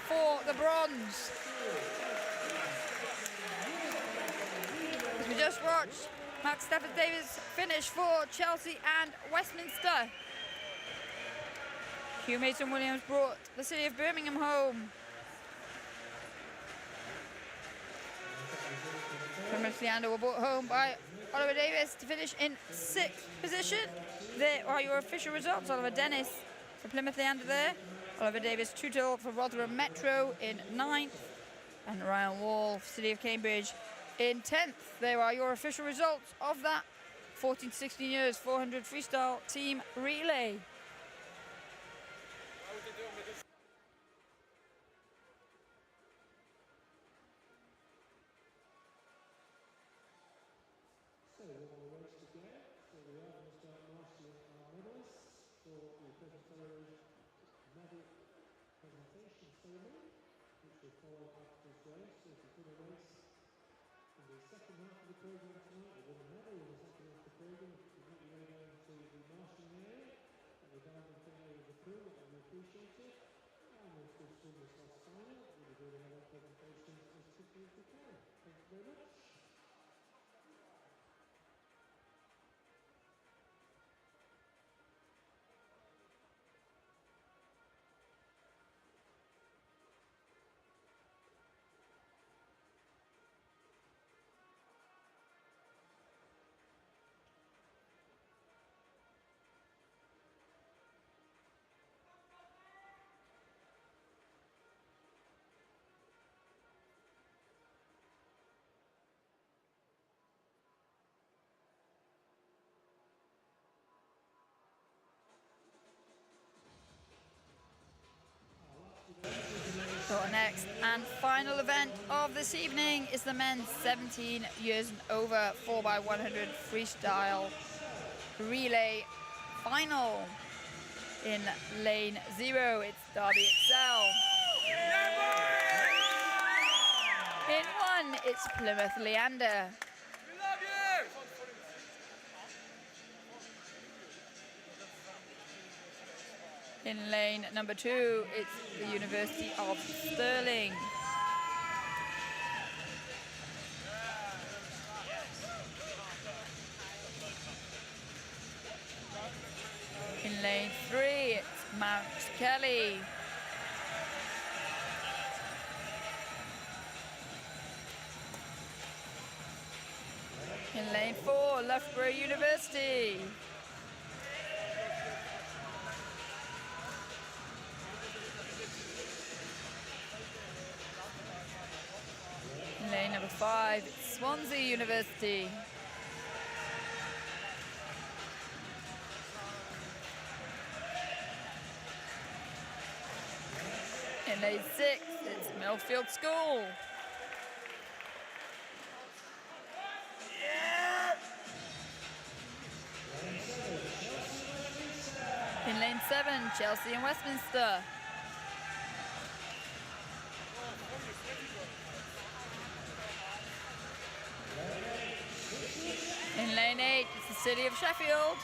for the bronze. As we just watched Max Stafford-Davis finish for Chelsea and Westminster. Hugh Mason-Williams brought the city of Birmingham home. Plymouth Leander were brought home by Oliver Davis to finish in 6th position. There are your official results. Oliver Dennis for Plymouth Leander there. Oliver Davis Tootle for Rotherham Metro in 9th. And Ryan Wall for City of Cambridge in 10th. There are your official results of that 14 to 16 years 400 freestyle team relay. So we're on the race to go. So we are going to start marshalling our medalists for the present celery medal presentation ceremony, which will follow after this race. So if you've done a race in the second half of the programme tonight, or won a medal in the second half of the programme, you might be going down to the marshalling area at the Darlington area of the pool. That would be appreciated. And we'll still swim this last final. We'll be doing another presentation as quickly as we can. Thank you very much. So our next and final event of this evening is the men's 17 years and over 4x100 freestyle relay final. In lane 0, it's Derby Excel. In 1, it's Plymouth Leander. We love you! In lane number 2, it's the University of Stirling. In lane 3, it's Mount Kelly. In lane 4, Loughborough University. In lane number 5, it's Swansea University. In lane 6, it's Millfield School. In lane 7, Chelsea and Westminster. In lane 8, it's the City of Sheffield.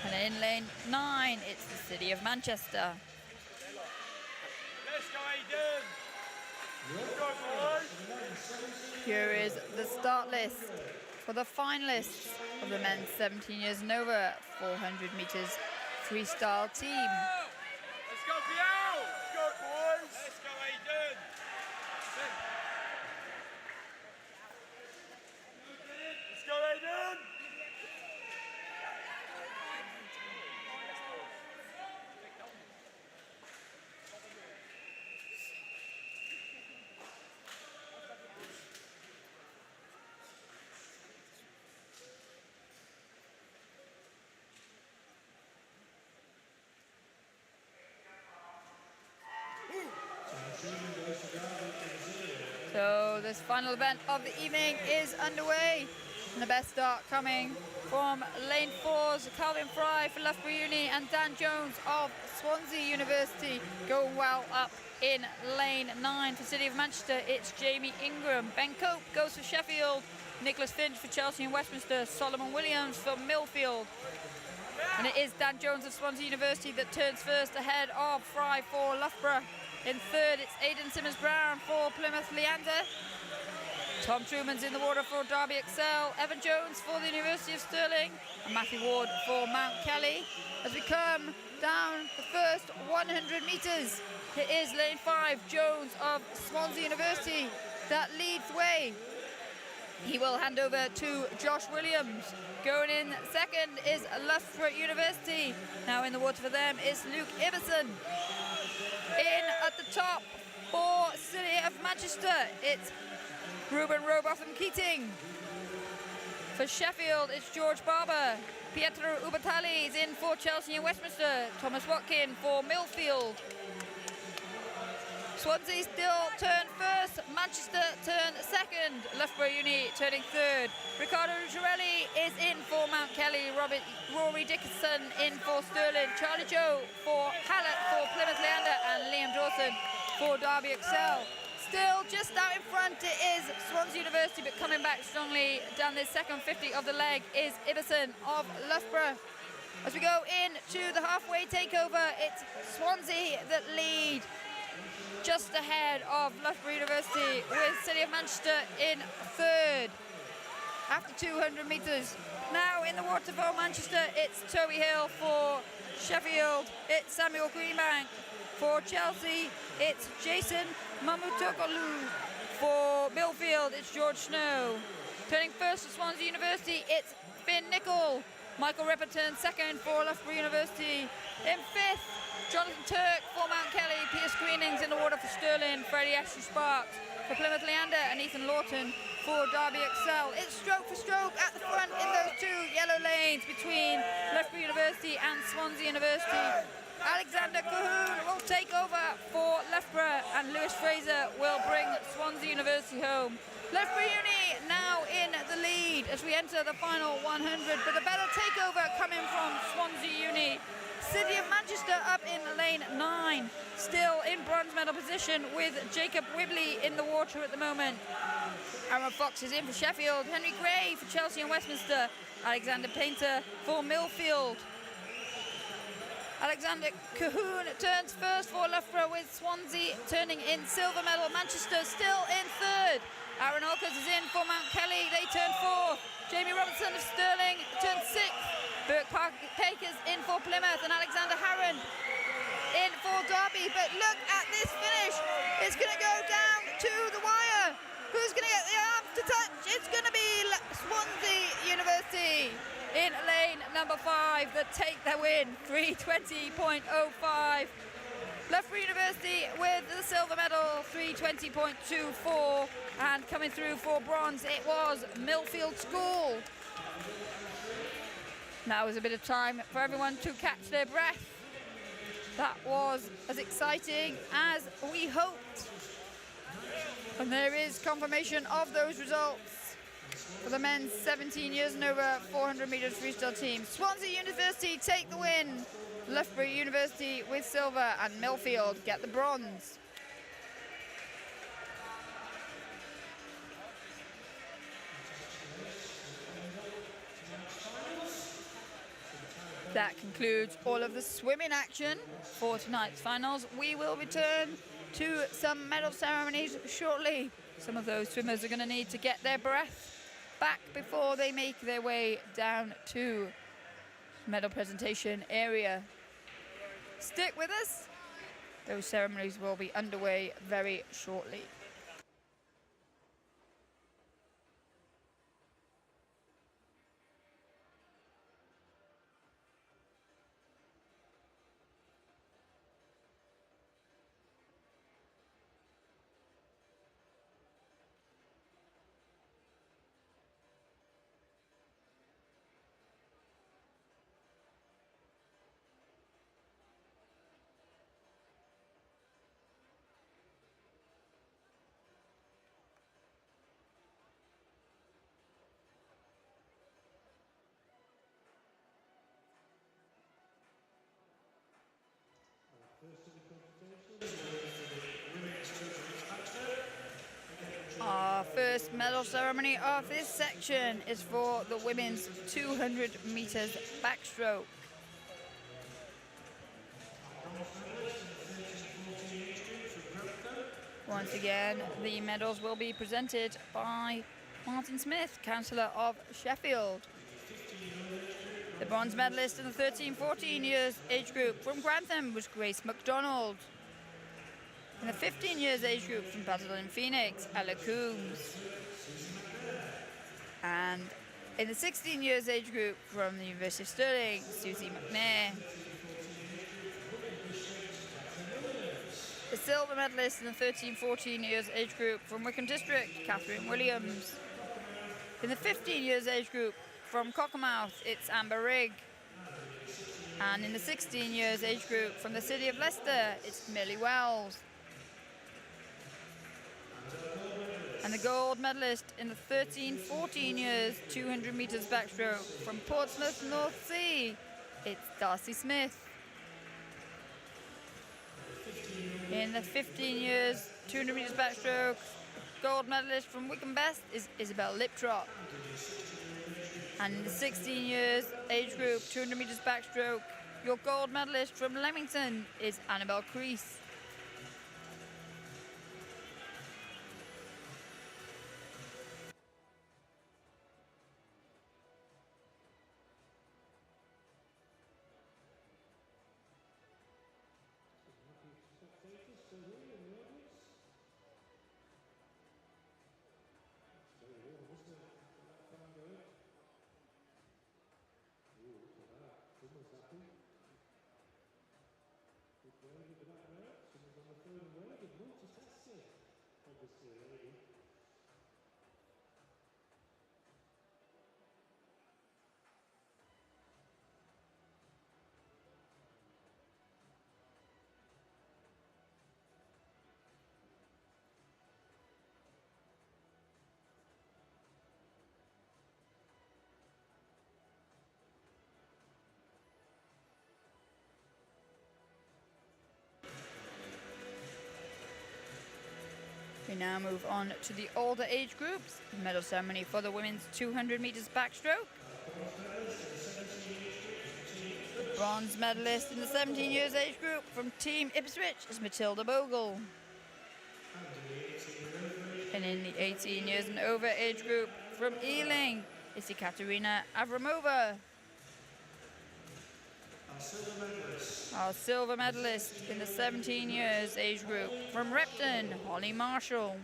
And in lane 9, it's the City of Manchester. Let's go, Aiden! Let's go, boys! Here is the start list for the finalists of the men's 17 years and over 400 meters freestyle team. Let's go, Biel! Let's go, boys! Let's go, Aiden! Let's go, Aiden! So this final event of the evening is underway. And the best start coming from lane 4's Calvin Fry for Loughborough Uni and Dan Jones of Swansea University going well up in lane 9 for City of Manchester. It's Jamie Ingram. Ben Cope goes for Sheffield. Nicholas Finch for Chelsea and Westminster, Solomon Williams for Millfield. And it is Dan Jones of Swansea University that turns first ahead of Fry for Loughborough. In third, it's Aidan Simmons-Brown for Plymouth Leander. Tom Truman's in the water for Derby Excel. Evan Jones for the University of Stirling. And Matthew Ward for Mount Kelly. As we come down the first 100 metres, it is lane 5, Jones of Swansea University that leads the way. He will hand over to Josh Williams. Going in second is Loughborough University. Now in the water for them is Luke Iverson. In at the top for City of Manchester, it's Ruben Robotham Keating. For Sheffield, it's George Barber. Pietro Ubatali is in for Chelsea and Westminster. Thomas Watkin for Millfield. Swansea still turn first, Manchester turn second, Loughborough Uni turning third. Ricardo Rucciarelli is in for Mount Kelly, Rory Dickinson in for Stirling, Charlie Joe for Hallett for Plymouth Leander, and Liam Dawson for Derby Excel. Still just out in front it is Swansea University, but coming back strongly down this second 50 of the leg is Iverson of Loughborough. As we go into the halfway takeover, it's Swansea that lead, just ahead of Loughborough University, with City of Manchester in third after 200 metres. Now in the water for Manchester, it's Toby Hill for Sheffield, it's Samuel Greenbank for Chelsea, it's Jason Mamutoglu for Millfield, it's George Snow. Turning first for Swansea University, it's Finn Nicol. Michael Ripper turns second for Loughborough University. In fifth, Jonathan Turk for Mount Kelly, Peter Screenings in the water for Stirling, Freddie Ashley Sparks for Plymouth Leander, and Ethan Lawton for Derby Excel. It's stroke for stroke at the front in those two yellow lanes between Loughborough University and Swansea University. Alexander Cahoon will take over for Loughborough, and Lewis Fraser will bring Swansea University home. Loughborough Uni now in the lead as we enter the final 100, but a better takeover coming from Swansea Uni. City of Manchester up in lane 9, still in bronze medal position with Jacob Wibley in the water at the moment. Aaron Fox is in for Sheffield, Henry Gray for Chelsea and Westminster, Alexander Painter for Millfield. Alexander Cahoon turns first for Loughborough, with Swansea turning in silver medal. Manchester still in third. Aaron Alkers is in for Mount Kelly, they turn fourth. Jamie Robinson of Stirling turns sixth. Burke Pakers in for Plymouth, and Alexander Harron in for Derby. But look at this finish. It's going to go down to the wire. Who's going to get the arms to touch? It's going to be Swansea University in lane number 5 that take their win, 3:20.05. Loughborough University with the silver medal, 3:20.24. And coming through for bronze, it was Millfield School. Now is a bit of time for everyone to catch their breath. That was as exciting as we hoped. And there is confirmation of those results for the men's 17 years and over 400 metres freestyle team. Swansea University take the win. Loughborough University with silver, and Millfield get the bronze. That concludes all of the swimming action for tonight's finals. We will return to some medal ceremonies shortly. Some of those swimmers are going to need to get their breath back before they make their way down to medal presentation area. Stick with us. Those ceremonies will be underway very shortly. Our first medal ceremony of this section is for the women's 200 meters backstroke. Once again, the medals will be presented by Martin Smith, Councillor of Sheffield. The bronze medalist in the 13-14 years age group from Grantham was Grace MacDonald. In the 15 years age group from Basildon Phoenix, Ella Coombs. And in the 16 years age group from the University of Stirling, Susie McNair. The silver medalist in the 13-14 years age group from Wickham District, Catherine Williams. In the 15 years age group from Cockermouth, it's Amber Rigg. And in the 16 years age group from the city of Leicester, it's Millie Wells. And the gold medalist in the 13-14 years 200 metres backstroke from Portsmouth North Sea, it's Darcy Smith. In the 15 years 200 metres backstroke, gold medalist from Wickham Best is Isabel Liptrop. And in the 16 years age group 200 metres backstroke, your gold medalist from Leamington is Annabelle Crease. We now move on to the older age groups. Medal ceremony for the women's 200 metres backstroke. The bronze medalist in the 17 years age group from Team Ipswich is Matilda Bogle. And in the 18 years and over age group from Ealing is Ekaterina Avramova. Our silver medalist in the 17 years age group from Repton, Holly Marshall.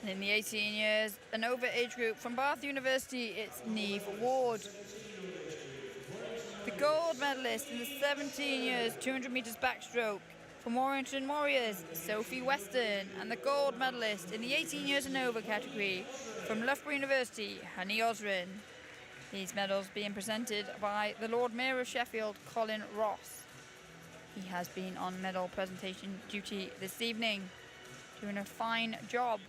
And in the 18 years and over age group from Bath University, it's Neve Ward. The gold medalist in the 17 years 200 metres backstroke from Warrington Warriors, Sophie Weston, and the gold medalist in the 18 years and over category from Loughborough University, Honey Osrin. These medals being presented by the Lord Mayor of Sheffield, Colin Ross. He has been on medal presentation duty this evening, doing a fine job.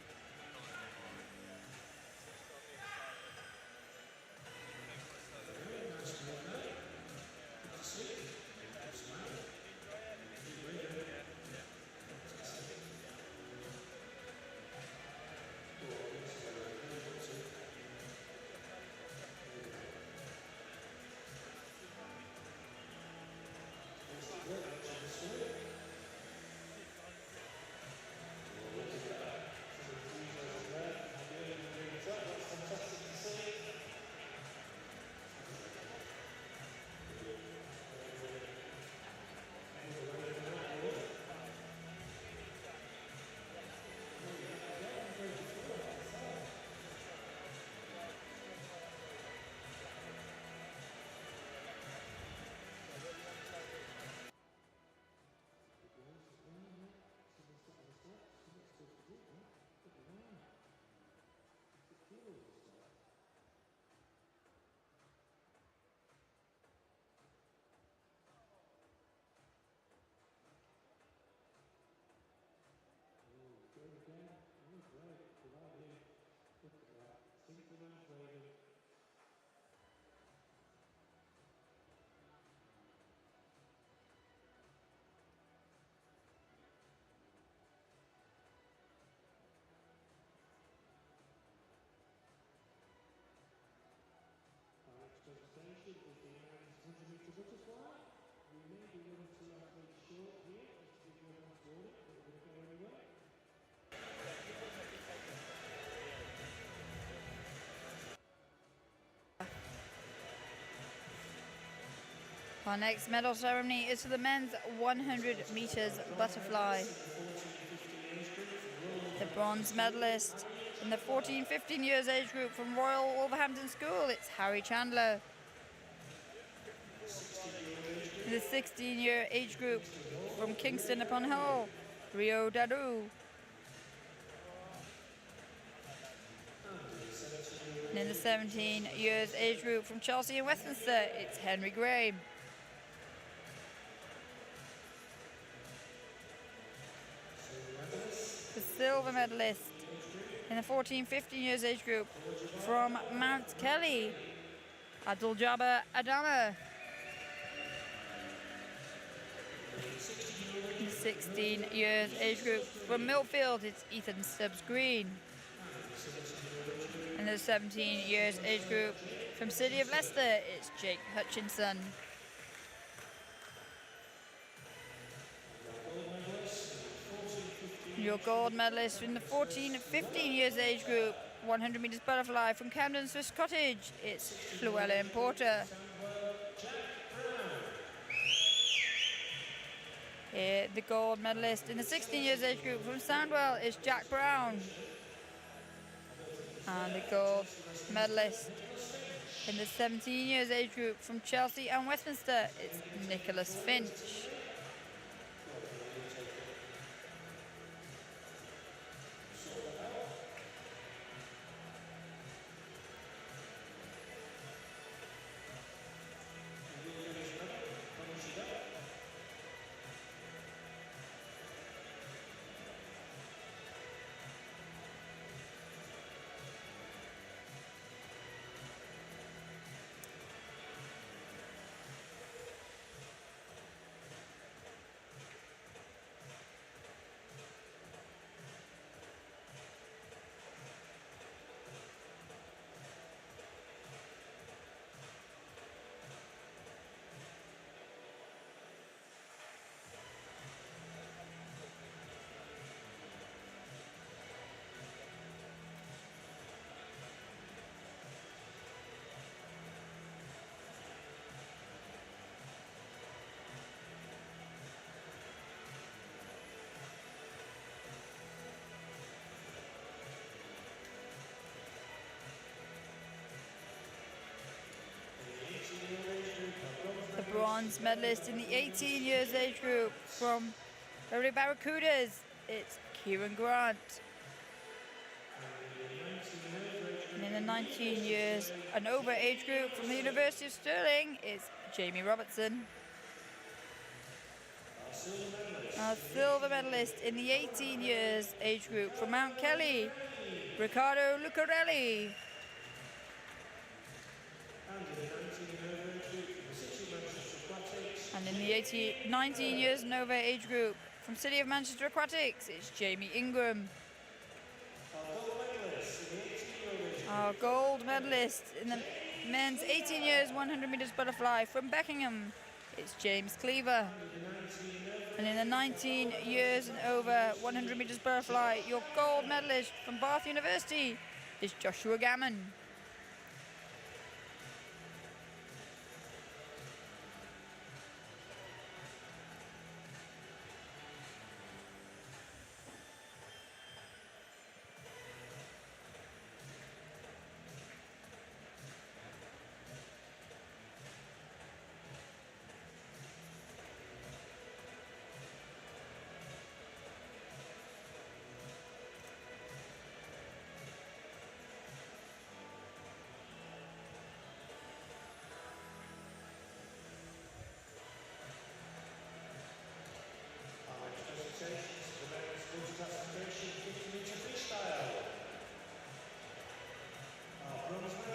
contestant is the men's 100-meter butterfly. We may be running to our very short here, just to give you a nice warning, but we're going to go anyway. Our next medal ceremony is for the men's 100 meters butterfly. The bronze medalist in the 14-15 years age group from Royal Wolverhampton School, it's Harry Chandler. In the 16-year age group from Kingston upon Hull, Rio Dadu. And in the 17 years age group from Chelsea and Westminster, it's Henry Gray. The silver medalist in the 14-15 years age group from Mount Kelly, Abdul Jabbar Adama. In the 16 years age group from Milfield, it's Ethan Stubbs Green. In the 17 years age group from City of Leicester, it's Jake Hutchinson. Your gold medalist in the 14-15 years age group, 100 meters butterfly from Camden Swiss Cottage, it's Llewellyn Porter. Here, the gold medalist in the 16 years age group from Sandwell is Jack Brown. And the gold medalist in the 17 years age group from Chelsea and Westminster, it's Nicholas Finch. The bronze medalist in the 18 years age group from Beverly Barracudas, it's Kieran Grant. And in the 19 years and over age group from the University of Stirling, it's Jamie Robertson. Our silver medalist in the 18 years age group from Mount Kelly, Riccardo Lucarelli. And in the 19 years and over age group from City of Manchester Aquatics, it's Jamie Ingram. Our gold medalist in the men's 18 years 100 meters butterfly from Beckingham, it's James Cleaver. And in the 19 years and over 100 meters butterfly, your gold medalist from Bath University is Joshua Gammon.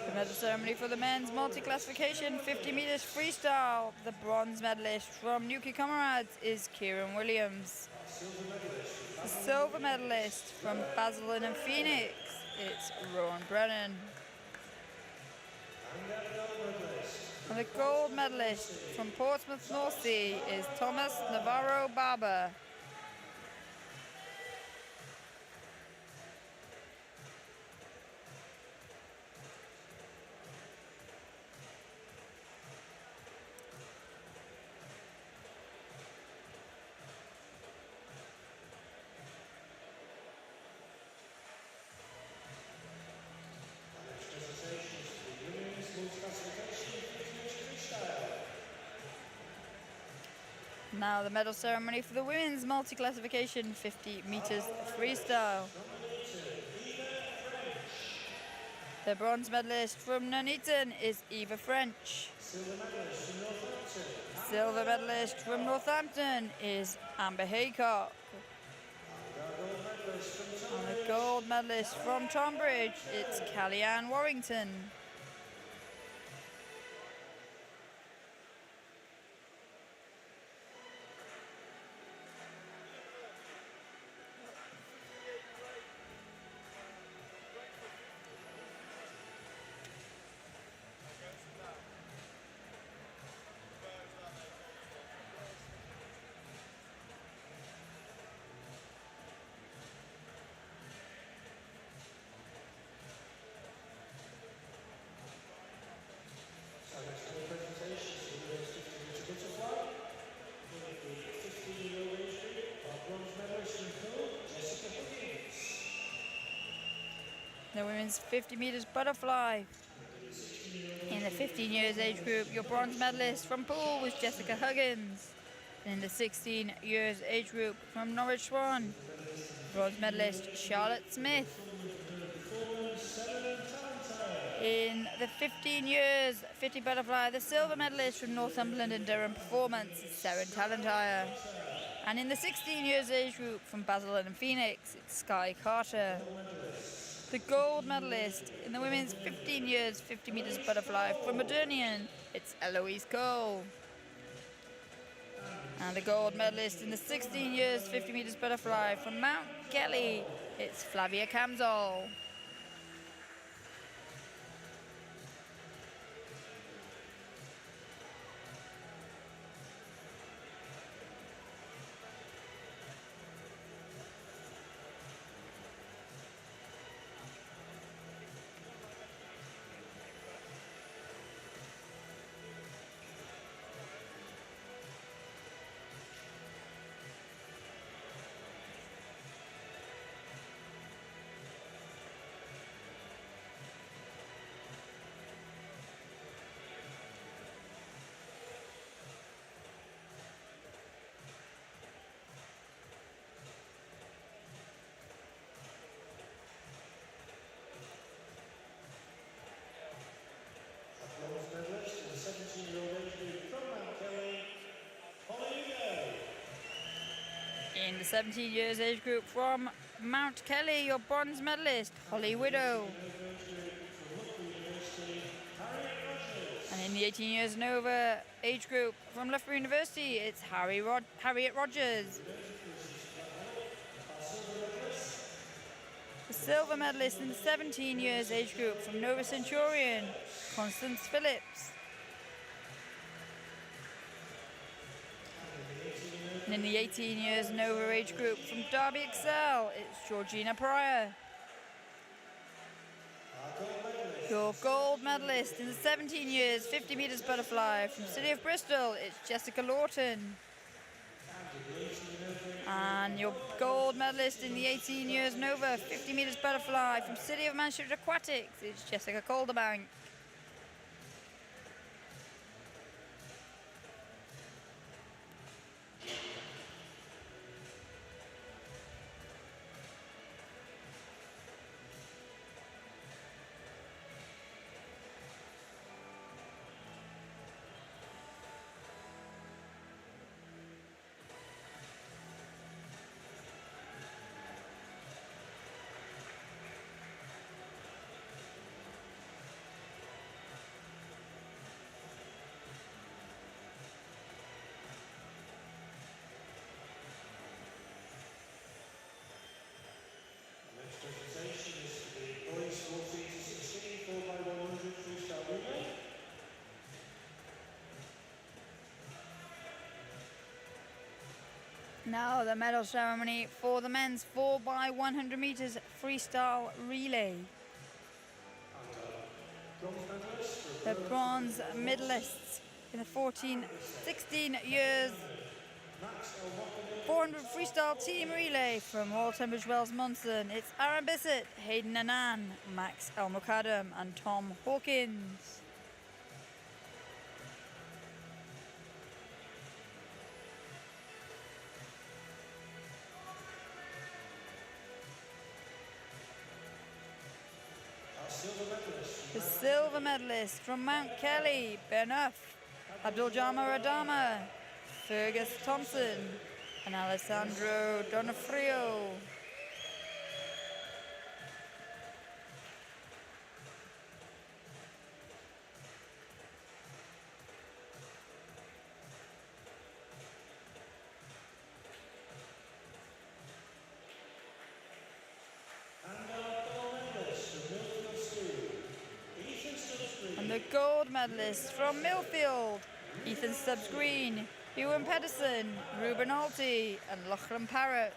The medal ceremony for the men's multi-classification 50 meters freestyle. The bronze medalist from Newquay Comrades is Kieran Williams. The silver medalist from Basildon and Phoenix, it's Rowan Brennan. And the gold medalist from Portsmouth North Sea is Thomas Navarro Barber. Now the medal ceremony for the women's multi-classification 50 meters freestyle. The bronze medalist from Nuneaton is Eva French. Silver medalist from Northampton is Amber Haycock. And the gold medalist from Tonbridge, it's Callie-Ann Warrington. The women's 50 meters butterfly. In the 15 years age group, your bronze medalist from Poole was Jessica Huggins. And in the 16 years age group from Norwich Swan, bronze medalist Charlotte Smith. In the 15 years 50 butterfly, the silver medalist from Northumberland and Durham Performance is Seren Talentire. And in the 16 years age group from Basildon and Phoenix, it's Sky Carter. The gold medalist in the women's 15 years 50 meters butterfly from Modernian, it's Eloise Cole. And the gold medalist in the 16 years 50 meters butterfly from Mount Kelly, it's Flavia Camzol. In the 17 years age group from Mount Kelly, your bronze medalist, Holly Widow. And in the 18 years and over age group from Loughborough University, it's Harriet Rogers. The silver medalist in the 17 years age group from Nova Centurion, Constance Phillips. And in the 18 years and over age group from Derby Excel, it's Georgina Pryor. Your gold medalist in the 17 years 50 meters butterfly from City of Bristol, it's Jessica Lawton. And your gold medalist in the 18 years and over 50 meters butterfly from City of Manchester Aquatics, it's Jessica Calderbank. Now the medal ceremony for the men's 4x100 meters freestyle relay. The bronze medalists in the 14-16 years 400 freestyle team relay from Royal Tunbridge Wells Monson. It's Aaron Bissett, Hayden Annan, Max El-Mukadam and Tom Hawkins. The silver medalist from Mount Kelly, Bernuff, Abdul-Jama Radama, Fergus Thompson and Alessandro Donofrio. And the gold medalists from Millfield, Ethan Stubbs Green, Ewan Pedersen, Ruben Alty and Lachlan Parrott.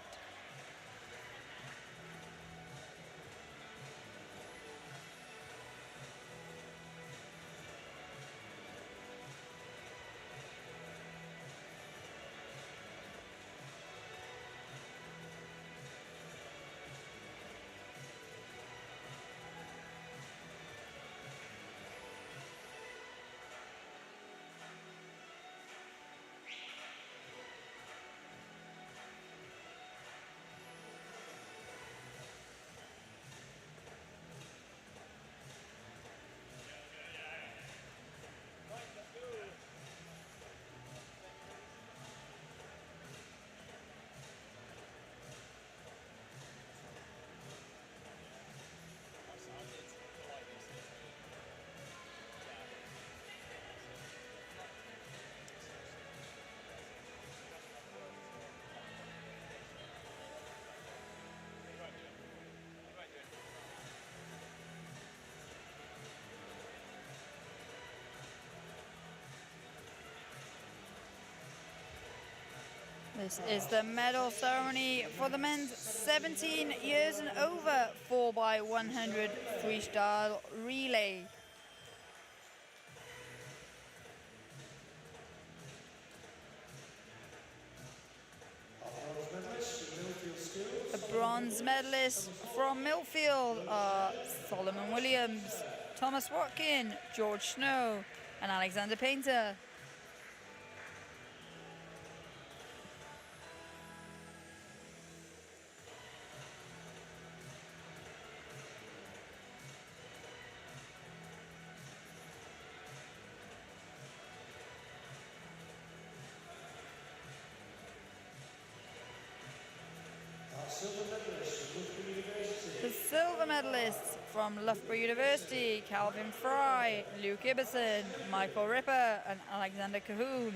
This is the medal ceremony for the men's 17 years and over 4x100 freestyle relay. The bronze medalists from Millfield are Solomon Williams, Thomas Watkin, George Snow and Alexander Painter. The silver medalists from Loughborough University, Calvin Fry, Luke Ibbison, Michael Ripper and Alexander Cahoon.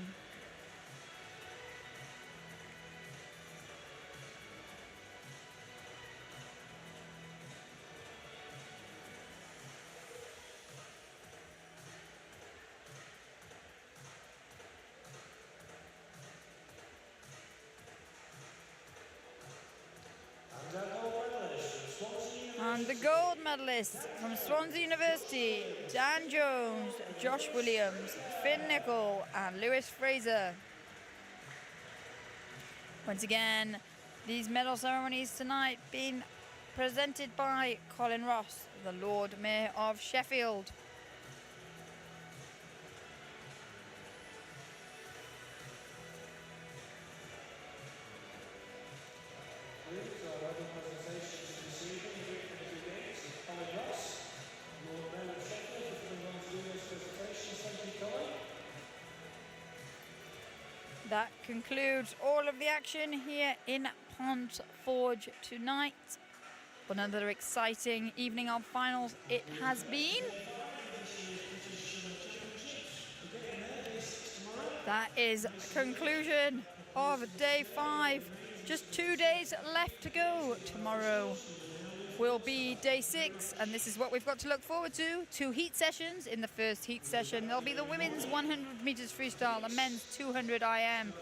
And the gold medalists from Swansea University, Dan Jones, Josh Williams, Finn Nicol and Lewis Fraser. Once again, these medal ceremonies tonight being presented by Colin Ross, the Lord Mayor of Sheffield. That concludes all of the action here in Pont Forge tonight. Another exciting evening of finals it has been. That is conclusion of day 5. Just 2 days left to go. Tomorrow will be day 6, and this is what we've got to look forward to. 2 heat sessions. In the first heat session, there'll be the women's 100 meters freestyle, the men's 200 IM.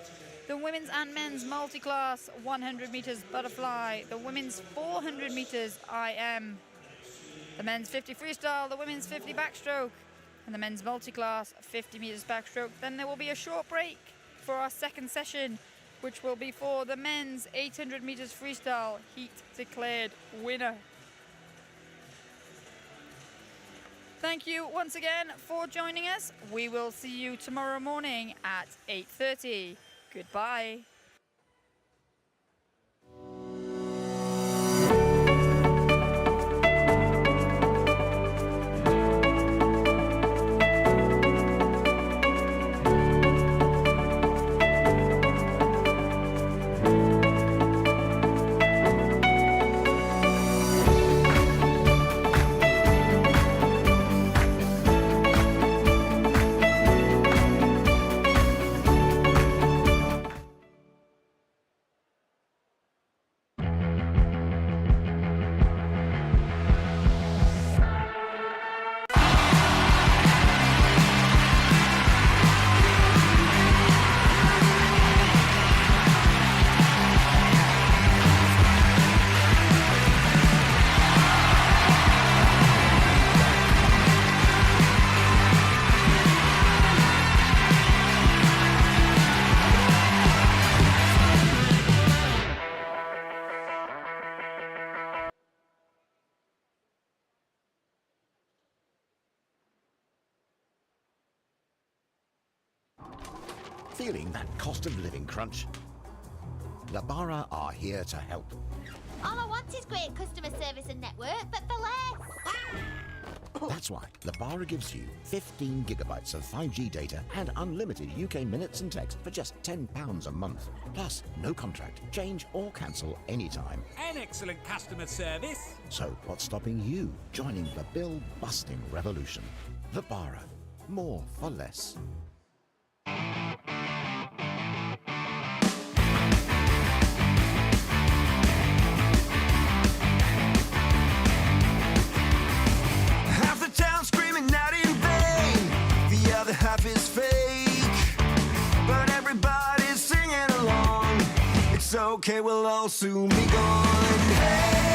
the women's and men's multi-class 100 meters butterfly, the women's 400 meters IM, the men's 50 freestyle, the women's 50 backstroke, and the men's multi-class 50 meters backstroke. Then there will be a short break for our second session, which will be for the men's 800 meters freestyle heat declared winner. Thank you once again for joining us. We will see you tomorrow morning at 8:30. Goodbye. Feeling that cost of living crunch? Labara are here to help. All I want is great customer service and network, but for less. That's why Labara gives you 15 gigabytes of 5G data and unlimited UK minutes and text for just £10 a month. Plus, no contract, change or cancel anytime. An excellent customer service. So what's stopping you joining the bill-busting revolution? Labara. More for less. Half the town screaming out in vain, the other half is fake, but everybody's singing along. It's okay, we'll all soon be gone. Hey!